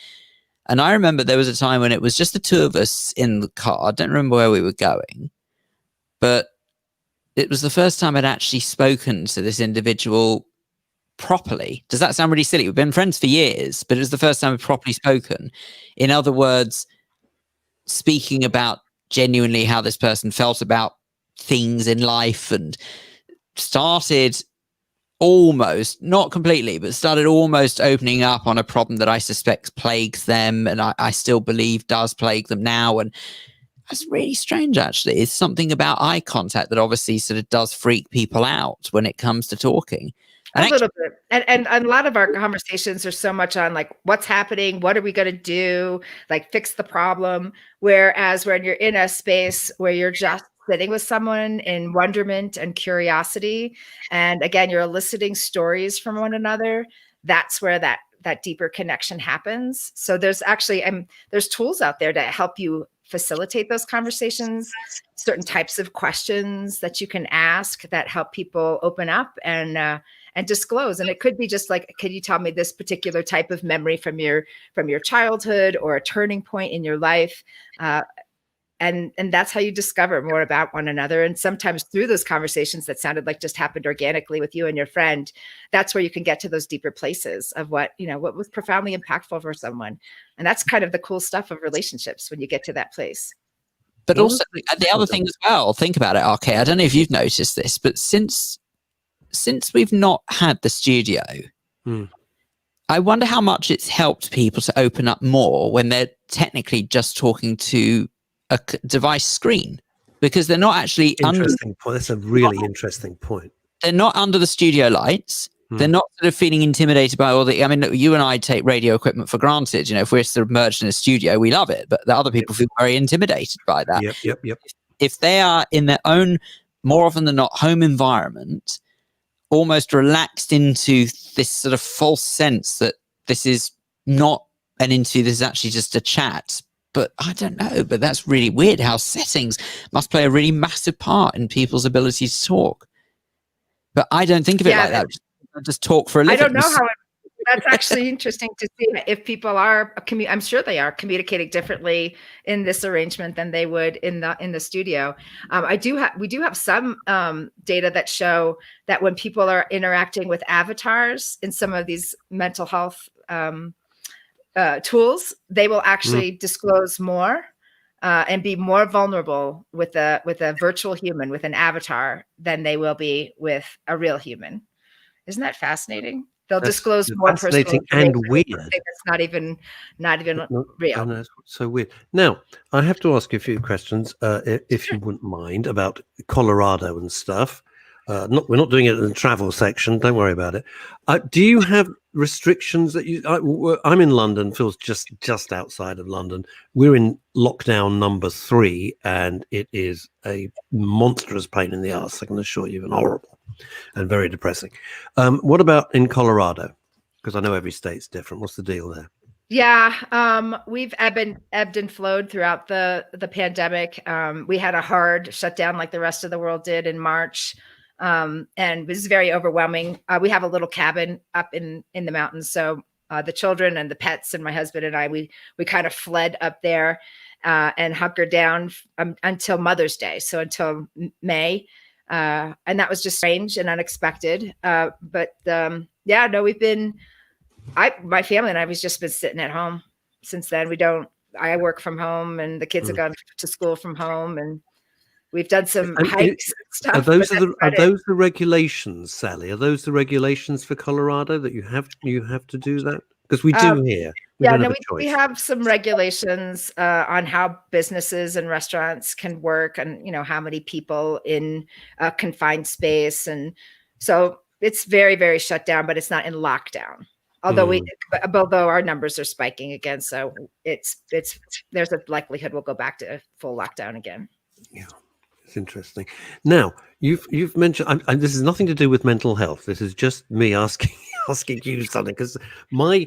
And I remember there was a time when it was just the two of us in the car. I don't remember where we were going, but it was the first time I'd actually spoken to this individual properly. Does that sound really silly? We've been friends for years, but it was the first time we've properly spoken. In other words, speaking about genuinely how this person felt about things in life, and started almost, not completely, but started almost opening up on a problem that I suspect plagues them, and I still believe does plague them now. And that's really strange, actually. It's something about eye contact that obviously sort of does freak people out when it comes to talking. A little bit. And a lot of our conversations are so much on like, what's happening? What are we going to do? Like, fix the problem. Whereas when you're in a space where you're just sitting with someone in wonderment and curiosity, and again, you're eliciting stories from one another, that's where that deeper connection happens. So there's actually, there's tools out there to help you facilitate those conversations, certain types of questions that you can ask that help people open up and disclose. And it could be just like, can you tell me this particular type of memory from your childhood or a turning point in your life? And that's how you discover more about one another. And sometimes through those conversations that sounded like just happened organically with you and your friend, that's where you can get to those deeper places of what was profoundly impactful for someone. And that's kind of the cool stuff of relationships when you get to that place. But also the other thing as well, think about it, RK, I don't know if you've noticed this, but since we've not had the studio, I wonder how much it's helped people to open up more when they're technically just talking to a device screen, because they're not actually interesting point. That's a really interesting point. They're not under the studio lights. They're not sort of feeling intimidated by all the, I mean, you and I take radio equipment for granted. If we're sort of merged in a studio, we love it, but the other people feel very intimidated by that. Yep. If they are in their own, more often than not, home environment, almost relaxed into this sort of false sense that this is not an interview, this is actually just a chat but I don't know. But that's really weird how settings must play a really massive part in people's ability to talk. But I don't think of it like that. I just talk for a living. I don't know how that's actually interesting to see if people are I'm sure they are communicating differently in this arrangement than they would in the studio. We do have some data that show that when people are interacting with avatars in some of these mental health tools, they will actually disclose more and be more vulnerable with a virtual human, with an avatar, than they will be with a real human. Isn't that fascinating? They'll disclose more fascinating and weird. That's not even real. I know, it's so weird. Now, I have to ask you a few questions, if you wouldn't mind, about Colorado and stuff. We're not doing it in the travel section. Don't worry about it. Do you have restrictions that I'm in London. Phil's just outside of London. We're in lockdown number 3, and it is a monstrous pain in the ass, I can assure you, and horrible and very depressing. What about in Colorado? Because I know every state's different. What's the deal there? Yeah, we've ebbed and flowed throughout the pandemic. We had a hard shutdown like the rest of the world did in March. And it was very overwhelming. We have a little cabin up in the mountains. So the children and the pets and my husband and I, we kind of fled up there and hunkered down until Mother's Day. So until May. And that was just strange and unexpected. But my family and I, we've just been sitting at home since then. I work from home, and the kids have gone to school from home, and we've done some hikes and stuff. Are those the regulations, Sally? Are those the regulations for Colorado that you have to do that? Because we do here. We have some regulations on how businesses and restaurants can work, and how many people in a confined space, and so it's very, very shut down, but it's not in lockdown. Although our numbers are spiking again, so there's a likelihood we'll go back to full lockdown again. Yeah. It's interesting. Now, you've mentioned, this is nothing to do with mental health. This is just me asking you something, because my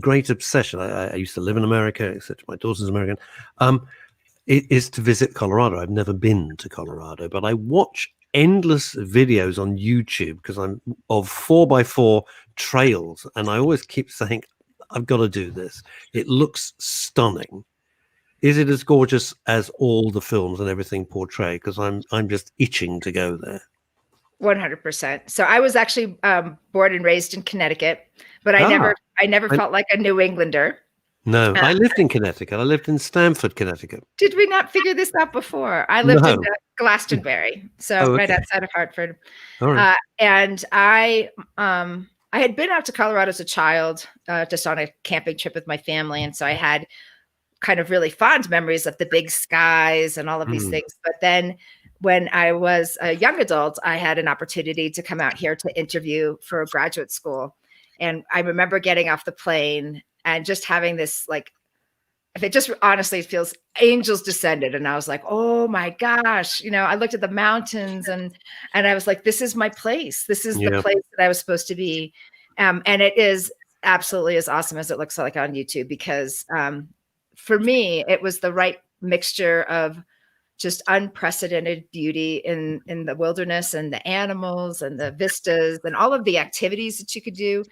great obsession, I used to live in America, etc. My daughter's American, is to visit Colorado. I've never been to Colorado, but I watch endless videos on YouTube because I'm of 4x4 trails, and I always keep saying, I've got to do this. It looks stunning. Is it as gorgeous as all the films and everything portray? Because I'm just itching to go there. 100%. So I was actually born and raised in Connecticut, but I never felt like a New Englander. No, I lived in Connecticut. I lived in Stamford, Connecticut. Did we not figure this out before? I lived in Glastonbury, so right outside of Hartford. All right. And I had been out to Colorado as a child, just on a camping trip with my family, and so I had kind of really fond memories of the big skies and all of these things. But then when I was a young adult, I had an opportunity to come out here to interview for a graduate school. And I remember getting off the plane and just having this, honestly, it feels angels descended. And I was like, oh my gosh, I looked at the mountains and I was like, this is my place. This is the place that I was supposed to be. And it is absolutely as awesome as it looks like on YouTube, because for me, it was the right mixture of just unprecedented beauty in the wilderness, and the animals and the vistas and all of the activities that you could do,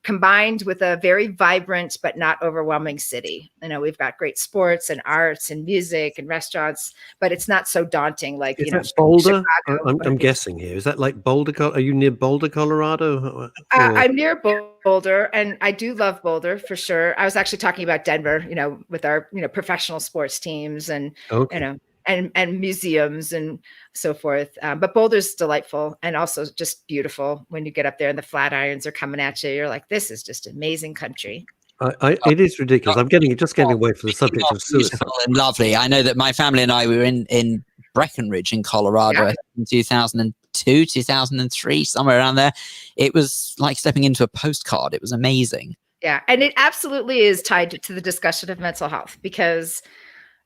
combined with a very vibrant but not overwhelming city. We've got great sports and arts and music and restaurants, but it's not so daunting like Boulder. I'm guessing here. Is that like Boulder? Are you near Boulder, Colorado? I'm near Boulder, and I do love Boulder for sure. I was actually talking about Denver, with our professional sports teams and and museums and so forth. But Boulder's delightful and also just beautiful when you get up there and the Flatirons are coming at you. You're like, this is just amazing country. It is ridiculous. I'm getting away from the subject of suicide. And lovely. I know that my family and I were in Breckenridge in Colorado in 2002, 2003, somewhere around there. It was like stepping into a postcard. It was amazing. Yeah. And it absolutely is tied to the discussion of mental health, because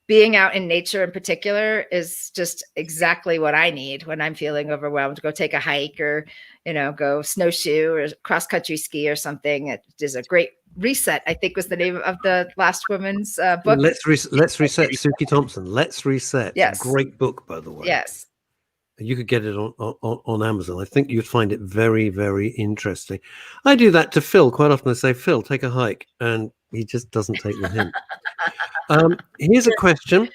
being out in nature in particular is just exactly what I need when I'm feeling overwhelmed. Go take a hike, or, go snowshoe or cross country ski or something. It is a great Reset, I think was the name of the last woman's book. Let's reset, Suki Thompson. Let's Reset. Yes. It's a great book, by the way. Yes. You could get it on Amazon. I think you'd find it very, very interesting. I do that to Phil quite often. I say, Phil, take a hike, and he just doesn't take the hint. Here's a question.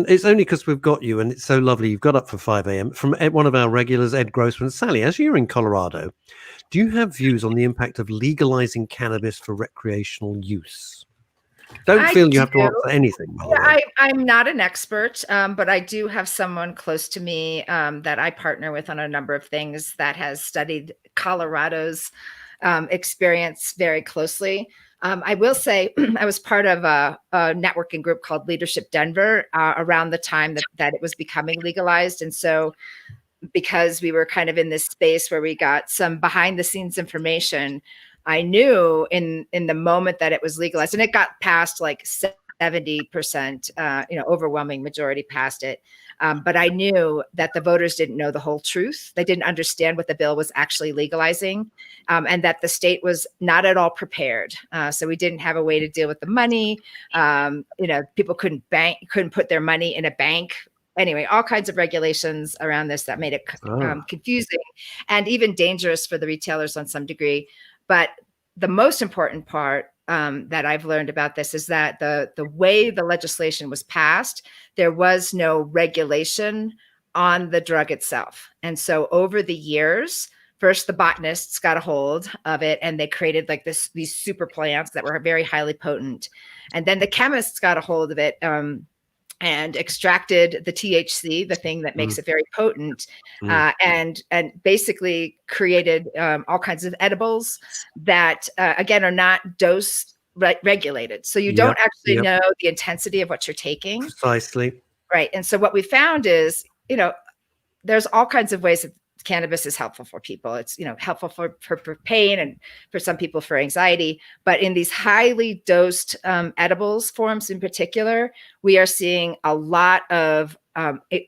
It's only because we've got you, and it's so lovely. You've got up for 5 a.m. From one of our regulars, Ed Grossman. Sally, as you're in Colorado, do you have views on the impact of legalizing cannabis for recreational use? Don't feel you have to answer anything. I'm not an expert, but I do have someone close to me that I partner with on a number of things that has studied Colorado's experience very closely. I will say I was part of a networking group called Leadership Denver around the time that it was becoming legalized. And so because we were kind of in this space where we got some behind the scenes information, I knew in the moment that it was legalized, and it got passed like 70%, overwhelming majority passed it. But I knew that the voters didn't know the whole truth. They didn't understand what the bill was actually legalizing, and that the state was not at all prepared. So we didn't have a way to deal with the money. People couldn't put their money in a bank. Anyway, all kinds of regulations around this that made it confusing and even dangerous for the retailers on some degree. But the most important part that I've learned about this is that the way the legislation was passed, there was no regulation on the drug itself. And so over the years, first the botanists got a hold of it and they created like these super plants that were very highly potent. And then the chemists got a hold of it and extracted the THC, the thing that makes it very potent, and basically created all kinds of edibles that, again, are not dose regulated. So you don't actually know the intensity of what you're taking. Precisely. Right. And so what we found is, there's all kinds of ways that cannabis is helpful for people. It's, helpful for pain and for some people for anxiety. But in these highly dosed edibles forms in particular, we are seeing a lot of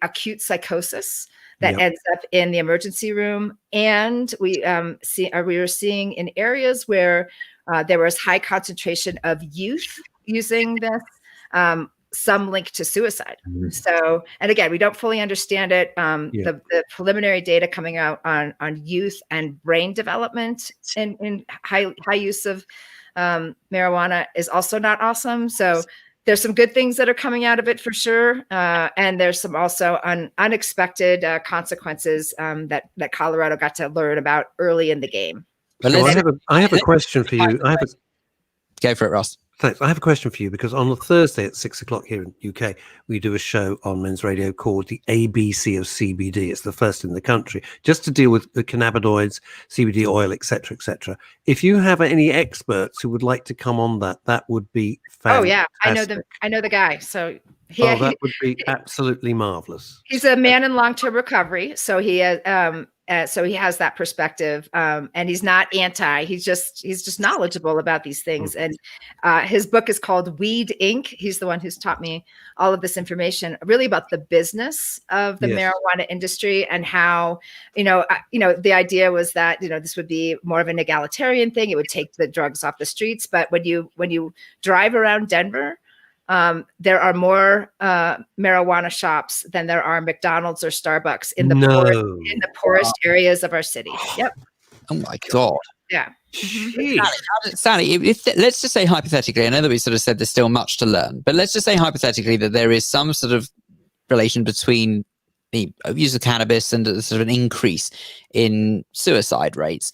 acute psychosis that ends up in the emergency room. And we were seeing in areas where there was high concentration of youth using this, some link to suicide. So, and again, we don't fully understand it. The preliminary data coming out on youth and brain development in high use of marijuana is also not awesome. So there's some good things that are coming out of it for sure. And there's some also unexpected consequences that Colorado got to learn about early in the game. So I have a question for you. Go for it, Ross. Thanks. I have a question for you because on a Thursday at 6 o'clock here in the UK, we do a show on Men's Radio called the ABC of CBD. It's the first in the country, just to deal with the cannabinoids, CBD oil, etc., etc. If you have any experts who would like to come on that would be fantastic. Oh yeah, I know the guy. So that would be absolutely marvelous. He's a man in long-term recovery, so he has that perspective, and he's not anti. He's just knowledgeable about these things. And his book is called Weed Inc. He's the one who's taught me all of this information, really about the business of the marijuana industry and how the idea was that this would be more of an egalitarian thing. It would take the drugs off the streets, but when you drive around Denver, there are more marijuana shops than there are McDonald's or Starbucks in the poorest areas of our city. Yep. Oh my God. Yeah. Sally, let's just say hypothetically, I know that we sort of said there's still much to learn, but let's just say hypothetically that there is some sort of relation between the use of cannabis and sort of an increase in suicide rates.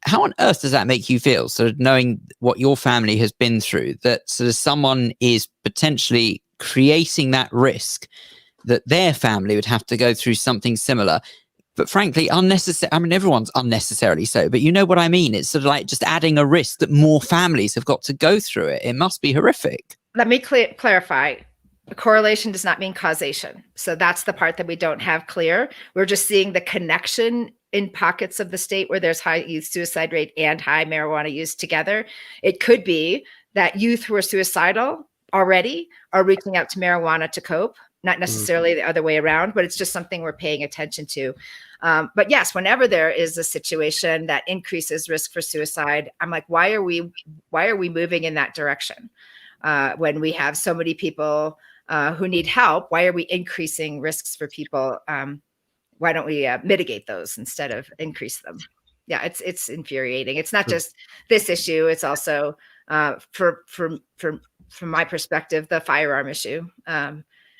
How on earth does that make you feel, sort of knowing what your family has been through, that sort of someone is potentially creating that risk that their family would have to go through something similar, but frankly, unnecessary. I mean, everyone's unnecessarily so, but you know what I mean? It's sort of like just adding a risk that more families have got to go through it. It must be horrific. Let me clarify. Correlation does not mean causation. So that's the part that we don't have clear. We're just seeing the connection in pockets of the state where there's high youth suicide rate and high marijuana use together. It could be that youth who are suicidal already are reaching out to marijuana to cope. not necessarily the other way around, but it's just something we're paying attention to. But yes, whenever there is a situation that increases risk for suicide, I'm like, why are we moving in that direction? When we have so many people who need help, why are we increasing risks for people? Why don't we mitigate those instead of increase them? Yeah, it's infuriating. It's not just this issue. It's also from my perspective, the firearm issue.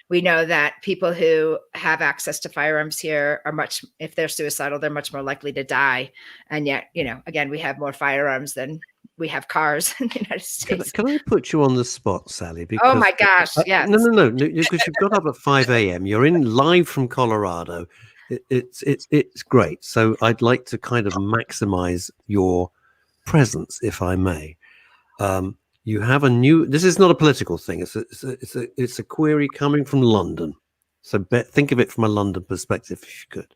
We know that people who have access to firearms here are if they're suicidal, they're much more likely to die. And yet, again, we have more firearms than we have cars in the United States. Can I put you on the spot, Sally? Because, oh my gosh, yes. No, because you've got up at 5 a.m. You're in live from Colorado. It's great. So I'd like to kind of maximize your presence, if I may. You have this is not a political thing. It's a query coming from London. So think of it from a London perspective, if you could.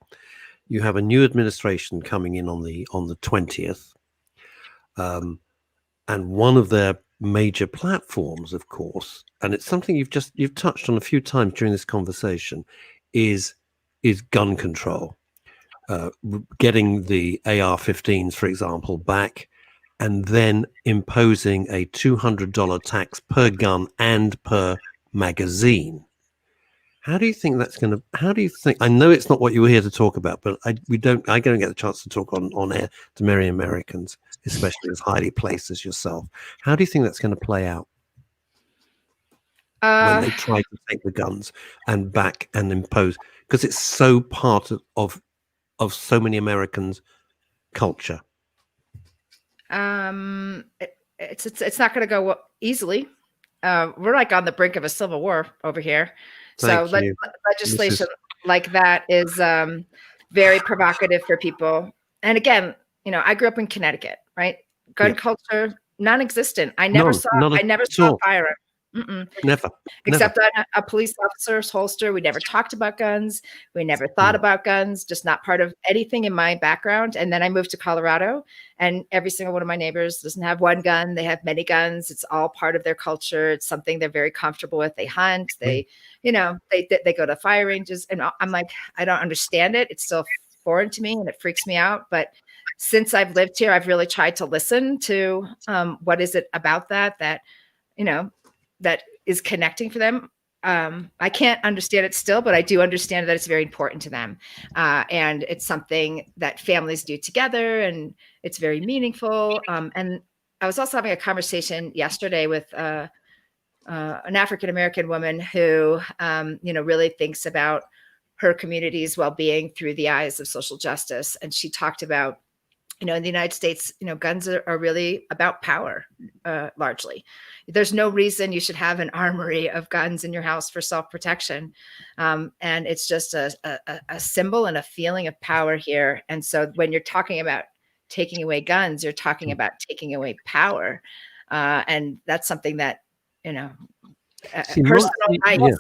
You have a new administration coming in on the 20th. And one of their major platforms, of course, and it's something you've touched on a few times during this conversation, is gun control. Getting the AR-15s, for example, back, and then imposing a $200 tax per gun and per magazine. How do you think that's going to? I know it's not what you were here to talk about, but I don't get the chance to talk on air to many Americans, especially as highly placed as yourself. How do you think that's going to play out when they try to take the guns and back and impose? Because it's so part of so many Americans' culture. It's not going to go easily. We're like on the brink of a civil war over here. So legislation like that is very provocative for people. And again, I grew up in Connecticut, right? Gun culture, non-existent. I never saw a firearm. Never. Except on a police officer's holster. We never talked about guns. We never thought about guns, just not part of anything in my background. And then I moved to Colorado, and every single one of my neighbors doesn't have one gun. They have many guns. It's all part of their culture. It's something they're very comfortable with. They hunt. They go to fire ranges. And I'm like, I don't understand it. It's still foreign to me and it freaks me out. But since I've lived here, I've really tried to listen to what is it about that is connecting for them. I can't understand it still, but I do understand that it's very important to them. And it's something that families do together, and it's very meaningful. And I was also having a conversation yesterday with an African-American woman who, really thinks about her community's well-being through the eyes of social justice. And she talked about, in the United States, guns are really about power, largely. There's no reason you should have an armory of guns in your house for self-protection. And it's just a symbol and a feeling of power here. And so when you're talking about taking away guns, you're talking about taking away power. And that's something that, personal rights,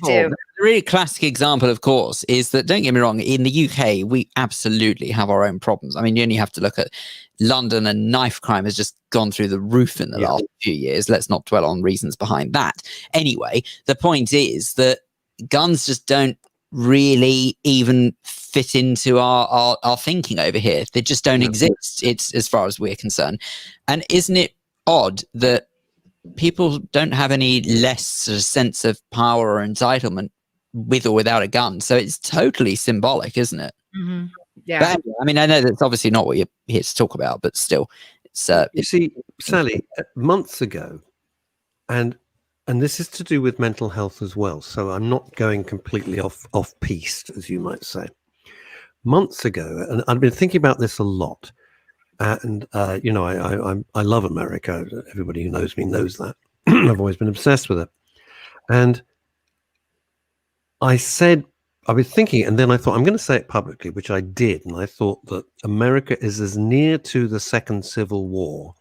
The really classic example, of course, is that, don't get me wrong, in the UK, we absolutely have our own problems. I mean, you only have to look at London, and knife crime has just gone through the roof in the last few years. Let's not dwell on reasons behind that. Anyway, the point is that guns just don't really even fit into our thinking over here. They just don't exist. It's as far as we're concerned. And isn't it odd that people don't have any less sort of sense of power or entitlement with or without a gun? So it's totally symbolic, isn't it? Mm-hmm. Yeah. But anyway, I mean, I know that's obviously not what you're here to talk about, but still, it's you see, Sally, months ago, and this is to do with mental health as well. So I'm not going completely off piste, as you might say. Months ago, and I've been thinking about this a lot. And I love America. Everybody who knows me knows that. I've always been obsessed with it. And I was thinking, and then I thought, I'm going to say it publicly, which I did. And I thought that America is as near to the Second Civil War,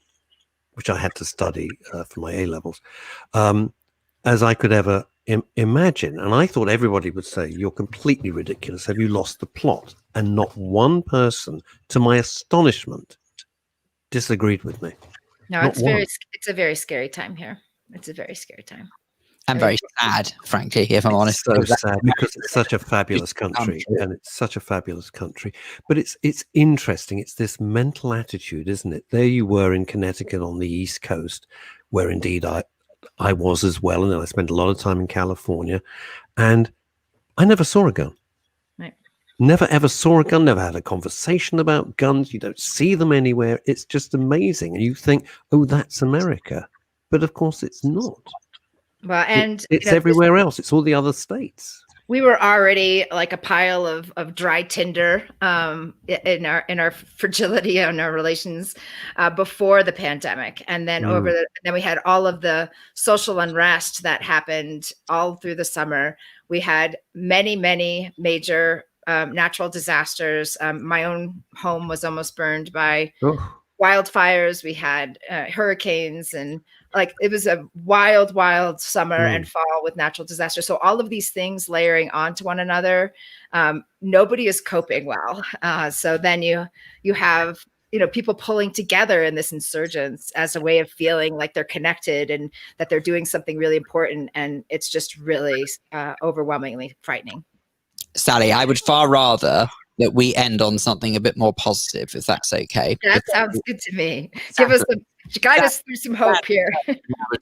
which I had to study for my A-levels, as I could ever imagine. And I thought everybody would say, you're completely ridiculous. Have you lost the plot? And not one person, to my astonishment, disagreed with me. No, it's a very scary time here. It's a very scary time. I'm very sad, frankly, if I'm honest. So sad because it's such a fabulous country, and it's such a fabulous country. But it's interesting. It's this mental attitude, isn't it? There you were in Connecticut on the East Coast, where indeed I was as well, and then I spent a lot of time in California, and I never saw a gun. Right. Never ever saw a gun. Never had a conversation about guns. You don't see them anywhere. It's just amazing, and you think, "Oh, that's America," but of course, it's not. Well, and it's everywhere else. It's all the other states. We were already like a pile of dry tinder in our fragility and our relations before the pandemic, and then then we had all of the social unrest that happened all through the summer. We had many major natural disasters. My own home was almost burned by wildfires. We had hurricanes, and like it was a wild summer and fall with natural disasters. So all of these things layering onto one another, nobody is coping well. So then you have people pulling together in this insurgence as a way of feeling like they're connected and that they're doing something really important, and it's just really overwhelmingly frightening. Sally, I would far rather that we end on something a bit more positive, if that's okay. That sounds good to me. Guide us through some hope here.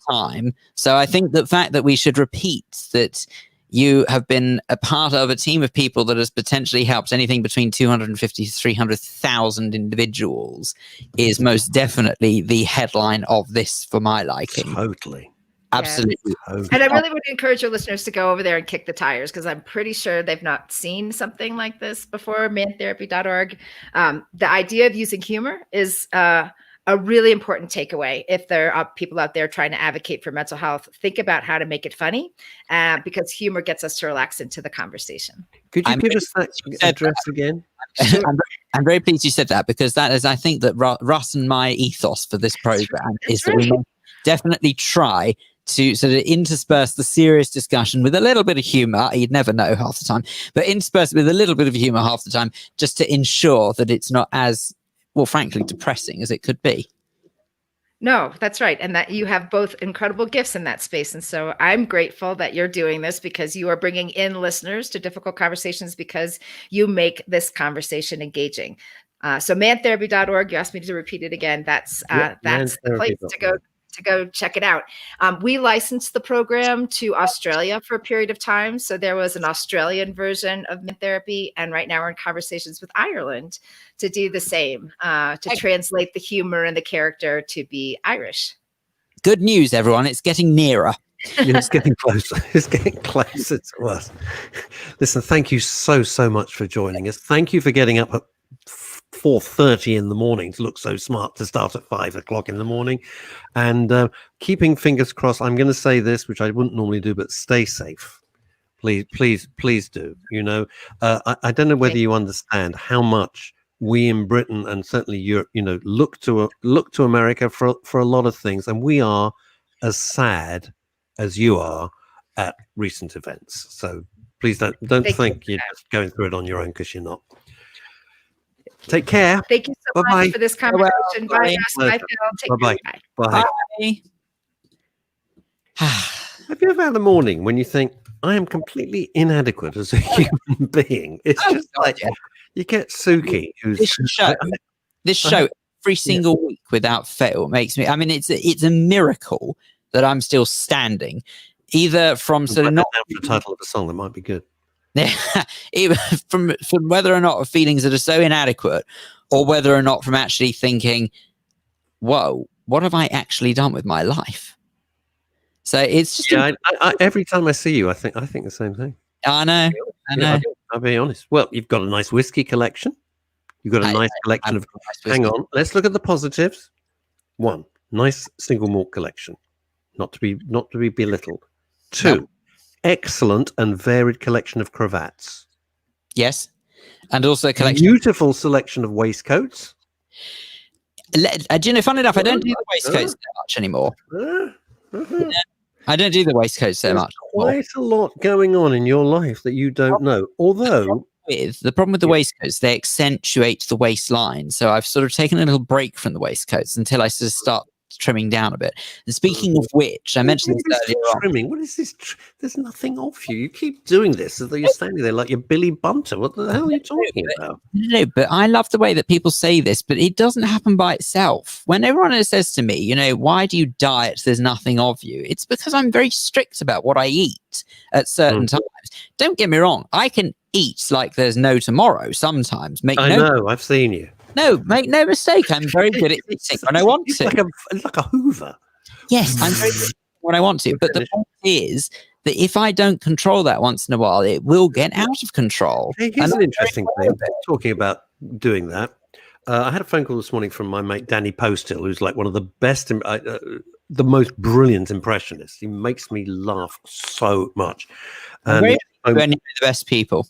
Time. So I think the fact that we should repeat that you have been a part of a team of people that has potentially helped anything between 250 to 300,000 individuals is most definitely the headline of this for my liking. Totally. Absolutely. Yes. And I really would encourage your listeners to go over there and kick the tires, because I'm pretty sure they've not seen something like this before. Mantherapy.org. The idea of using humor is a really important takeaway. If there are people out there trying to advocate for mental health, think about how to make it funny, because humor gets us to relax into the conversation. Could you give us that address again? I'm very pleased you said that, because that is, I think that Russ and my ethos for this program is that we must definitely try to sort of intersperse the serious discussion with a little bit of humor. You'd never know half the time, but intersperse it with a little bit of humor half the time, just to ensure that it's not as, well, frankly, depressing as it could be. No, that's right. And that you have both incredible gifts in that space. And so I'm grateful that you're doing this, because you are bringing in listeners to difficult conversations, because you make this conversation engaging. So mantherapy.org, you asked me to repeat it again. That's the place to go check it out. We licensed the program to Australia for a period of time. So there was an Australian version of Mint Therapy. And right now we're in conversations with Ireland to do the same, to translate the humor and the character to be Irish. Good news, everyone. It's getting nearer. It's getting closer. It's getting closer to us. Listen, thank you so much for joining us. Thank you for getting up at 4:30 in the morning to look so smart to start at 5 o'clock in the morning, and keeping fingers crossed. I'm going to say this, which I wouldn't normally do, but stay safe. Please do. I don't know whether you understand how much we in Britain and certainly Europe, look to America for a lot of things, and we are as sad as you are at recent events. So please don't think you're just going through it on your own, because you're not. Take care. Thank you so much for this conversation. Bye, Russ. Bye, Phil. Bye. Bye. Have you ever had a morning when you think, I am completely inadequate as a human being? It's just like you get Suki, who's this show every single week without fail makes me. I mean, it's a miracle that I'm still standing. Either from sort of not the title of the song, that might be good. Even from whether or not feelings that are so inadequate, or whether or not from actually thinking, whoa, what have I actually done with my life? So it's just I every time I see you, I think the same thing. I know. I'll be honest. Well, you've got a nice whiskey collection. You've got a nice collection of. Hang on, let's look at the positives. 1, nice single malt collection, not to be belittled. 2. Excellent and varied collection of cravats. Yes, and also a collection. Beautiful selection of waistcoats. Funny enough, I don't do the waistcoats that much anymore. I don't do the waistcoats so much. Quite a lot going on in your life that you don't know. Although the problem with the waistcoats, they accentuate the waistline. So I've sort of taken a little break from the waistcoats until I sort of start trimming down a bit. And speaking of which, I mentioned this earlier on. Trimming. What is this? There's nothing off you. You keep doing this as though you're standing there like you're Billy Bunter. What the hell are you talking about? No, but I love the way that people say this, but it doesn't happen by itself. When everyone says to me, why do you diet? There's nothing of you. It's because I'm very strict about what I eat at certain times. Don't get me wrong. I can eat like there's no tomorrow sometimes. I know. I've seen you. No, make no mistake. I'm very good at eating when I want to. Like a Hoover. Yes, I'm very good when I want to. But the point is that if I don't control that once in a while, it will get out of control. Hey, here's an interesting thing. Talking about doing that, I had a phone call this morning from my mate Danny Posthill, who's like one of the best, the most brilliant impressionists. He makes me laugh so much. And you only know the best people.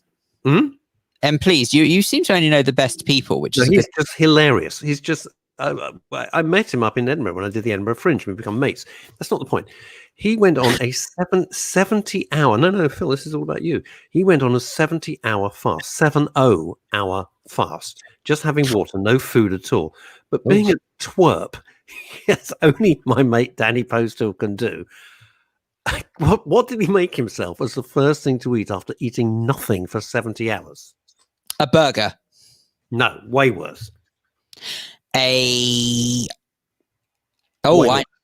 And please, you seem to only know the best people, which is he's just hilarious. He's just. I met him up in Edinburgh when I did the Edinburgh Fringe. We become mates. That's not the point. He went on a 70-hour. No, Phil, this is all about you. He went on a 70-hour fast, 70-hour fast, just having water, no food at all. But being a twerp, yes, only my mate Danny Posthill can do. What did he make himself as the first thing to eat after eating nothing for 70 hours? A burger. No, way worse. What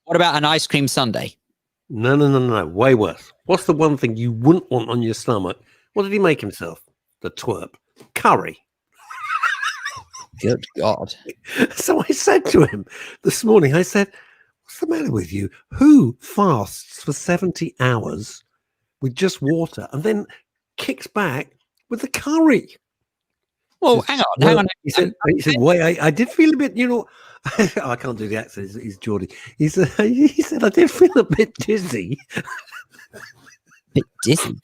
about an ice cream sundae? No, way worse. What's the one thing you wouldn't want on your stomach? What did he make himself? The twerp. Curry. Good God. So I said to him this morning, I said, what's the matter with you? Who fasts for 70 hours with just water and then kicks back with the curry? Well, hang on. He said, wait, I did feel a bit, I can't do the accent. He's Geordie. He said, I did feel a bit dizzy. Bit dizzy?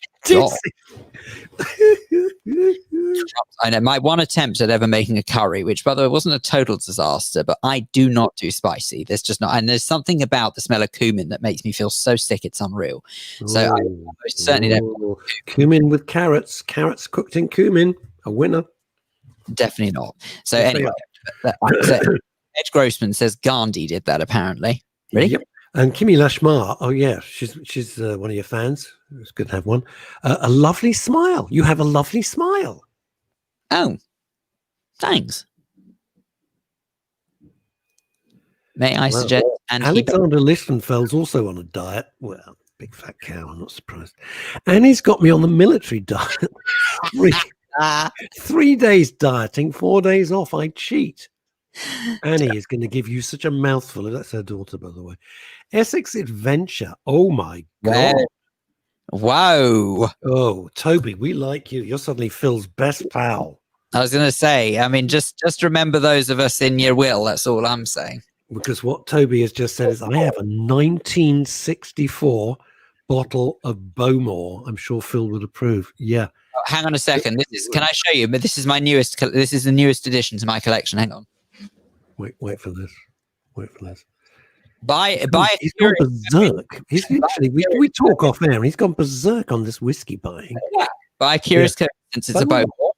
I know. My one attempt at ever making a curry, which, by the way, wasn't a total disaster, but I do not do spicy. There's just not. And there's something about the smell of cumin that makes me feel so sick, it's unreal. So I certainly don't. Cumin with carrots. Carrots cooked in cumin. A winner. Definitely not. So anyway, Ed Grossman says Gandhi did that apparently. Really? Yep. And Kimi Lashmar, oh yeah, she's one of your fans. It's good to have one. A lovely smile. You have a lovely smile. Oh, thanks. May I suggest? And Alexander Lichtenfeld's also on a diet. Well, big fat cow. I'm not surprised. And he's got me on the military diet. 3 days dieting, 4 days off. I cheat. Annie is going to give you such a mouthful. That's her daughter, by the way. Essex Adventure. Oh my God. Wow. Oh, Toby, we like you. You're suddenly Phil's best pal. I was going to say, I mean, just remember those of us in your will. That's all I'm saying. Because what Toby has just said is, I have a 1964 bottle of Bowmore. I'm sure Phil would approve. Yeah. Oh, hang on a second. Can I show you? This is my newest. This is the newest addition to my collection. Hang on. Wait for this. He's gone berserk. He's literally. We talk off air, and he's gone berserk on this whiskey buying. Yeah. By curious coincidence, it's a Bowmore.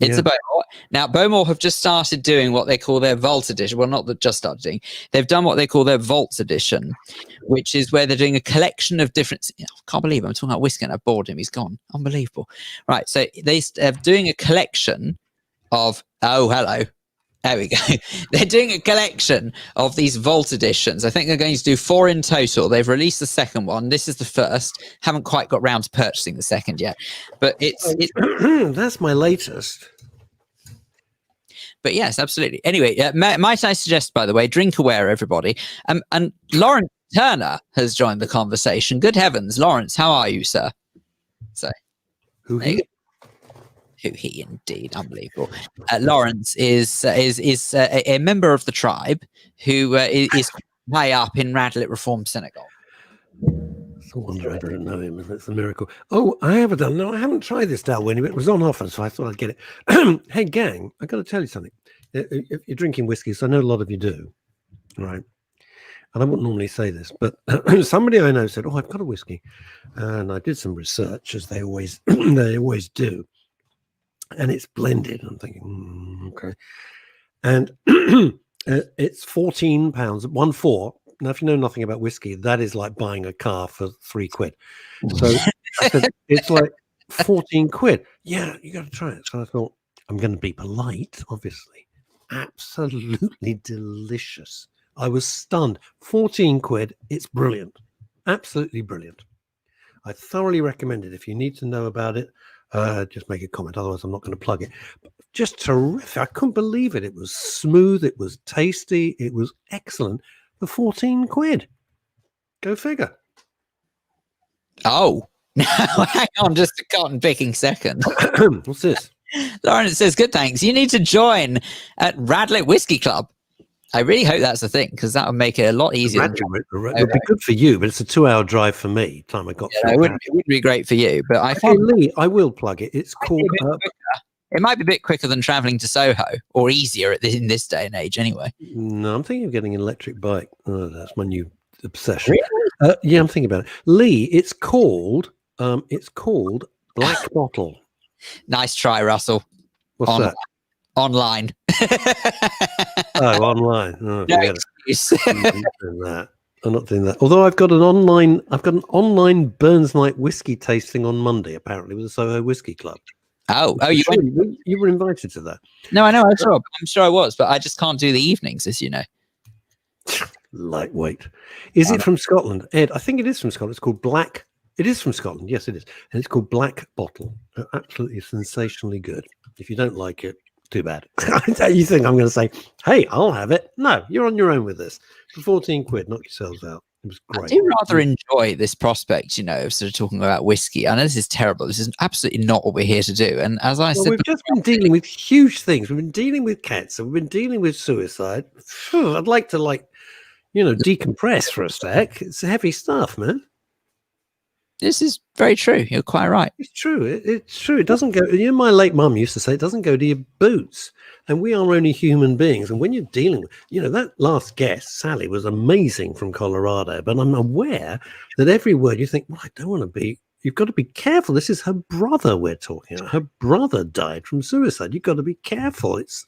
It's a Bowmore. Now, Bowmore have just started doing what they call their Vault edition. Well, not that just started doing. They've done what they call their Vault edition, which is where they're doing a collection of different. I can't believe I'm talking about whiskey and I bored him. He's gone. Unbelievable. Right. So they're doing a collection of. Oh, hello. There we go. They're doing a collection of these Vault editions. I think they're going to do 4 in total. They've released the second one. This is the first. Haven't quite got round to purchasing the second yet. But it's that's my latest. But yes, absolutely. Anyway, might I suggest, by the way, drink aware, everybody. And Lawrence Turner has joined the conversation. Good heavens, Lawrence, how are you, sir? So, who he indeed, unbelievable. Lawrence is a member of the tribe who is high up in Radlett Reform Senegal. It's a wonder I don't know him. It's a miracle. Oh, I haven't tried this Dalwhinnie, but it was on offer, so I thought I'd get it. Hey, gang, I got to tell you something. If you're drinking whiskey, so I know a lot of you do, right? And I wouldn't normally say this, but somebody I know said, "Oh, I've got a whiskey," and I did some research, as they always do. And it's blended. I'm thinking, okay. And it's £14, 14 Now, if you know nothing about whiskey, that is like buying a car for £3. So I said, it's like 14 quid. Yeah, you got to try it. So I thought, I'm going to be polite, obviously. Absolutely delicious. I was stunned. 14 quid. It's brilliant. Absolutely brilliant. I thoroughly recommend it. If you need to know about it, just make a comment. Otherwise, I'm not going to plug it. But just terrific. I couldn't believe it. It was smooth. It was tasty. It was excellent for 14 quid. Go figure. Oh, hang on just a cotton picking second. What's this? Lauren says, good, thanks. You need to join at Radlett Whiskey Club. I really hope that's a thing, because that would make it a lot easier. It would be good for you, but it's a 2-hour drive for me. Time I got through. It wouldn't be great for you, but I okay, Lee, I will plug it. It's called. It might be a bit quicker than traveling to Soho, or easier in this day and age, anyway. No, I'm thinking of getting an electric bike. Oh, that's my new obsession. Really? Yeah, I'm thinking about it. Lee, it's called Black Bottle. Nice try, Russell. What's that? Online. Oh, online. Oh, no excuse. I'm not doing that. Although I've got an online Burns Night whiskey tasting on Monday, apparently, with the Soho Whiskey Club. Oh, you were invited to that. No, I know. I'm sure I was, but I just can't do the evenings, as you know. Lightweight. Is it from Scotland? Ed, I think it is from Scotland. It's called Black. It is from Scotland. Yes, it is. And it's called Black Bottle. Absolutely sensationally good. If you don't like it, too bad. You think I'm going to say, hey, I'll have it? No, you're on your own with this. For 14 quid, knock yourselves out. It was great. I do rather enjoy this prospect, of sort of talking about whiskey. I know this is terrible. This is absolutely not what we're here to do. And as I said, we've just been dealing with huge things. We've been dealing with cancer. We've been dealing with suicide. I'd like to, decompress for a sec. It's heavy stuff, man. This is very true. You're quite right. It's true. It's true. It doesn't go. My late mum used to say it doesn't go to your boots. And we are only human beings. And when you're dealing with, that last guest, Sally, was amazing from Colorado. But I'm aware that every word you think, well, I don't want to be. You've got to be careful. This is her brother we're talking about. Her brother died from suicide. You've got to be careful. It's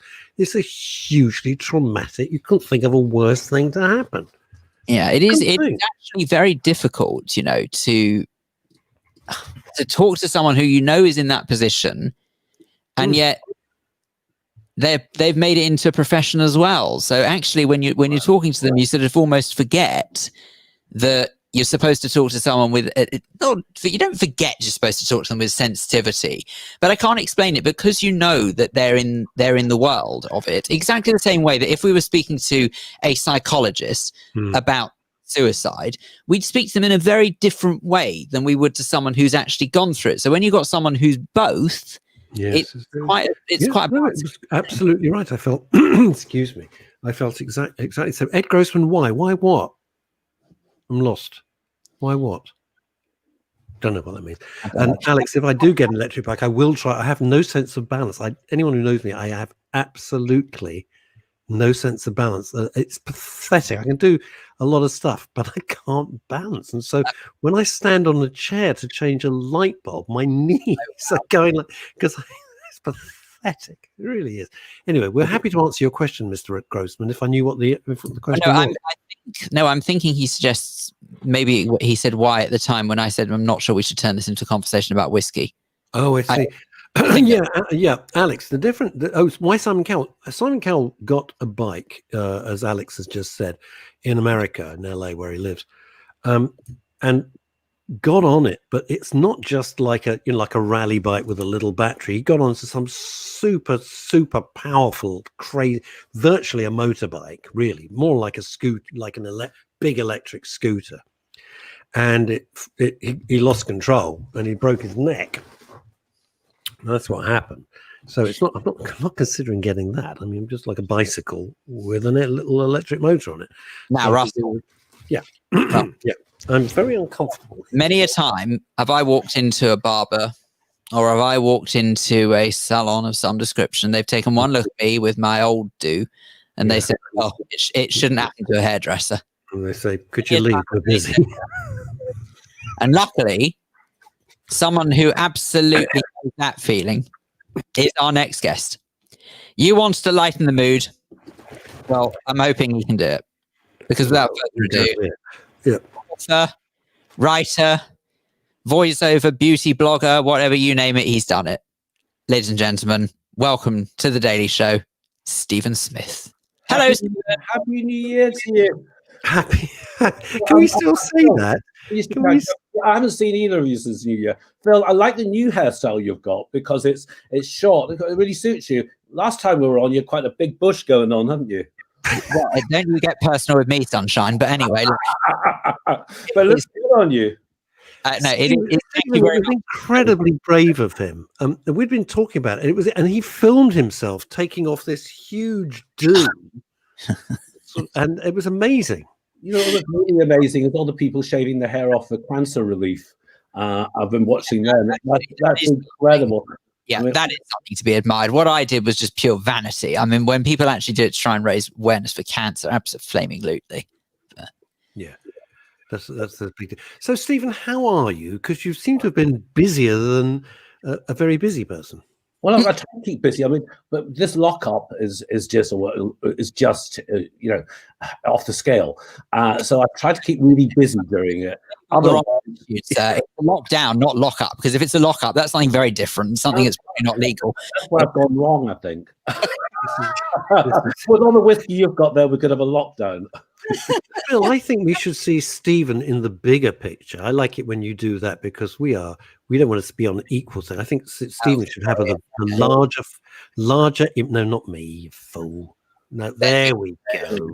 a hugely traumatic. You couldn't think of a worse thing to happen. Yeah, it is. It's actually very difficult, to talk to someone who is in that position, and yet they've made it into a profession as well. So actually, when you're talking to them, you sort of almost forget that you're supposed to talk to someone with you don't forget you're supposed to talk to them with sensitivity. But I can't explain it, because that they're in the world of it, exactly the same way that if we were speaking to a psychologist about suicide, we'd speak to them in a very different way than we would to someone who's actually gone through it. So when you've got someone who's both, yes, it's quite it was absolutely right. I felt excuse me. I felt exactly so. Ed Grossman, why what? I'm lost. Why what? Don't know what that means. And Alex, if I do get an electric bike, I will try. I have no sense of balance. Anyone who knows me, I have absolutely no sense of balance. It's pathetic. I can do a lot of stuff, but I can't balance. And so when I stand on a chair to change a light bulb, my knees are going because it's pathetic. It really is. Anyway, we're happy to answer your question, Mr. Grossman, if I knew what the question was. I'm thinking he suggests, maybe he said why at the time when I said, I'm not sure we should turn this into a conversation about whiskey. Oh, I see. Yeah, Alex. Why Simon Cowell? Simon Cowell got a bike, as Alex has just said, in America, in LA, where he lives, and got on it. But it's not just like a rally bike with a little battery. He got onto some super powerful, crazy, virtually a motorbike, really more like a scooter, like big electric scooter, and he lost control and he broke his neck. That's what happened. So I'm not considering getting that. I mean, just like a bicycle with a little electric motor on it. Now, Russell. Yeah. Yeah. I'm very uncomfortable. Many a time have I walked into a barber, or have I walked into a salon of some description. They've taken one look at me with my old do, and they said, "Oh, it shouldn't happen to a hairdresser." And they say, "Could you leave? We're busy." And luckily, someone who absolutely knows that feeling is our next guest. You want to lighten the mood? Well, I'm hoping you can do it. Because without further ado, author, writer, voiceover, beauty blogger, whatever you name it, he's done it. Ladies and gentlemen, welcome to The Daily Show, Stephen Smith. Hello, Stephen. Happy New Year to you. Happy. Can we still say that? I haven't seen either of you since New Year. Phil, I like the new hairstyle you've got because it's short. It really suits you. Last time we were on, you had quite a big bush going on, haven't you? Well, don't you get personal with me, Sunshine? But anyway, but it looks good on you. No, it was incredibly brave of him. We'd been talking about it. And he filmed himself taking off this huge do, and it was amazing. You know what's really amazing is all the people shaving their hair off for cancer relief. I've been watching them. That's incredible. Yeah, that is something to be admired. What I did was just pure vanity. I mean, when people actually do it to try and raise awareness for cancer, absolutely. Yeah, that's the big deal. So, Stephen, how are you? Because you seem to have been busier than a very busy person. Well, I try to keep busy. I mean, but this lockup is just you know, off the scale. So I try to keep really busy during it. It's a lockdown, not lockup. Because if it's a lockup, that's something very different. Something that's probably not legal. That's where I've gone wrong, I think. With all the whiskey you've got there, we could have a lockdown. Phil, I think we should see Stephen in the bigger picture. I like it when you do that because we don't want us to be on an equal thing. I think Stephen should have a larger. No, not me, you fool. No, there we go.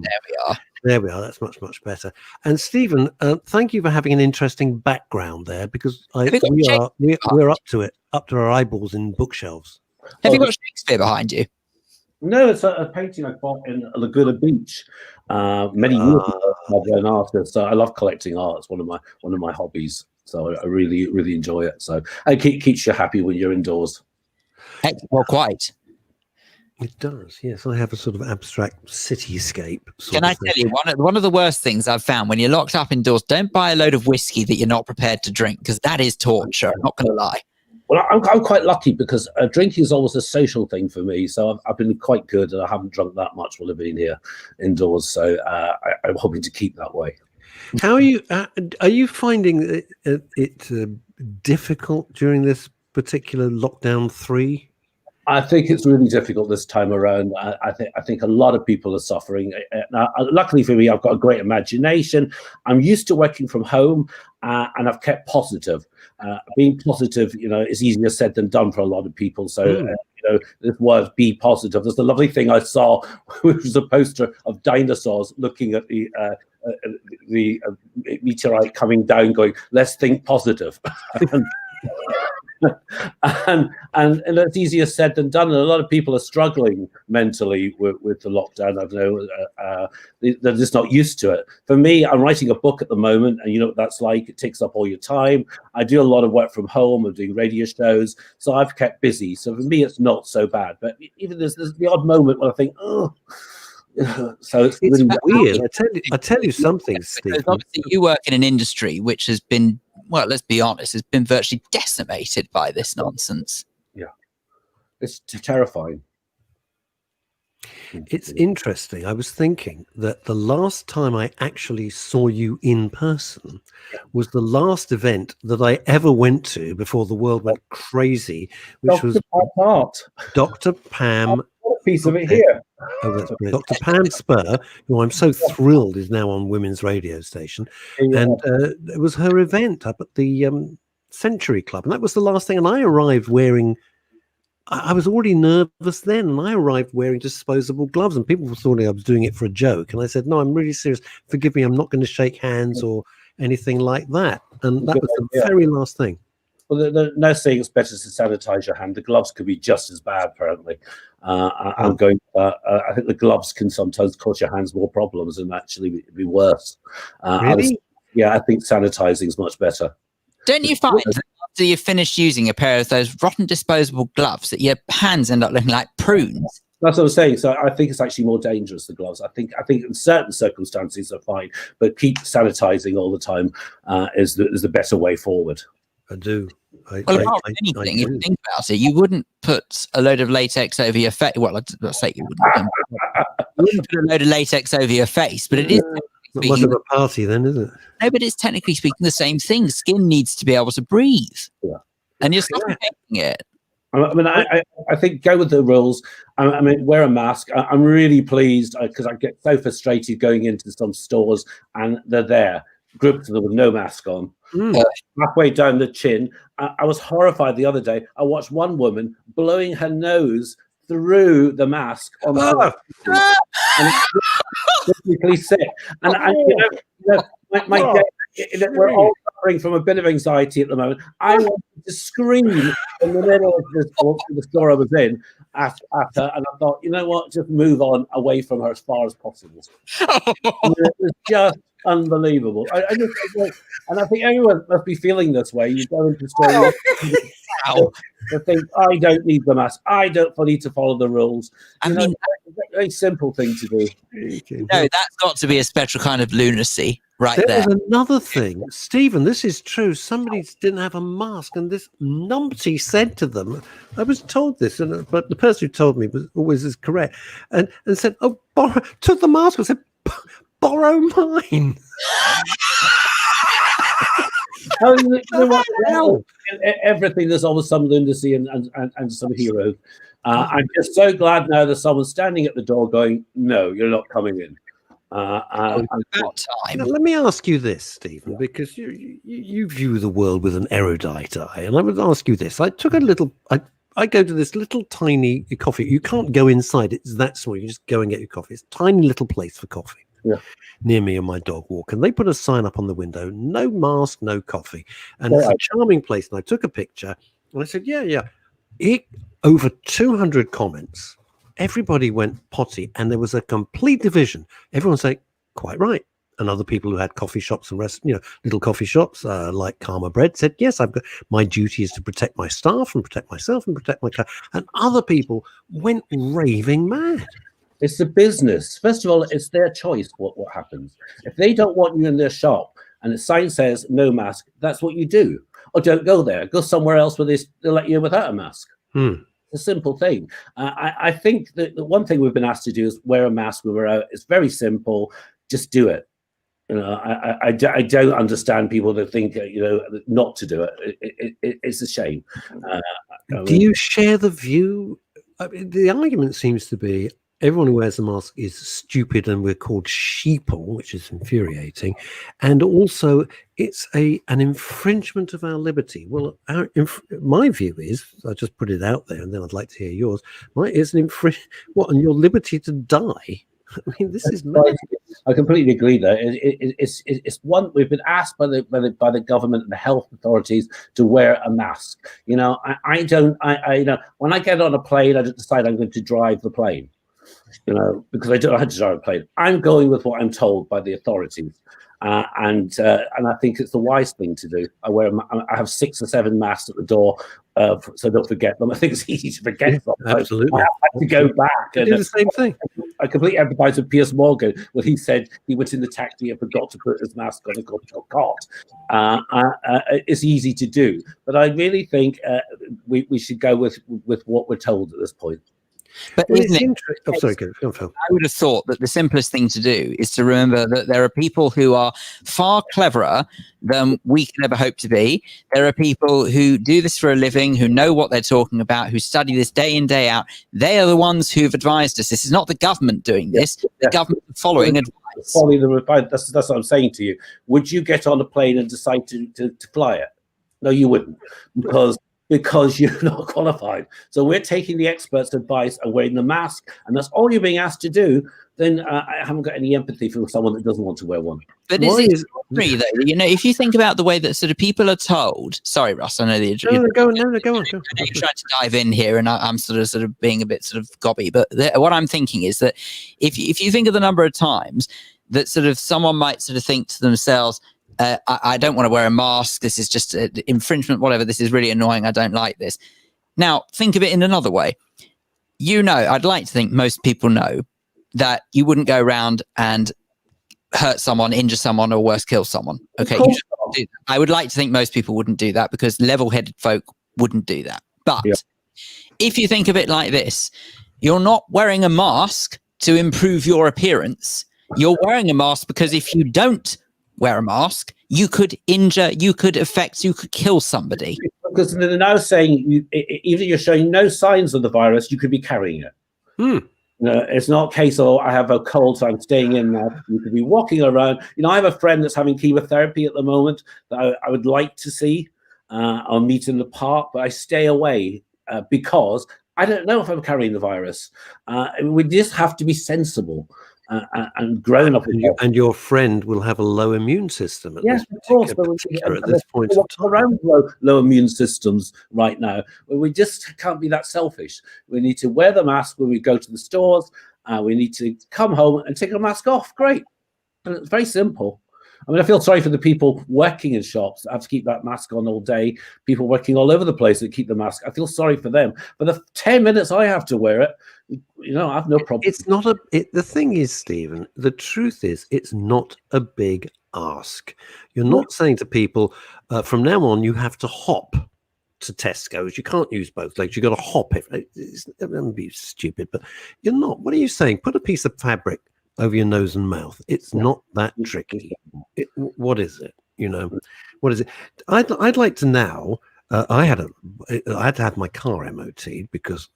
There we are. That's much better. And Stephen, thank you for having an interesting background there because we're up to it, up to our eyeballs in bookshelves. Have you got Shakespeare behind you? No, it's a painting I bought in Laguna Beach many years ago. I'm an artist, so I love collecting art. It's one of my hobbies. So I really enjoy it. So it keeps you happy when you're indoors. Well, quite. It does, yes. I have a sort of abstract cityscape. Can I tell you, one of the worst things I've found when you're locked up indoors, don't buy a load of whiskey that you're not prepared to drink, because that is torture. I'm not going to lie. Well, I'm quite lucky because drinking is always a social thing for me. So I've been quite good and I haven't drunk that much while I've been here indoors. So I'm hoping to keep that way. How are you finding it difficult during this particular lockdown 3? I think it's really difficult this time around. I think a lot of people are suffering. Now, luckily for me, I've got a great imagination. I'm used to working from home, and I've kept positive. Being positive, is easier said than done for a lot of people. So, this word "be positive." There's a lovely thing I saw, which was a poster of dinosaurs looking at the meteorite coming down, going, "Let's think positive." and it's easier said than done, and a lot of people are struggling mentally with the lockdown. I know they're just not used to it. For me, I'm writing a book at the moment, and you know what that's like. It takes up all your time. I do a lot of work from home. I'm doing radio shows, so I've kept busy. So for me, it's not so bad. But even there's the odd moment when I think, oh. So it's really weird. I tell you something, Steve. Obviously, you work in an industry which has been, well, let's be honest, has been virtually decimated by this nonsense. Yeah, it's terrifying. It's interesting. I was thinking that the last time I actually saw you in person was the last event that I ever went to before the world went crazy, which was Dr. Pam. Piece of it here. Dr. Pam Spur, who I'm so thrilled is now on Women's Radio Station, and it was her event up at the Century Club, and that was the last thing. And I arrived wearing. I was already nervous then, and I arrived wearing disposable gloves, and people thought I was doing it for a joke. And I said, "No, I'm really serious. Forgive me, I'm not going to shake hands or anything like that." And that was the very last thing. Well, no saying it's better to sanitize your hand. The gloves could be just as bad, apparently. I think the gloves can sometimes cause your hands more problems and actually be worse. Really? I think sanitizing is much better. Don't you find that after you've finished using a pair of those rotten disposable gloves that your hands end up looking like prunes? That's what I'm saying. So I think it's actually more dangerous, the gloves. I think in certain circumstances are fine, but keep sanitizing all the time is the better way forward. I do. Apart from anything, if you think about it, you wouldn't put a load of latex over your face. Well, let's say you wouldn't. You wouldn't put a load of latex over your face, but it is Not much of a party then, is it? No, but it's technically speaking the same thing. Skin needs to be able to breathe. Yeah. And you're suffocating it. I mean, I think go with the rules. I mean, wear a mask. I'm really pleased because I get so frustrated going into some stores and they're there, groups of them with no mask on. Halfway down the chin. I was horrified the other day. I watched one woman blowing her nose through the mask on the and it's physically sick. And my we're all suffering from a bit of anxiety at the moment. I wanted to scream in the middle of the store I was in at her, and I thought, you know what, just move on away from her as far as possible. I mean, it was just unbelievable. I think everyone must be feeling this way. You go into stores to think, I don't need the mask. I don't need to follow the rules. I mean, it's a very simple thing to do. No, that's got to be a special kind of lunacy right there. There's another thing, Stephen, this is true. Somebody didn't have a mask, and this numpty said to them, I was told this, but the person who told me was always correct, and said, oh, took the mask and said, borrow mine. Everything, there's always some lunacy and some heroes. I'm just so glad now that someone's standing at the door going, no, you're not coming in. Time. Let me ask you this, Stephen, because you view the world with an erudite eye, and I would ask you this. I took a little, I go to this little tiny coffee. You can't go inside. It's that small. You just go and get your coffee. It's a tiny little place for coffee. Yeah. Near me and my dog walk, and they put a sign up on the window, no mask, no coffee. And it's a charming place. And I took a picture and I said, yeah. Over 200 comments. Everybody went potty, and there was a complete division. Everyone saying, quite right. And other people who had coffee shops and little coffee shops like Karma Bread said, yes, I've got my duty is to protect my staff and protect myself and protect my car. And other people went raving mad. It's the business. First of all, it's their choice what happens. If they don't want you in their shop and the sign says no mask, that's what you do. Or don't go there. Go somewhere else where they'll let you in without a mask. It's a simple thing. I think that the one thing we've been asked to do is wear a mask when we're out. It's very simple. Just do it. I don't understand people that think, not to do it. It's a shame. Do you share the view? I mean, the argument seems to be everyone who wears a mask is stupid and we're called sheeple, which is infuriating. And also it's an infringement of our liberty. Well, my view is, I just put it out there and then I'd like to hear yours. It's an and your liberty to die. I mean, this is mad. I completely agree there. It's one we've been asked by the government and the health authorities to wear a mask. I don't when I get on a plane, I don't decide I'm going to drive the plane. Because I don't know how to drive a plane. I'm going with what I'm told by the authorities, and I think it's the wise thing to do. I have 6 or 7 masks at the door, so don't forget them. I think it's easy to forget them. Absolutely, I have to go back and do the same thing. I completely empathise with Piers Morgan when he said he went in the taxi and forgot to put his mask on and got caught. It's easy to do, but I really think we should go with what we're told at this point. But Phil. I would have thought that the simplest thing to do is to remember that there are people who are far cleverer than we can ever hope to be. There are people who do this for a living, who know what they're talking about, who study this day in, day out. They are the ones who've advised us. This is not the government doing this. The government is following advice. That's what I'm saying to you. Would you get on a plane and decide to fly it? No, you wouldn't, because you're not qualified. So we're taking the experts' advice and wearing the mask, and that's all you're being asked to do. Then I haven't got any empathy for someone that doesn't want to wear one. But is it extraordinary, though? If you think about the way that sort of people are told. Sorry, Russ, I know that you're go on. I know you're trying to dive in here, and I'm sort of being a bit sort of gobby. But what I'm thinking is that if you think of the number of times that sort of someone might sort of think to themselves, I don't want to wear a mask. This is just an infringement, whatever. This is really annoying. I don't like this. Now, think of it in another way. I'd like to think most people know that you wouldn't go around and hurt someone, injure someone, or worse, kill someone. Okay, I would like to think most people wouldn't do that because level-headed folk wouldn't do that. But if you think of it like this, you're not wearing a mask to improve your appearance. You're wearing a mask because if you don't wear a mask, you could injure, you could affect, you could kill somebody. Because they're now saying even you're showing no signs of the virus, you could be carrying it. It's not a case of I have a cold, so I'm staying in now. You could be walking around. I have a friend that's having chemotherapy at the moment that I would like to see. I'll meet in the park, but I stay away because I don't know if I'm carrying the virus. We just have to be sensible and grown up. And your friend will have a low immune system at yes, this of course, at this point in time. Around low immune systems right now, we just can't be that selfish. We need to wear the mask when we go to the stores. We need to come home and take a mask off. Great, and it's very simple. I mean, I feel sorry for the people working in shops that have to keep that mask on all day. People working all over the place that keep the mask. I feel sorry for them. But the 10 minutes I have to wear it, I have no problem. It's not the thing is, Stephen, the truth is it's not a big ask. You're not saying to people, from now on, you have to hop to Tesco's. You can't use both legs. You've got to hop. It's going to be stupid, but you're not. What are you saying? Put a piece of fabric over your nose and mouth. It's not that tricky. What is it? What is it? I'd like to now. I had to have my car MOT'd because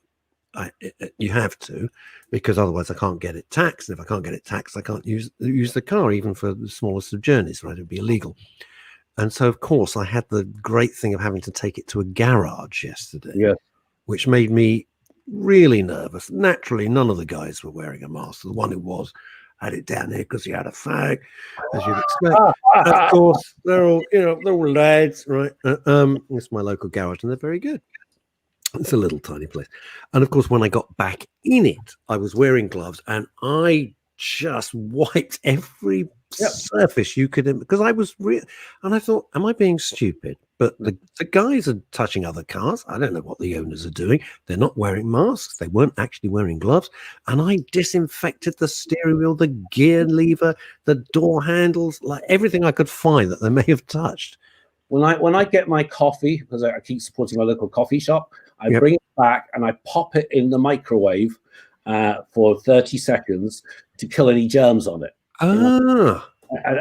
you have to, because otherwise I can't get it taxed. And if I can't get it taxed, I can't use the car even for the smallest of journeys. Right? It'd be illegal. And so, of course, I had the great thing of having to take it to a garage yesterday, which made me really nervous. Naturally, none of the guys were wearing a mask. The one who was had it down there because he had a fag, as you'd expect. Of course, they're all lads, right? It's my local garage, and they're very good. It's a little tiny place. And of course, when I got back in it, I was wearing gloves, and I just wiped every surface you could, because I was and I thought, am I being stupid? But the guys are touching other cars. I don't know what the owners are doing. They're not wearing masks. They weren't actually wearing gloves. And I disinfected the steering wheel, the gear lever, the door handles, like everything I could find that they may have touched. When I get my coffee, because I keep supporting my local coffee shop, I bring it back and I pop it in the microwave for 30 seconds to kill any germs on it.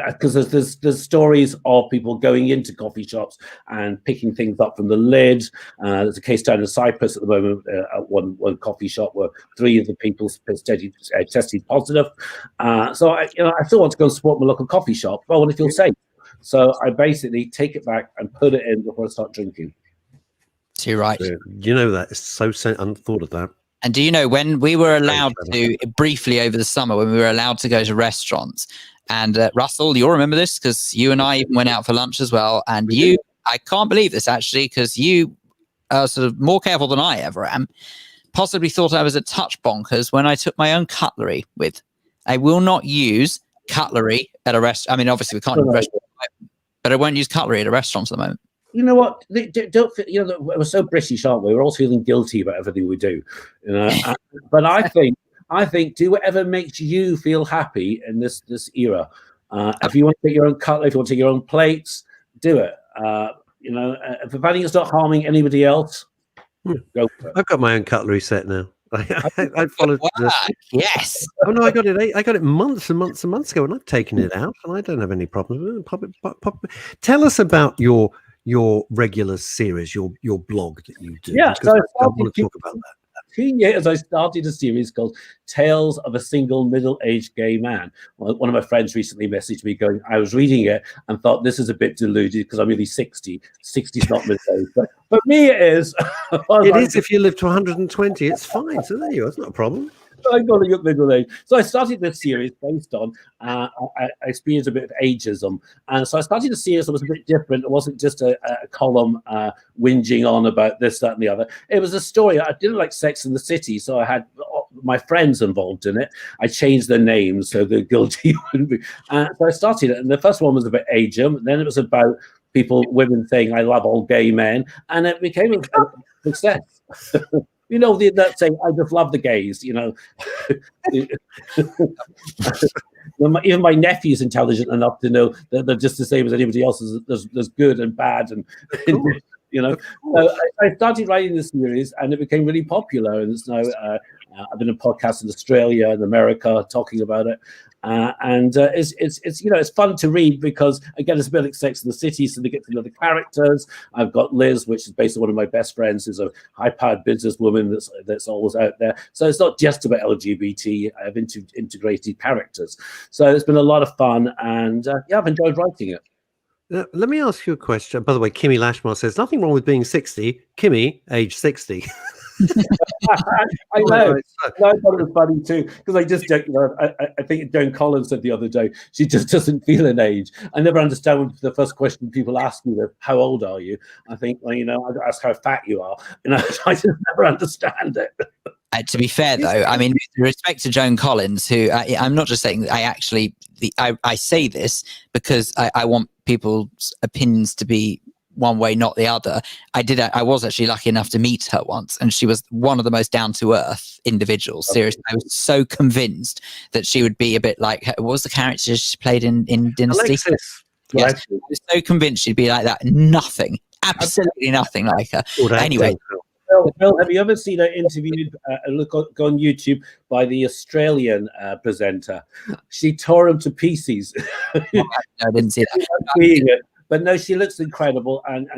Because there's stories of people going into coffee shops and picking things up from the lid. There's a case down in Cyprus at the moment at one coffee shop where 3 of the people tested positive. So I still want to go and support my local coffee shop, but I want to feel safe. So I basically take it back and put it in before I start drinking. So you're right. That is so unthought of that. And do you know, when we were allowed to, briefly over the summer, when we were allowed to go to restaurants, and Russell, you'll remember this because you and I even went out for lunch as well. And I can't believe this actually, because you are sort of more careful than I ever am, possibly thought I was a touch bonkers when I took my own cutlery with. I will not use cutlery at a restaurant. I mean, obviously we can't use restaurant, but I won't use cutlery at a restaurant at the moment. You know what? We're so British, aren't we? We're all feeling guilty about everything we do. But I think do whatever makes you feel happy in this era. If you want to take your own cutlery, if you want to take your own plates, do it. Providing it's not harming anybody else, go for it. I've got my own cutlery set now. I followed. Yes. Oh no, I got it months and months and months ago, and I've taken it out, and I don't have any problems. Tell us about your regular series, your blog that you do. Yeah, so I want to talk about that. 2 years I started a series called Tales of a Single Middle-Aged Gay Man. One of my friends recently messaged me going, I was reading it and thought this is a bit deluded because I'm really 60. 60's not middle-aged, but for me it is. It is if you live to 120, it's fine. So there you go, it's not a problem. I'm calling it middle age. So I started this series based on I experienced a bit of ageism, and so I started a series that was a bit different. It wasn't just a column whinging on about this, that, and the other. It was a story. I didn't like Sex and the City, so I had my friends involved in it. I changed their names so the guilty wouldn't be. So I started it, and the first one was about ageism. Then it was about women saying "I love all gay men," and it became a success. That saying, I just love the gays, Even my nephew's intelligent enough to know that they're just the same as anybody else. There's good and bad. And, So I started writing this series and it became really popular. And it's now I've been in podcasts in Australia and America talking about it. It's you know, it's fun to read because again, it's a bit like Sex and the City, so they get to know the characters. I've got Liz, which is basically one of my best friends, who's a high-powered businesswoman that's always out there. So it's not just about LGBT. I've integrated characters, so it's been a lot of fun, and yeah, I've enjoyed writing it. Let me ask you a question. By the way, Kimmy Lashmar says nothing wrong with being 60. Kimmy, age 60. I know. I thought it was funny too because I think Joan Collins said the other day she just doesn't feel an age. I never understand when the first question people ask me is, "How old are you?" I think, well, you know, I ask how fat you are. You know, I just never understand it. To be fair, though, I mean, with respect to Joan Collins, who I'm not just saying that I say this because I want people's opinions to be one way, not the other. I was actually lucky enough to meet her once, and she was one of the most down-to-earth individuals. Seriously, I was so convinced that she would be a bit like, what was the character she played in Dynasty? Alexis. Yes, I was so convinced she'd be like that. Nothing, absolutely nothing like her. Anyway. Phil, have you ever seen her interviewed? Go on YouTube by the Australian presenter. She tore him to pieces. No, I didn't see that. But no, she looks incredible, and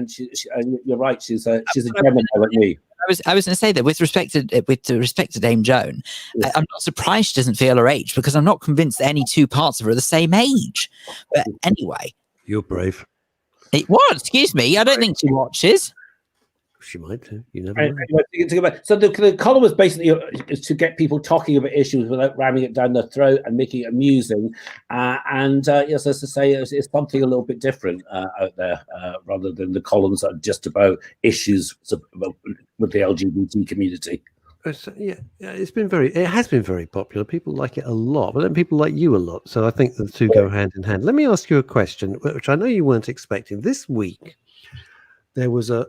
you're right. She's a Gemini like me. I was going to say that with respect to Dame Joan, yes. I'm not surprised she doesn't feel her age because I'm not convinced that any two parts of her are the same age. But anyway, you're brave. What? Excuse me. I don't think she watches. She might do. You never know. So the column was basically is to get people talking about issues without ramming it down their throat and making it amusing. Yes, as to say, it's something a little bit different out there rather than the columns that are just about issues with the LGBT community. Yeah, it has been very popular. People like it a lot, but then people like you a lot. So I think the two go hand in hand. Let me ask you a question, which I know you weren't expecting. This week, there was a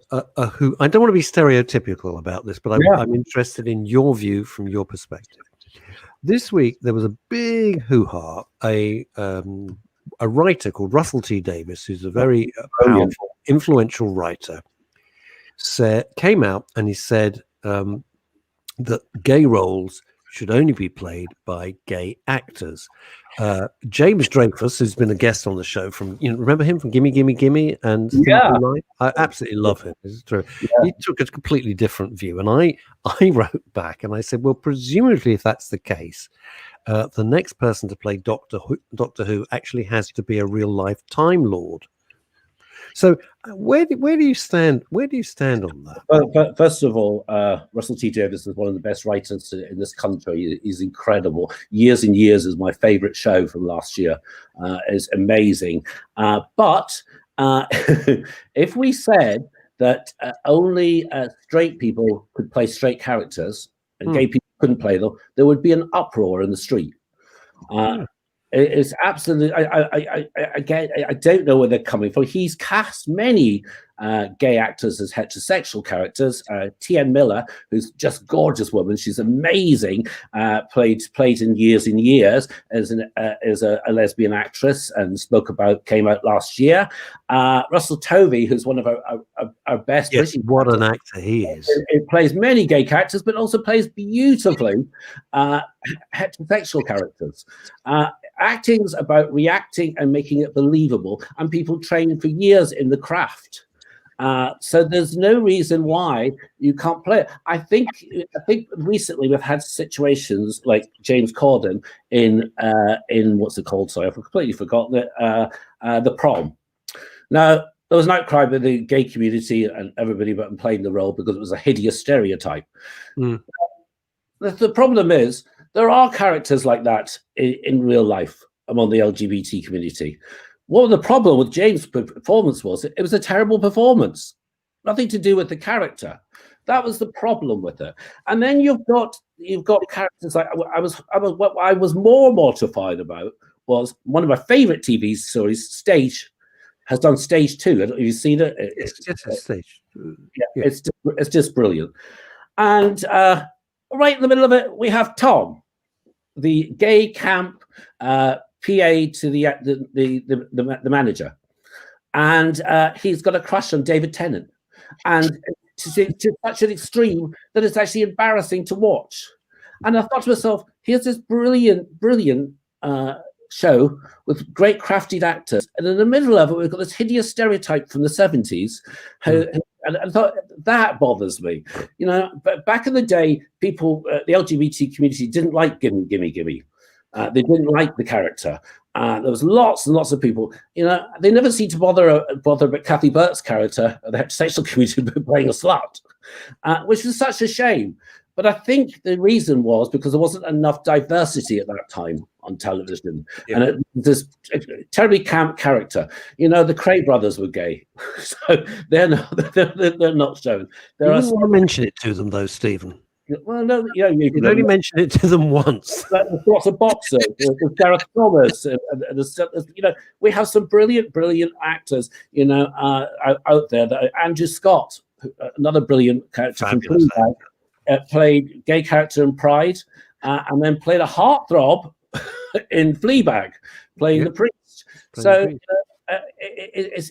who. I don't want to be stereotypical about this, but I'm interested in your view from your perspective. This week there was a big hoo-ha. A writer called Russell T. Davies, who's a very powerful, influential writer, came out and he said that gay roles should only be played by gay actors. James Dreyfus, who's been a guest on the show from, remember him from Gimme, Gimme, Gimme? And I absolutely love him. It's true. Yeah. He took a completely different view. And I wrote back and I said, well, presumably if that's the case, the next person to play Doctor Who actually has to be a real life Time Lord. So where do you stand? Where do you stand on that? Well, first of all, Russell T. Davies is one of the best writers in this country. He's incredible. Years and Years is my favorite show from last year. It's amazing. But if we said that only straight people could play straight characters and gay people couldn't play them, there would be an uproar in the street. It's absolutely. I don't know where they're coming from. He's cast many gay actors as heterosexual characters. T.M. Miller, who's just a gorgeous woman, she's amazing. Played in Years and Years as a lesbian actress and came out last year. Russell Tovey, who's one of our best. Yes, what an actor he is! It plays many gay characters, but also plays beautifully heterosexual characters. Acting's about reacting and making it believable, and people train for years in the craft. So there's no reason why you can't play it. I think recently we've had situations like James Corden in what's it called? Sorry, I've completely forgotten it. The Prom. Now there was an outcry by the gay community and everybody about him playing the role because it was a hideous stereotype. The problem is there are characters like that in real life among the LGBT community. What the problem with James' performance was, it was a terrible performance. Nothing to do with the character. That was the problem with it. And then you've got characters like what I was more mortified about was one of my favorite TV series, Stage, has done Stage 2. I don't know if you've seen it. It's just a Stage. Yeah. It's just brilliant. And right in the middle of it, we have Tom, the gay camp PA to the manager, and he's got a crush on David Tennant, and to such an extreme that it's actually embarrassing to watch. And I thought to myself, here's this brilliant show with great crafted actors, and in the middle of it, we've got this hideous stereotype from the 70s. And I thought that bothers me, But back in the day, people, the LGBT community, didn't like Gimme Gimme Gimme. They didn't like the character. There was lots and lots of people. They never seemed to bother about Kathy Burke's character, the heterosexual community, playing a slut, which was such a shame. But I think the reason was because there wasn't enough diversity at that time on television. Yeah. And this terribly camp character. The Cray brothers were gay, so they're not shown. You wouldn't want to mention it to them, though, Stephen. Well, no, you only mentioned it to them once. There's lots of boxers, there's Gareth Thomas, and we have some brilliant actors, out there. Andrew Scott, another brilliant character from Fleabag, played gay character in Pride, and then played a heartthrob in Fleabag, playing the priest.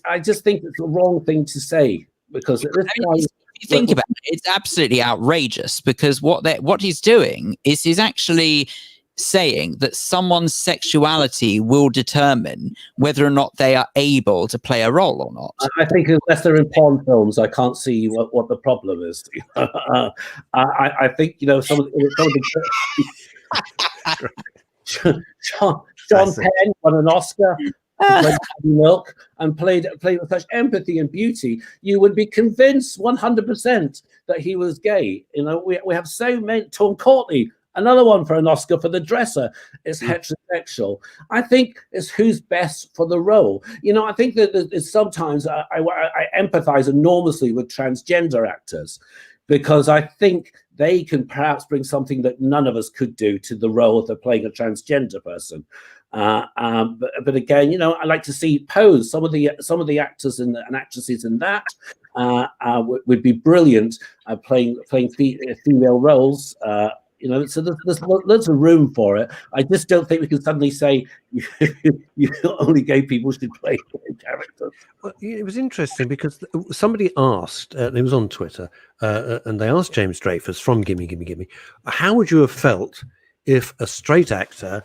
I just think it's the wrong thing to say, because at this time, you think about it, it's absolutely outrageous, because what he's doing is he's actually saying that someone's sexuality will determine whether or not they are able to play a role or not. I think unless they're in porn films, I can't see what the problem is. I think some of the John Penn won an Oscar. Milk and played with such empathy and beauty, you would be convinced 100% that he was gay. We have so many. Tom Courtney, another one for an Oscar for The Dresser, is heterosexual. I think it's who's best for the role. I think that sometimes I empathize enormously with transgender actors, because I think they can perhaps bring something that none of us could do to the role of playing a transgender person. But again, I like to see Pose. Some of the actors and actresses in that would be brilliant playing female roles. So there's lots of room for it. I just don't think we can suddenly say only gay people should play characters. Well, it was interesting because somebody asked, it was on Twitter, and they asked James Dreyfus from Gimme Gimme Gimme, how would you have felt if a straight actor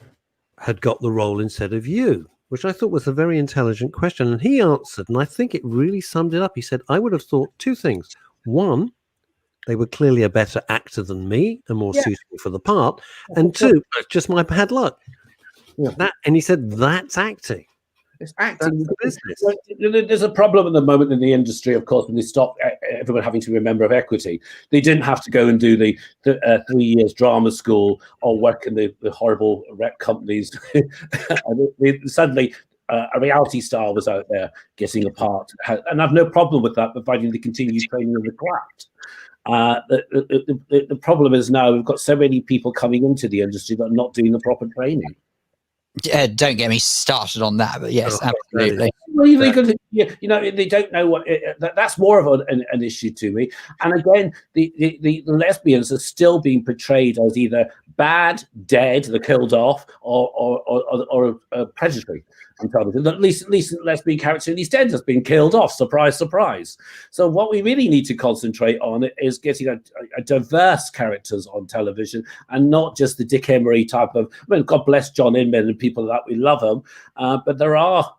had got the role instead of you? Which I thought was a very intelligent question. And he answered, and I think it really summed it up. He said, I would have thought two things. One, they were clearly a better actor than me and more suitable for the part. And two, just my bad luck. Yeah. And he said, that's acting. It's acting the business. There's a problem at the moment in the industry, of course, when they stop everyone having to be a member of Equity. They didn't have to go and do the 3 years drama school or work in the horrible rep companies. Suddenly, a reality star was out there getting a part. And I've no problem with that, providing they continue training in the craft. The problem is now we've got so many people coming into the industry that are not doing the proper training. Don't get me started on that, but yes, absolutely. Well, they don't know what. That's more of an issue to me. And again, the lesbians are still being portrayed as either bad, dead, they're killed off, or predatory. At least the lesbian character in EastEnders has been killed off. Surprise, surprise. So what we really need to concentrate on is getting a diverse characters on television, and not just the Dick Emery type of. God bless John Inman and people that we love them, but there are.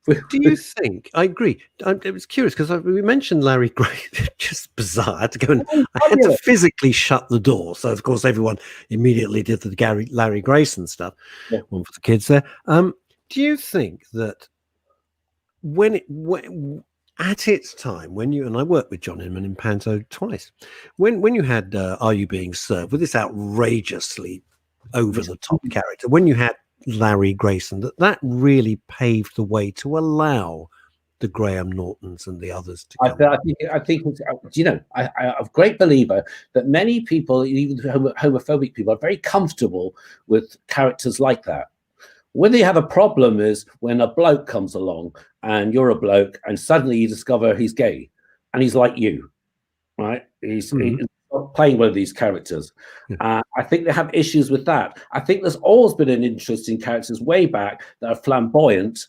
Do you think? I agree. It was curious because we mentioned Larry Gray. Just bizarre. I had to go and I had to physically shut the door. So of course everyone immediately did the Larry Grayson stuff. Yeah. One for the kids there. Do you think that when at its time, when you, and I worked with John Inman in Panto twice, when you had Are You Being Served with this outrageously over the top character, when you had Larry Grayson, that really paved the way to allow the Graham Nortons and the others to come. I think I'm a great believer that many people, even homophobic people, are very comfortable with characters like that. Where they have a problem is when a bloke comes along and you're a bloke and suddenly you discover he's gay and he's like you, right? He's playing one of these characters. Yeah. I think they have issues with that. I think there's always been an interest in characters way back that are flamboyant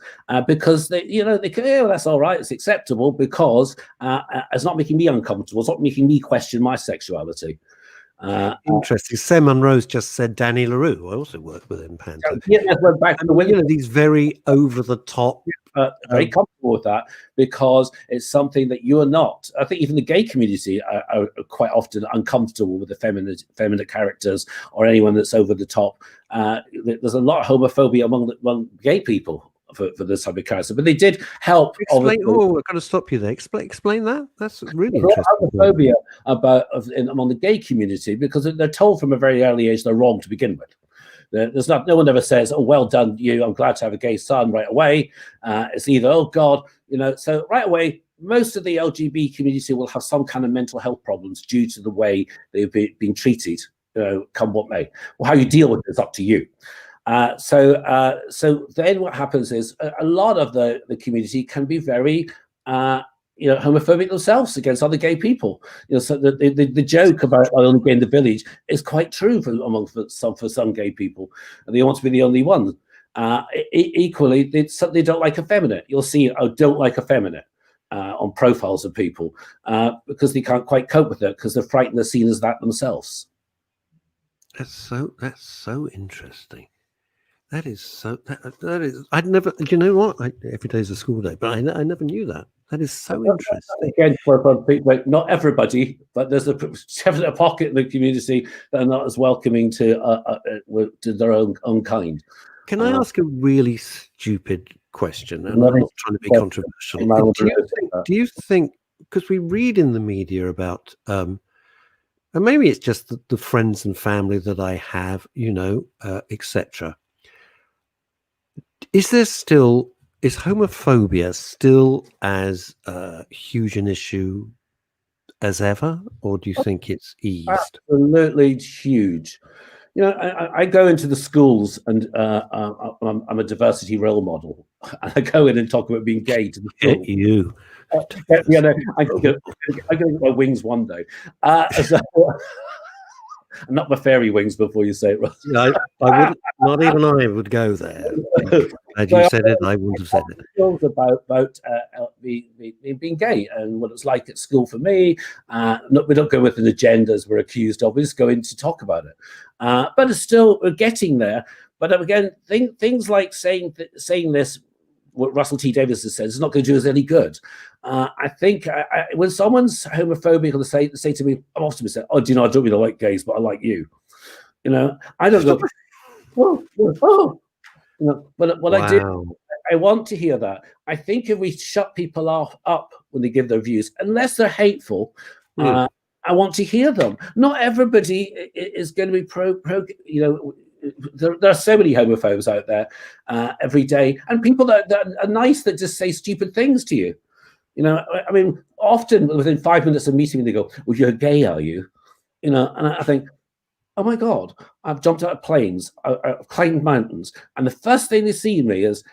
because they can, that's all right, it's acceptable because it's not making me uncomfortable. It's not making me question my sexuality. Interesting. Sam Munro's just said Danny LaRue. I also worked with him, Panther. Yeah, that's went back to the You know, these very over the top. Very comfortable with that, because it's something that you are not. I think even the gay community are quite often uncomfortable with the feminine characters or anyone that's over the top. There's a lot of homophobia among gay people for this type of character, but they did help. Explain. Oh, I've got to stop you there. Explain that. That's really interesting. Homophobia among the gay community, because they're told from a very early age they're wrong to begin with. There's no one ever says, "Oh, well done, you. I'm glad to have a gay son," right away. It's either, "Oh God," So right away, most of the LGBT community will have some kind of mental health problems due to the way they've been treated. Come what may. Well, how you deal with it is up to you. So then what happens is a lot of the community can be very homophobic themselves against other gay people. So the joke about only gay in the village is quite true for some gay people, and they want to be the only one. Equally, they don't like effeminate. You'll see, don't like effeminate on profiles of people because they can't quite cope with it because they're frightened they're seen as that themselves. That's so interesting. That is I'd never. You know what? Every day's a school day, but I never knew that. That is so interesting. Again, for people, not everybody, but there's definitely a pocket in the community that are not as welcoming to their own kind. Can I ask a really stupid question? And I'm not trying to be controversial. Do you think, because we read in the media about, and maybe it's just the friends and family that I have, etc. Is homophobia still as huge an issue as ever, or do you think it's eased? Absolutely huge. I go into the schools, and I'm a diversity role model. And I go in and talk about being gay to the school. You. I'm going to get my wings one day. Not my fairy wings before you say it, Russ. I wouldn't. Not even I would go there. Had you said it, I wouldn't have said it. It's about being gay and what it's like at school for me. We don't go with an agenda as we're accused of. We just go in to talk about it. But it's still, we're getting there. But again, things like saying this, what Russell T. Davies has said, is not going to do us any good. I think when someone's homophobic, or they say to me, I'm often say, "Oh, do you know, I don't really like gays, but I like you." I don't go, but what I do, I want to hear that. I think if we shut people up when they give their views, unless they're hateful, I want to hear them. Not everybody is going to be pro. There are so many homophobes out there every day, and people that are nice that just say stupid things to you. I mean, often within 5 minutes of meeting me, they go, "Well, you're gay, are you?" And I think, oh my God, I've jumped out of planes, I've climbed mountains, and the first thing they see in me is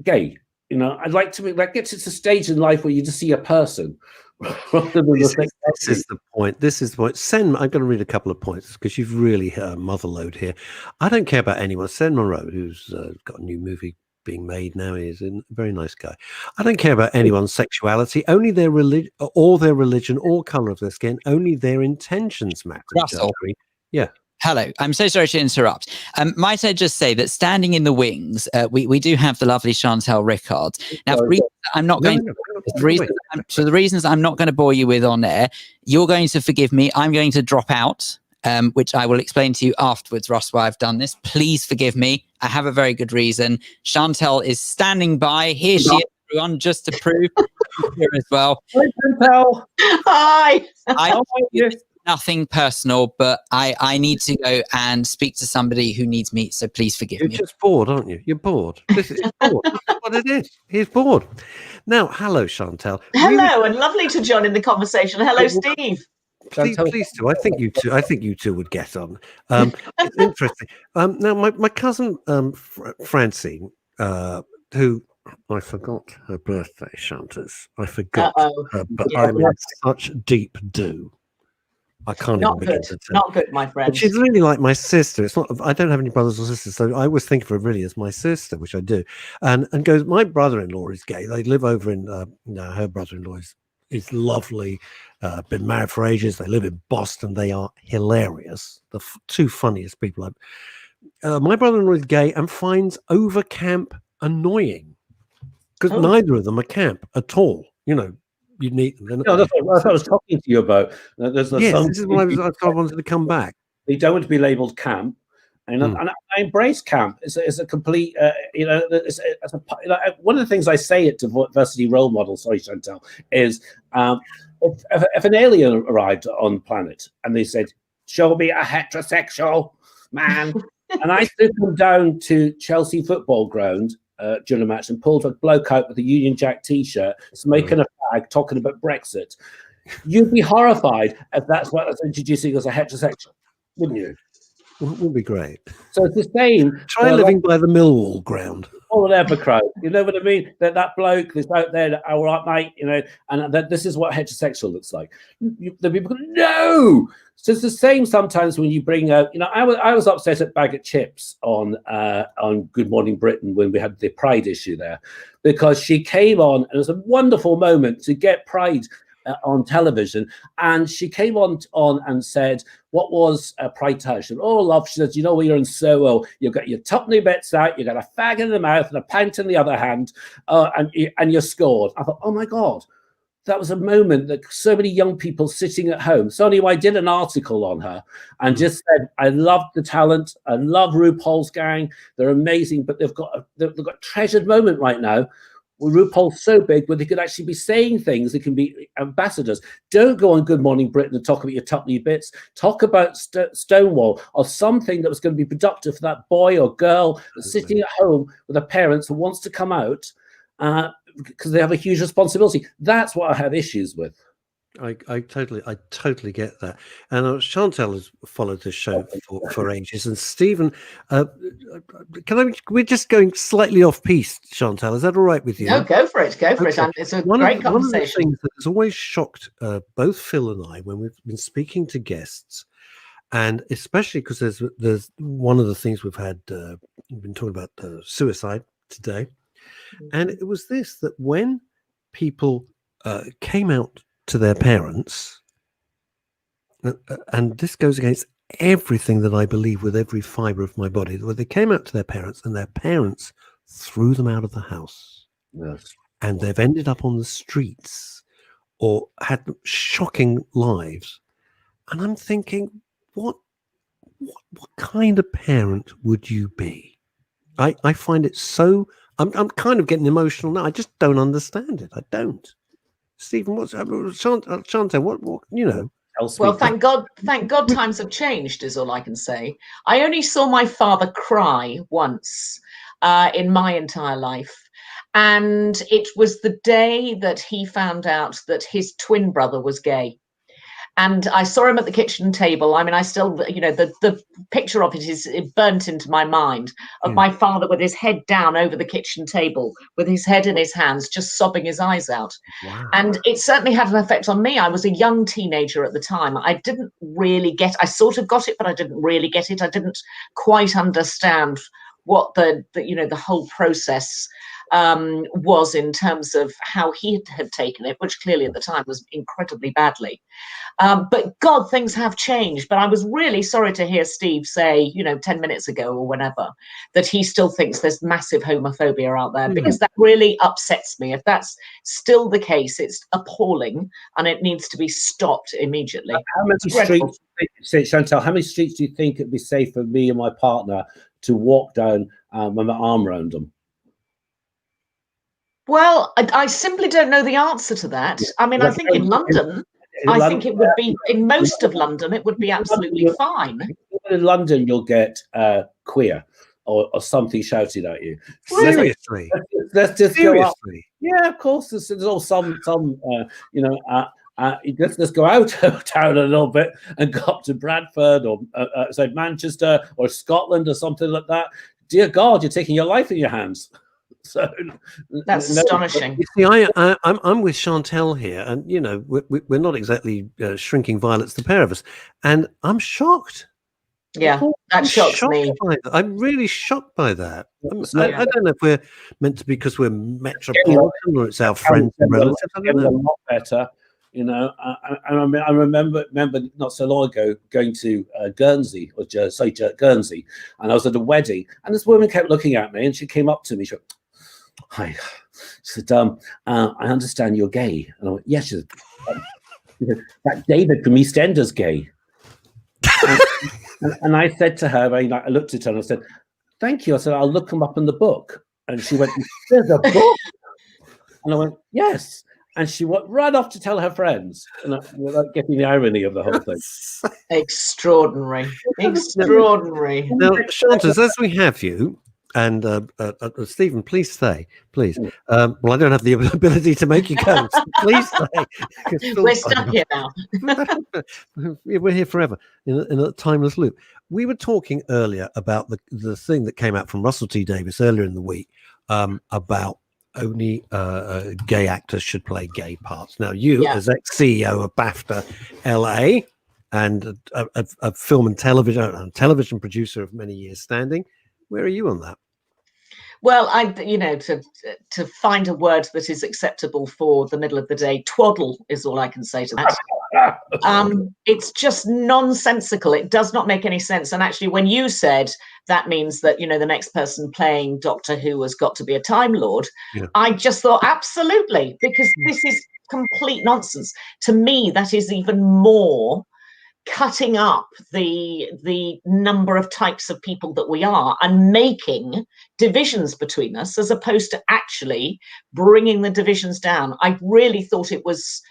gay. I'd like to get to the stage in life where you just see a person. This is the point. This is the point. Sen, I'm going to read a couple of points because you've really motherload here. I don't care about anyone. Sen Monroe, who's got a new movie being made now, is a very nice guy. I don't care about anyone's sexuality, only their religion, or color of their skin. Only their intentions matter. Russell. Yeah. Hello, I'm so sorry to interrupt. Might I just say that standing in the wings, we do have the lovely Chantal Ricard. Now, for the reasons I'm not going to bore you with on air, you're going to forgive me. I'm going to drop out, which I will explain to you afterwards, Ross, why I've done this. Please forgive me. I have a very good reason. Chantal is standing by. Here she is, everyone, just to prove here as well. Hi, Chantal. Hi. Nothing personal, but I need to go and speak to somebody who needs me, so please forgive me. You're just bored, aren't you? You're bored. This is bored. This is what it is. He's bored. Now, hello, Chantal. Hello, and lovely to join in the conversation. Hello, Steve. Please do. I think you two would get on. It's interesting. Now, my cousin Francine, who I forgot her birthday, Chantas. I forgot her, but I'm in such deep do. I can't even begin to tell. Not good, my friend. But she's really like my sister. It's not. I don't have any brothers or sisters, so I always think of her really as my sister, which I do. And goes, my brother-in-law is gay. They live over in. Her brother-in-law is lovely. Been married for ages. They live in Boston. They are hilarious. The two funniest people. My brother-in-law is gay and finds overcamp annoying because neither of them are camp at all. You know, you need them. No, that's what I was talking to you about. This is what I wanted to come back. They don't want to be labelled camp. And I embrace camp. It's a complete, one of the things I say at diversity role model, sorry, Chantal, is if an alien arrived on the planet and they said, show me a heterosexual man, and I took them down to Chelsea football ground during a match and pulled a bloke out with a Union Jack T-shirt, smoking a fag, talking about Brexit, you'd be horrified if that's what I was introducing as a heterosexual, wouldn't you? Would be great. So it's the same. Try living by the Millwall ground. Or whatever, crowd. You know what I mean? That bloke that's out there, all right, mate, you know, and this is what heterosexual looks like. The people go, no! So it's the same sometimes when you bring out, you know, I was upset at Bag of Chips on Good Morning Britain when we had the Pride issue there, because she came on, and it was a wonderful moment to get Pride on television, and she came on and said, what was Pride Touch? She said, oh, love, she said, you know, you're in Soho, you've got your tuppenny bits out, you've got a fag in the mouth and a pint in the other hand, and you're scored. I thought, oh my God, that was a moment that so many young people sitting at home. So anyway, I did an article on her and just said, I love the talent, I love RuPaul's gang, they're amazing, but they've got a treasured moment right now. RuPaul's so big, but they could actually be saying things. They can be ambassadors. Don't go on Good Morning Britain and talk about your tuppenny bits. Talk about Stonewall or something that was going to be productive for that boy or girl that's sitting at home with their parents who wants to come out because they have a huge responsibility. That's what I have issues with. I totally get that. And Chantal has followed the show for ages. And Stephen, we're just going slightly off piste, Chantal. Is that all right with you? No, go for it. Go for it. And it's a great conversation. One of the things that has always shocked both Phil and I when we've been speaking to guests, and especially because there's one of the things we've been talking about suicide today, and it was this, that when people came out to their parents, and this goes against everything that I believe with every fiber of my body, where they came out to their parents and their parents threw them out of the house. Yes. And they've ended up on the streets or had shocking lives. And I'm thinking, what kind of parent would you be? I find it so, I'm kind of getting emotional now. I just don't understand it. I don't. Stephen, Chantal, what you know? Well, thank God times have changed, is all I can say. I only saw my father cry once in my entire life. And it was the day that he found out that his twin brother was gay. And I saw him at the kitchen table. I mean, I still, you know, the picture of it is burnt into my mind of my father with his head down over the kitchen table, with his head in his hands, just sobbing his eyes out. Wow. And it certainly had an effect on me. I was a young teenager at the time. I didn't really I sort of got it, but I didn't really get it. I didn't quite understand what the whole process was in terms of how he had taken it, which clearly at the time was incredibly badly. But God, things have changed. But I was really sorry to hear Steve say, 10 minutes ago or whenever, that he still thinks there's massive homophobia out there, because that really upsets me. If that's still the case, it's appalling and it needs to be stopped immediately. How many streets do you think it'd be safe for me and my partner to walk down with my arm around them? Well, I simply don't know the answer to that. I mean, I think in London, I think it would be, in most of London, it would be absolutely fine. In London, you'll get queer or something shouted at you. Seriously? Let's just go up. Yeah, of course. There's all some let's go out of town a little bit and go up to Bradford or say Manchester or Scotland or something like that. Dear God, you're taking your life in your hands. So that's astonishing. You see, I'm with Chantal here, and we're not exactly shrinking violets, the pair of us, and I'm shocked. Yeah, that shocks me. I'm really shocked by that. I don't know if we're meant to be because we're metropolitan or it's our friends and relatives. I don't know. A lot better You know, I remember not so long ago going to Guernsey, Guernsey, and I was at a wedding, and this woman kept looking at me, and she came up to me. She went, "Hi," she said, "I understand you're gay," and I went, "Yes." She said, "That David from EastEnders gay." and I said to her, I looked at her and I said, "Thank you." I said, "I'll look them up in the book," and she went, "There's a book?" And I went, "Yes." And she went right off to tell her friends, without getting the irony of the whole thing. Extraordinary. Now, Chantal, as we have you, and Stephen, please stay, please. Well, I don't have the ability to make you go. So please stay. We're stuck here now. We're here forever in a timeless loop. We were talking earlier about the thing that came out from Russell T Davies earlier in the week about only gay actors should play gay parts. Now, you, as ex-CEO of BAFTA LA and a film and television producer of many years standing, where are you on that? Well, to find a word that is acceptable for the middle of the day, twaddle is all I can say to that. It's just nonsensical. It does not make any sense. And actually, when you said that means that, the next person playing Doctor Who has got to be a Time Lord, I just thought, absolutely, because this is complete nonsense. To me, that is even more cutting up the number of types of people that we are and making divisions between us, as opposed to actually bringing the divisions down. I really thought it was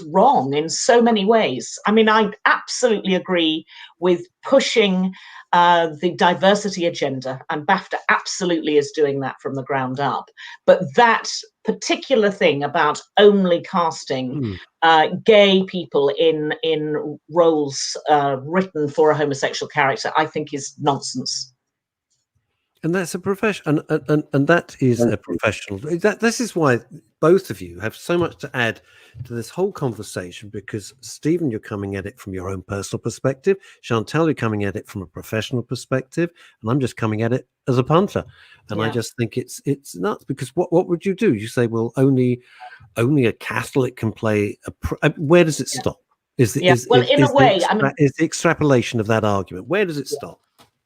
wrong in so many ways. I mean, I absolutely agree with pushing the diversity agenda, and BAFTA absolutely is doing that from the ground up. But that particular thing about only casting gay people in roles written for a homosexual character, I think is nonsense. And that's a profession, and that is a professional. This is why both of you have so much to add to this whole conversation, because Stephen, you're coming at it from your own personal perspective. Chantal, you're coming at it from a professional perspective, and I'm just coming at it as a punter. And I just think it's nuts, because what would you do? You say, well, only a Catholic can play. Where does it stop? Is the extrapolation of that argument? Where does it stop?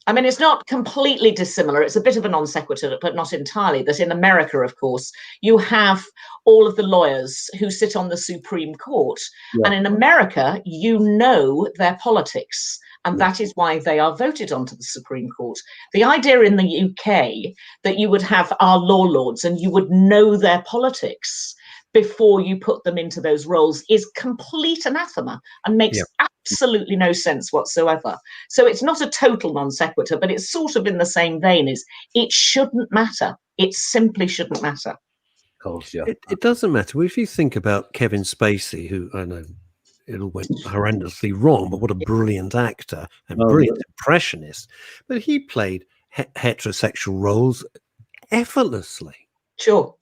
I mean, it's not completely dissimilar. It's a bit of a non sequitur, but not entirely. That in America, of course, you have all of the lawyers who sit on the Supreme Court. And in America, their politics. And that is why they are voted onto the Supreme Court. The idea in the UK that you would have our law lords and you would know their politics before you put them into those roles is complete anathema and makes absolutely no sense whatsoever. So it's not a total non sequitur, but it's sort of in the same vein as it shouldn't matter. It simply shouldn't matter. Of course, It doesn't matter. Well, if you think about Kevin Spacey, who I know it all went horrendously wrong, but what a brilliant actor and brilliant impressionist. But he played heterosexual roles effortlessly. Sure.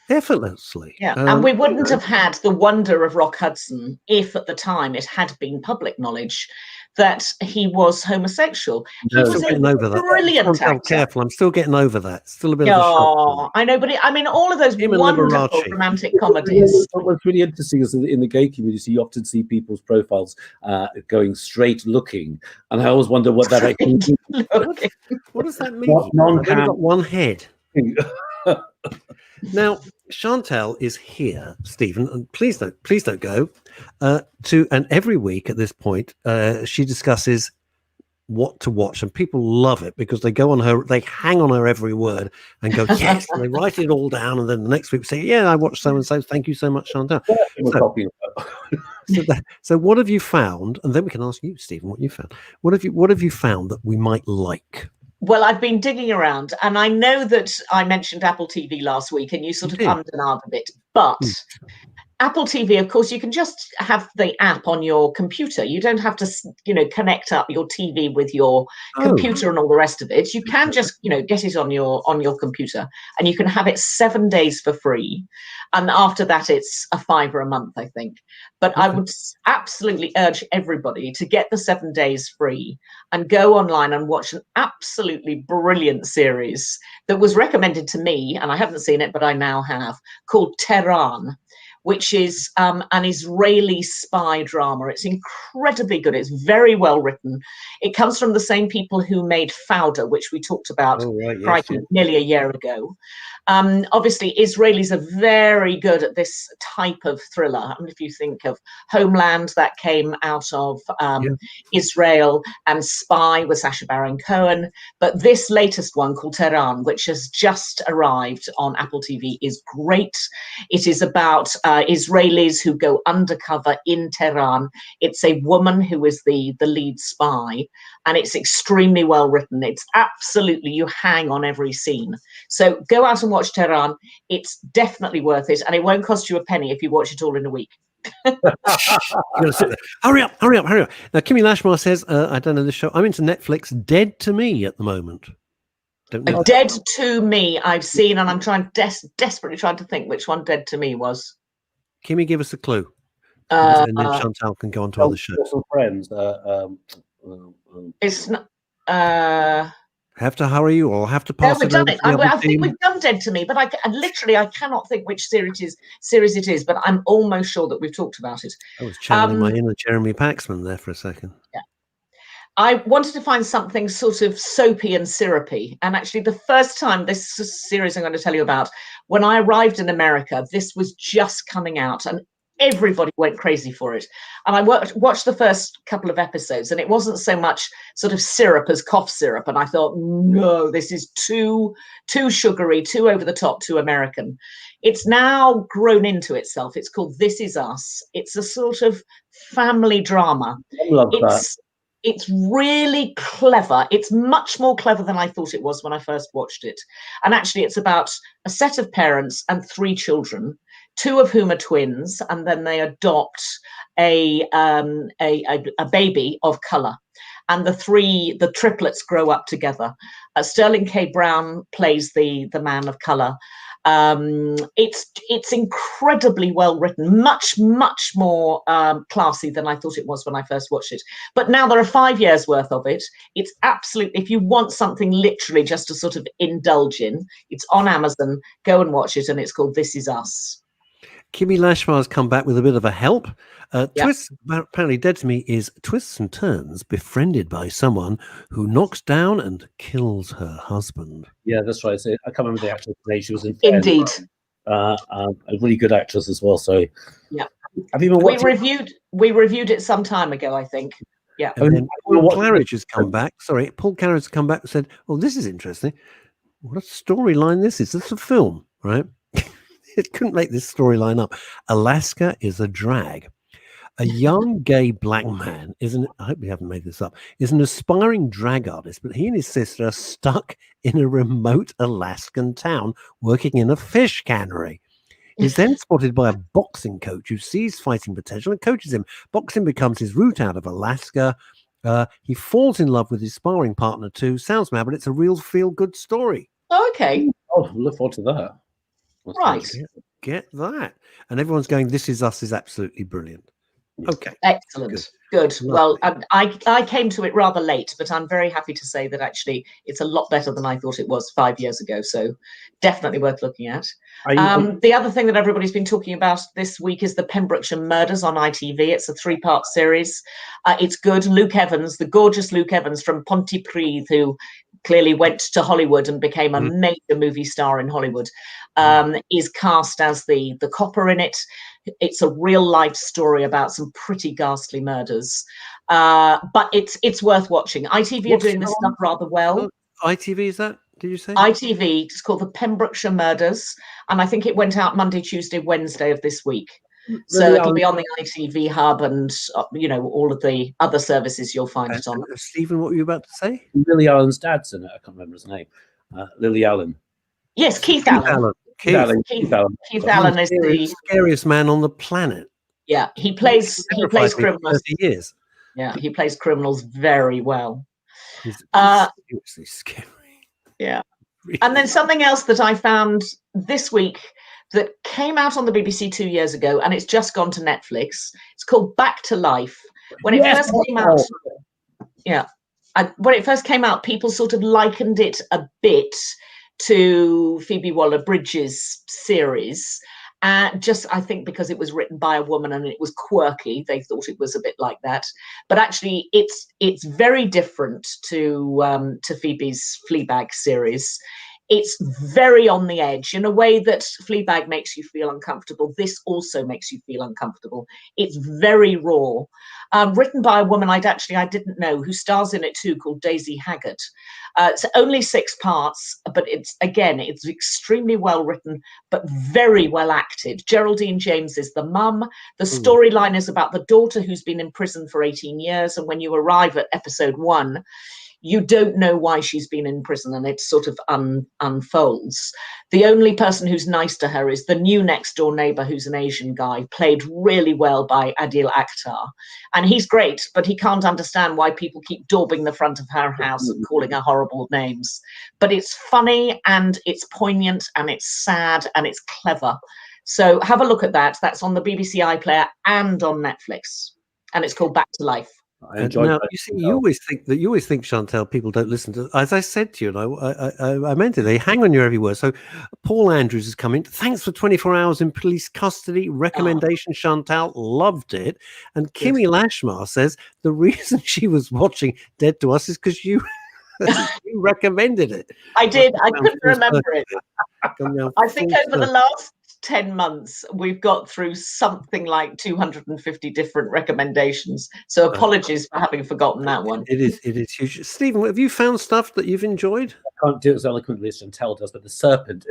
Effortlessly. Yeah. And we wouldn't have had the wonder of Rock Hudson if at the time it had been public knowledge that he was homosexual. He was a brilliant actor. Careful, I'm still getting over that. Still a bit of a shock. I know, but I mean, all of those wonderful romantic comedies. What's really interesting is in the gay community, you often see people's profiles going straight looking, and I always wonder what that actually means. What does that mean? I've only got one head. Now, Chantal is here, Stephen, and please don't go. And every week at this point, she discusses what to watch, and people love it because they hang on her every word and go, yes, and they write it all down, and then the next week say, yeah, I watched so and so. Thank you so much, Chantal. So what have you found? And then we can ask you, Stephen, what you found. What have you found that we might like? Well, I've been digging around, and I know that I mentioned Apple TV last week, and you sort of ummed and ahed a bit. But Apple TV, of course, you can just have the app on your computer. You don't have to, connect up your TV with your computer and all the rest of it. You can just, get it on your computer, and you can have it 7 days for free. And after that, it's $5 a month, I think. But I would absolutely urge everybody to get the 7 days free and go online and watch an absolutely brilliant series that was recommended to me, and I haven't seen it, but I now have, called Tehran, which is an Israeli spy drama. It's incredibly good. It's very well written. It comes from the same people who made Fauda, which we talked about nearly a year ago. Obviously, Israelis are very good at this type of thriller. I mean, if you think of Homeland, that came out of Israel, and Spy with Sacha Baron Cohen. But this latest one called Tehran, which has just arrived on Apple TV, is great. It is about Israelis who go undercover in Tehran. It's a woman who is the lead spy, and it's extremely well written. It's absolutely, you hang on every scene. So go out and watch Tehran. It's definitely worth it, and it won't cost you a penny if you watch it all in a week. Hurry up. Now, Kimmy Lashmar says, I don't know this show. I'm into Netflix Dead to Me at the moment. Don't know. Dead to Me I've seen, and I'm trying desperately trying to think which one Dead to Me was. Kimmy, give us a clue. And then Chantal can go on to other shows. Friends. It's not... Have to hurry you or have to No, pass we've it done over it. to the other I think team? we've done Dead to Me, but I cannot think which series it is, but I'm almost sure that we've talked about it. I was channeling my inner Jeremy Paxman there for a second. Yeah. I wanted to find something sort of soapy and syrupy. And actually, the first time, this series I'm going to tell you about, when I arrived in America, this was just coming out and everybody went crazy for it. And I watched the first couple of episodes, and it wasn't so much sort of syrup as cough syrup. And I thought, no, this is too sugary, too over the top, too American. It's now grown into itself. It's called This Is Us. It's a sort of family drama. I love that. It's really clever. It's much more clever than I thought it was when I first watched it. And actually, it's about a set of parents and 3 children, 2 of whom are twins, and then they adopt a baby of color. And the triplets grow up together. Sterling K. Brown plays the man of color. It's incredibly well written, much more classy than I thought it was when I first watched it. But now there are 5 years worth of it. It's absolutely, if you want something literally just to sort of indulge in, it's on Amazon. Go and watch it, and it's called This Is Us. Kimmy Lashmar's come back with a bit of a help. Twists, apparently Dead to Me is twists and turns befriended by someone who knocks down and kills her husband. Yeah, that's right. So I can't remember the actress' name. She was in Indeed. A really good actress as well. So yeah. Have you been watching? We reviewed it some time ago, I think. Yeah. And then Paul Claridge has come back. Sorry, Paul Claridge has come back and said, "Oh, this is interesting. What a storyline this is. This is a film, right?" It couldn't make this storyline up. Alaska is a drag. A young gay black man I hope we haven't made this up, is an aspiring drag artist, but he and his sister are stuck in a remote Alaskan town working in a fish cannery. He's then spotted by a boxing coach who sees fighting potential and coaches him. Boxing becomes his route out of Alaska. He falls in love with his sparring partner too. Sounds mad, but it's a real feel-good story. Oh, okay. Oh, look forward to that. Right. Get that. And everyone's going, This Is Us is absolutely brilliant. Okay. Excellent. Good. Well, I came to it rather late, but I'm very happy to say that actually it's a lot better than I thought it was 5 years ago. So definitely worth looking at. The other thing that everybody's been talking about this week is the Pembrokeshire Murders on ITV. It's a 3-part series. It's good. Luke Evans, the gorgeous Luke Evans from Pontypridd, who clearly went to Hollywood and became a major movie star in Hollywood, is cast as the copper in it. It's a real life story about some pretty ghastly murders, but it's worth watching. ITV are doing this stuff rather well. ITV, is that? Did you say? ITV, it's called the Pembrokeshire Murders, and I think it went out Monday, Tuesday, Wednesday of this week. So it'll be on the ITV hub and all of the other services you'll find it on. Stephen, what were you about to say? Lily Allen's dad's in it. I can't remember his name. Lily Allen. Yes, Keith Allen. Keith Allen is the scariest man on the planet. Yeah, he plays criminals. 30 years. Yeah, he plays criminals very well. He's seriously scary. Yeah. Really. And then something else that I found this week that came out on the BBC 2 years ago, and it's just gone to Netflix. It's called Back to Life. When it first came out, when it first came out, people sort of likened it a bit to Phoebe Waller-Bridge's series, Just, I think, because it was written by a woman and it was quirky, they thought it was a bit like that. But actually, it's very different to Phoebe's Fleabag series. It's very on the edge in a way that Fleabag makes you feel uncomfortable. This also makes you feel uncomfortable. It's very raw. Written by a woman I didn't know, who stars in it too, called Daisy Haggart. It's only 6 parts, but it's extremely well written, but very well acted. Geraldine James is the mum. The storyline is about the daughter who's been in prison for 18 years. And when you arrive at episode 1, you don't know why she's been in prison, and it sort of unfolds. The only person who's nice to her is the new next door neighbor, who's an Asian guy, played really well by Adil Akhtar. And he's great, but he can't understand why people keep daubing the front of her house and calling her horrible names. But it's funny, and it's poignant, and it's sad, and it's clever. So have a look at that. That's on the BBC iPlayer and on Netflix. And it's called Back to Life. Now, you see, you always think, Chantal, people don't listen to. As I said to you, and I meant it. They hang on your every word. So, Paul Andrews has come in. Thanks for 24 hours in police custody. Recommendation, Chantal, loved it. And Kimmy Lashmar says the reason she was watching Dead to Us is because you recommended it. I did. I couldn't remember it. I think over the last 10 months, we've got through something like 250 different recommendations. So apologies for having forgotten that one. It is huge. Stephen, have you found stuff that you've enjoyed? I can't do it as eloquently as Chantal does, but The Serpent,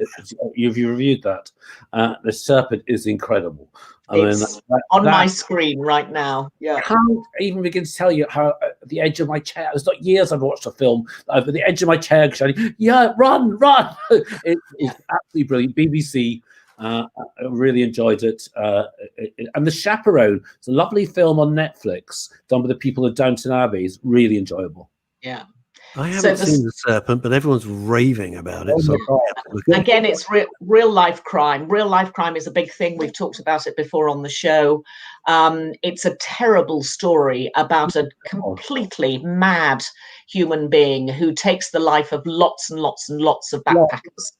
you've reviewed that. The Serpent is incredible. It's on my screen right now. Yeah, I can't even begin to tell you how at the edge of my chair. It's not years I've watched a film. At the edge of my chair, shouting, "Yeah, run!" It's absolutely brilliant. BBC. I really enjoyed it. And The Chaperone, it's a lovely film on Netflix done by the people of Downton Abbey. It's really enjoyable. Yeah. I haven't seen The Serpent, but everyone's raving about it. So again, it's real life crime. Real life crime is a big thing. We've talked about it before on the show. It's a terrible story about a completely mad human being who takes the life of lots and lots and lots of backpackers,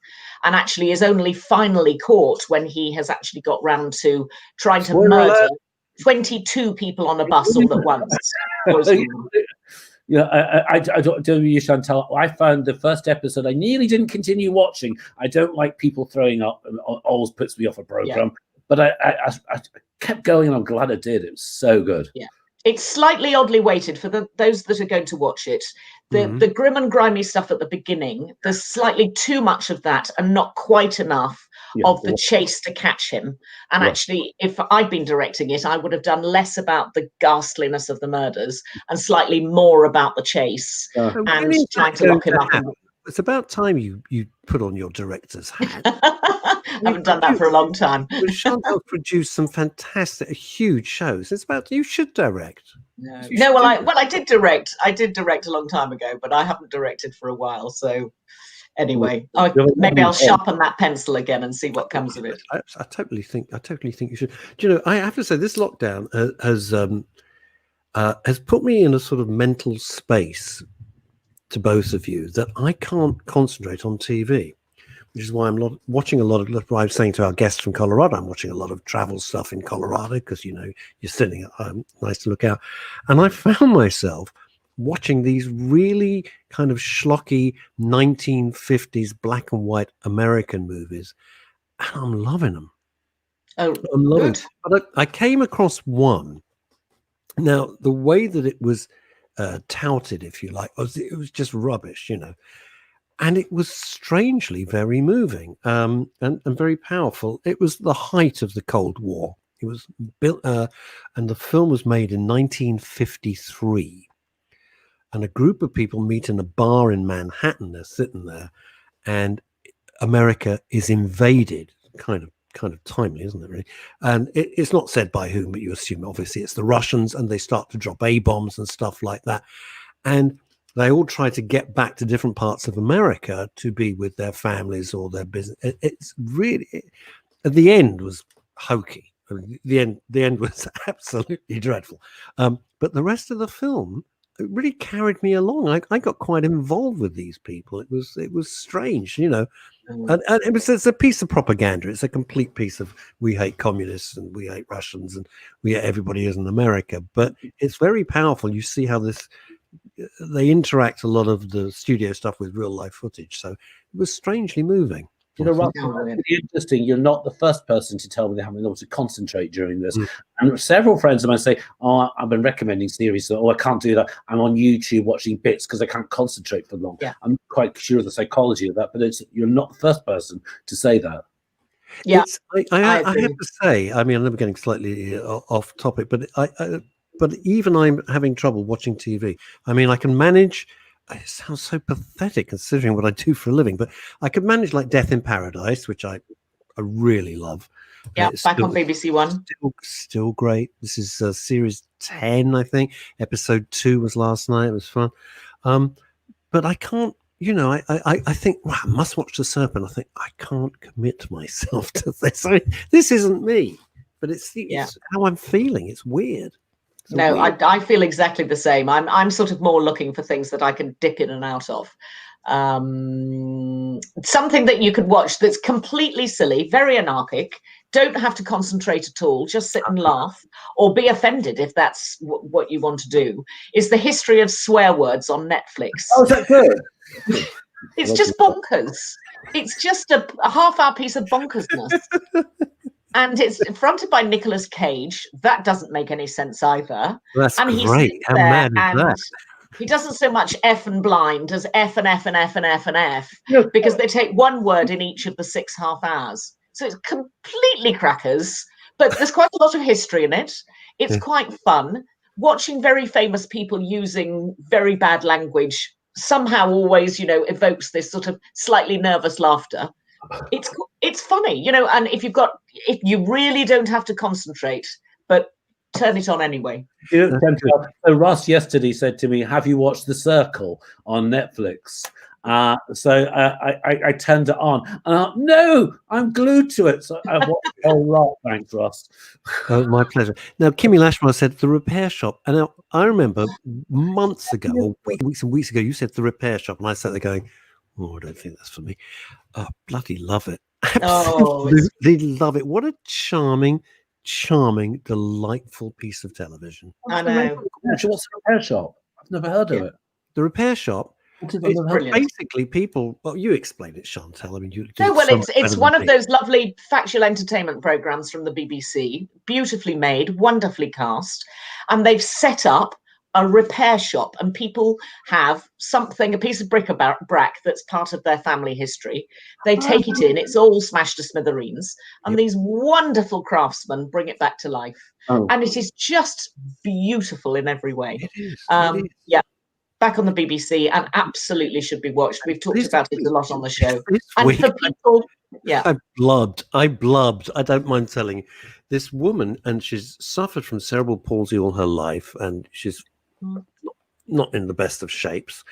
and actually is only finally caught when he has actually got round to trying to murder 22 people on a bus all at once. Yeah, I don't know you, Chantal. I found the first episode, I nearly didn't continue watching. I don't like people throwing up, and it always puts me off a program. Yeah. But I kept going, and I'm glad I did. It was so good. Yeah. It's slightly oddly weighted for those that are going to watch it. The grim and grimy stuff at the beginning, there's slightly too much of that and not quite enough of the chase to catch him. And actually, if I'd been directing it, I would have done less about the ghastliness of the murders and slightly more about the chase and trying to lock him up. It's about time you put on your director's hat. I haven't done that for a long time. Chantal produced some fantastic, huge shows. It's about you should direct. I did direct. I did direct a long time ago, but I haven't directed for a while. So anyway, maybe I'll sharpen that pencil again and see what comes of it. I totally think you should. Do you know? I have to say, this lockdown has put me in a sort of mental space to both of you that I can't concentrate on TV, which is why I'm watching a lot of. I was saying to our guests from Colorado, I'm watching a lot of travel stuff in Colorado because you're sitting at home, nice to look out, and I found myself watching these really kind of schlocky 1950s black and white American movies, and I'm loving them. Oh, I'm loving them. But I came across one. Now, the way that it was touted, if you like, it was just rubbish, and it was strangely very moving and very powerful. It was the height of the Cold War. It was built, and the film was made in 1953. And a group of people meet in a bar in Manhattan. They're sitting there, and America is invaded. Kind of timely, isn't it, really? And it's not said by whom, but you assume obviously it's the Russians, and they start to drop A-bombs and stuff like that. And they all try to get back to different parts of America to be with their families or their business. It's really, at the end was hokey. I mean, the end was absolutely dreadful. But the rest of the film, it really carried me along. I got quite involved with these people. It was strange, And it's a piece of propaganda. It's a complete piece of we hate communists and we hate Russians and we hate everybody is in America. But it's very powerful. You see how they interact a lot of the studio stuff with real life footage. So it was strangely moving. You know, Russ, really interesting. You're not the first person to tell me they haven't been able to concentrate during this. And several friends of mine say, "Oh, I've been recommending series. So, I can't do that. I'm on YouTube watching bits because I can't concentrate for long." Yeah. I'm quite sure of the psychology of that, but you're not the first person to say that. Yeah, I have to say, I mean, I'm getting slightly off topic, but but even I'm having trouble watching TV. I mean, I can manage. It sounds so pathetic considering what I do for a living, but I could manage like Death in Paradise, which I really love. Yeah, back on BBC One. Still great. This is series 10, I think. Episode 2 was last night. It was fun. But I can't, you know, I think, well, I must watch The Serpent. I think I can't commit myself to this. This isn't me, but it's how I'm feeling. It's weird. No, I feel exactly the same. I'm sort of more looking for things that I can dip in and out of. Something that you could watch that's completely silly, very anarchic, don't have to concentrate at all, just sit and laugh or be offended if that's what you want to do, is The History of Swear Words on Netflix. Oh, is that good? It's just bonkers. It's just a half-hour piece of bonkersness. And it's fronted by Nicolas Cage. That doesn't make any sense either. That's and great. How mad is that? He doesn't so much F and blind as F and F and F and F and F, because they take one word in each of the 6 half hours. So it's completely crackers, but there's quite a lot of history in it. It's quite fun. Watching very famous people using very bad language somehow always, you know, evokes this sort of slightly nervous laughter. It's funny, you know, and if you really don't have to concentrate, but turn it on anyway. So Russ yesterday said to me, "Have you watched The Circle on Netflix?" So I turned it on. No, I'm glued to it. So I watched the whole lot. Thanks, Russ. Oh, my pleasure. Now, Kimmy Lashmar said The Repair Shop. And now, I remember months ago, or weeks and weeks ago, you said The Repair Shop. And I sat there going, oh, I don't think that's for me. Oh, bloody love it. Absolutely love it. What a charming, delightful piece of television. I know. What's The Repair Shop? I've never heard of it. The Repair Shop. It's basically people. Well, you explain it, Chantal. I mean, you. No, well, it's one of those lovely factual entertainment programs from the BBC, beautifully made, wonderfully cast, and they've set up a repair shop, and people have something, a piece of bric-a-brac that's part of their family history. They take it in; it's all smashed to smithereens, and these wonderful craftsmen bring it back to life, and it is just beautiful in every way. It is. Yeah. Back on the BBC, and absolutely should be watched. We've talked about it a lot on the show. And for people, I blubbed. I don't mind telling you. This woman, and she's suffered from cerebral palsy all her life, and she's not in the best of shapes.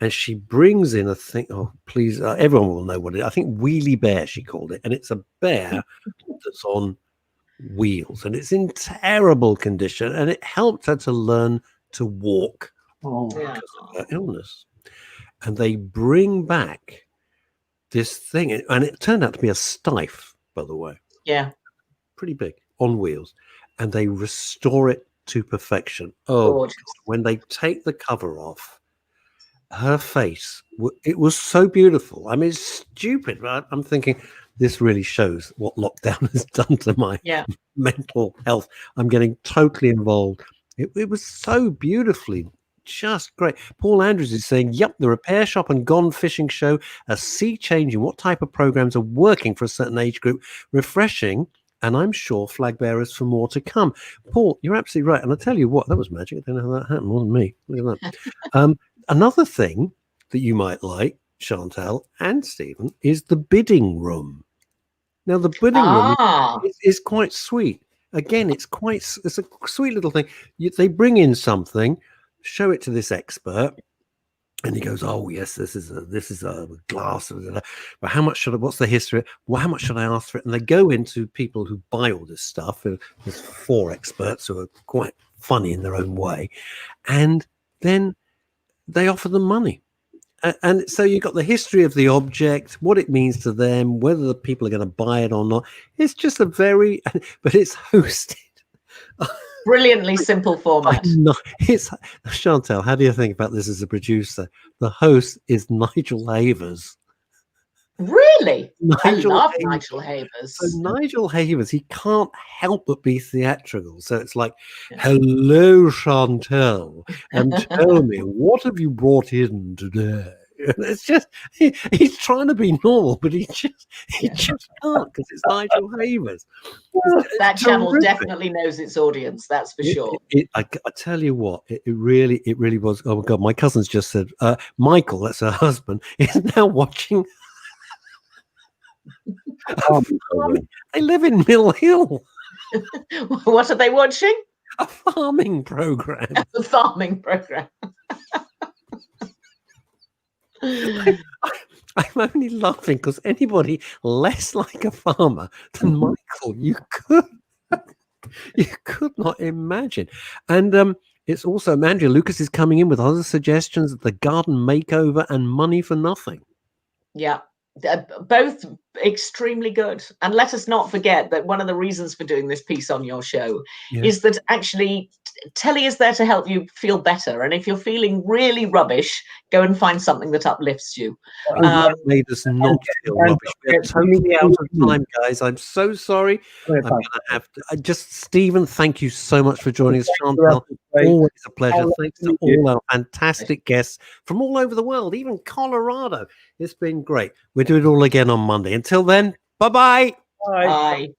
And she brings in a thing. Oh, please, everyone will know what it is. I think Wheelie Bear, she called it, and it's a bear that's on wheels, and it's in terrible condition, and it helped her to learn to walk. Because of her illness, and they bring back this thing, and it turned out to be a stife, by the way. Yeah, pretty big on wheels, and they restore it to perfection. Oh, when they take the cover off, her face, it was so beautiful. I mean, it's stupid, but I'm thinking this really shows what lockdown has done to my mental health. I'm getting totally involved. It was so beautifully. Just great. Paul Andrews is saying, yep, The Repair Shop and Gone Fishing show a sea change in what type of programs are working for a certain age group. Refreshing, and I'm sure flag bearers for more to come. Paul, you're absolutely right. And I tell you what, that was magic. I don't know how that happened. It wasn't me. Look at that. Another thing that you might like, Chantal and Stephen, is the bidding room. Now, the bidding room is quite sweet. Again, it's a sweet little thing. They bring in something, show it to this expert, and he goes, oh yes, this is a glass, but how much what's the history, well, how much should I ask for it? And they go into people who buy all this stuff. There's 4 experts who are quite funny in their own way, and then they offer them money, And so you've got the history of the object, what it means to them, whether the people are going to buy it or not. It's just but it's hosted. Brilliantly simple format. It's Chantal. How do you think about this as a producer? The host is Nigel Havers. Really? I love Havers. Nigel Havers. So Nigel Havers, he can't help but be theatrical. So it's like, hello, Chantal, and tell me, what have you brought in today? It's just he's trying to be normal, but he just can't because it's Nigel Havers. That channel definitely knows its audience. That's for sure. I tell you what, it really was. Oh my God, my cousin's just said, Michael, that's her husband, is now watching. They live in Mill Hill. What are they watching? A farming program. A farming program. I'm only laughing because anybody less like a farmer than Michael, you could not imagine. And it's also Amanda Lucas is coming in with other suggestions of the garden makeover and money for nothing. Yeah. Both extremely good. And let us not forget that one of the reasons for doing this piece on your show is that actually telly is there to help you feel better. And if you're feeling really rubbish, go and find something that uplifts you. Made us not feel rubbish. We're totally out of time, guys. I'm so sorry. I'm going to have to. Just Stephen, thank you so much for joining us. Chantal, always a pleasure. Thanks to all our fantastic guests from all over the world, even Colorado. It's been great. We'll do it all again on Monday. Until then, bye-bye. Bye.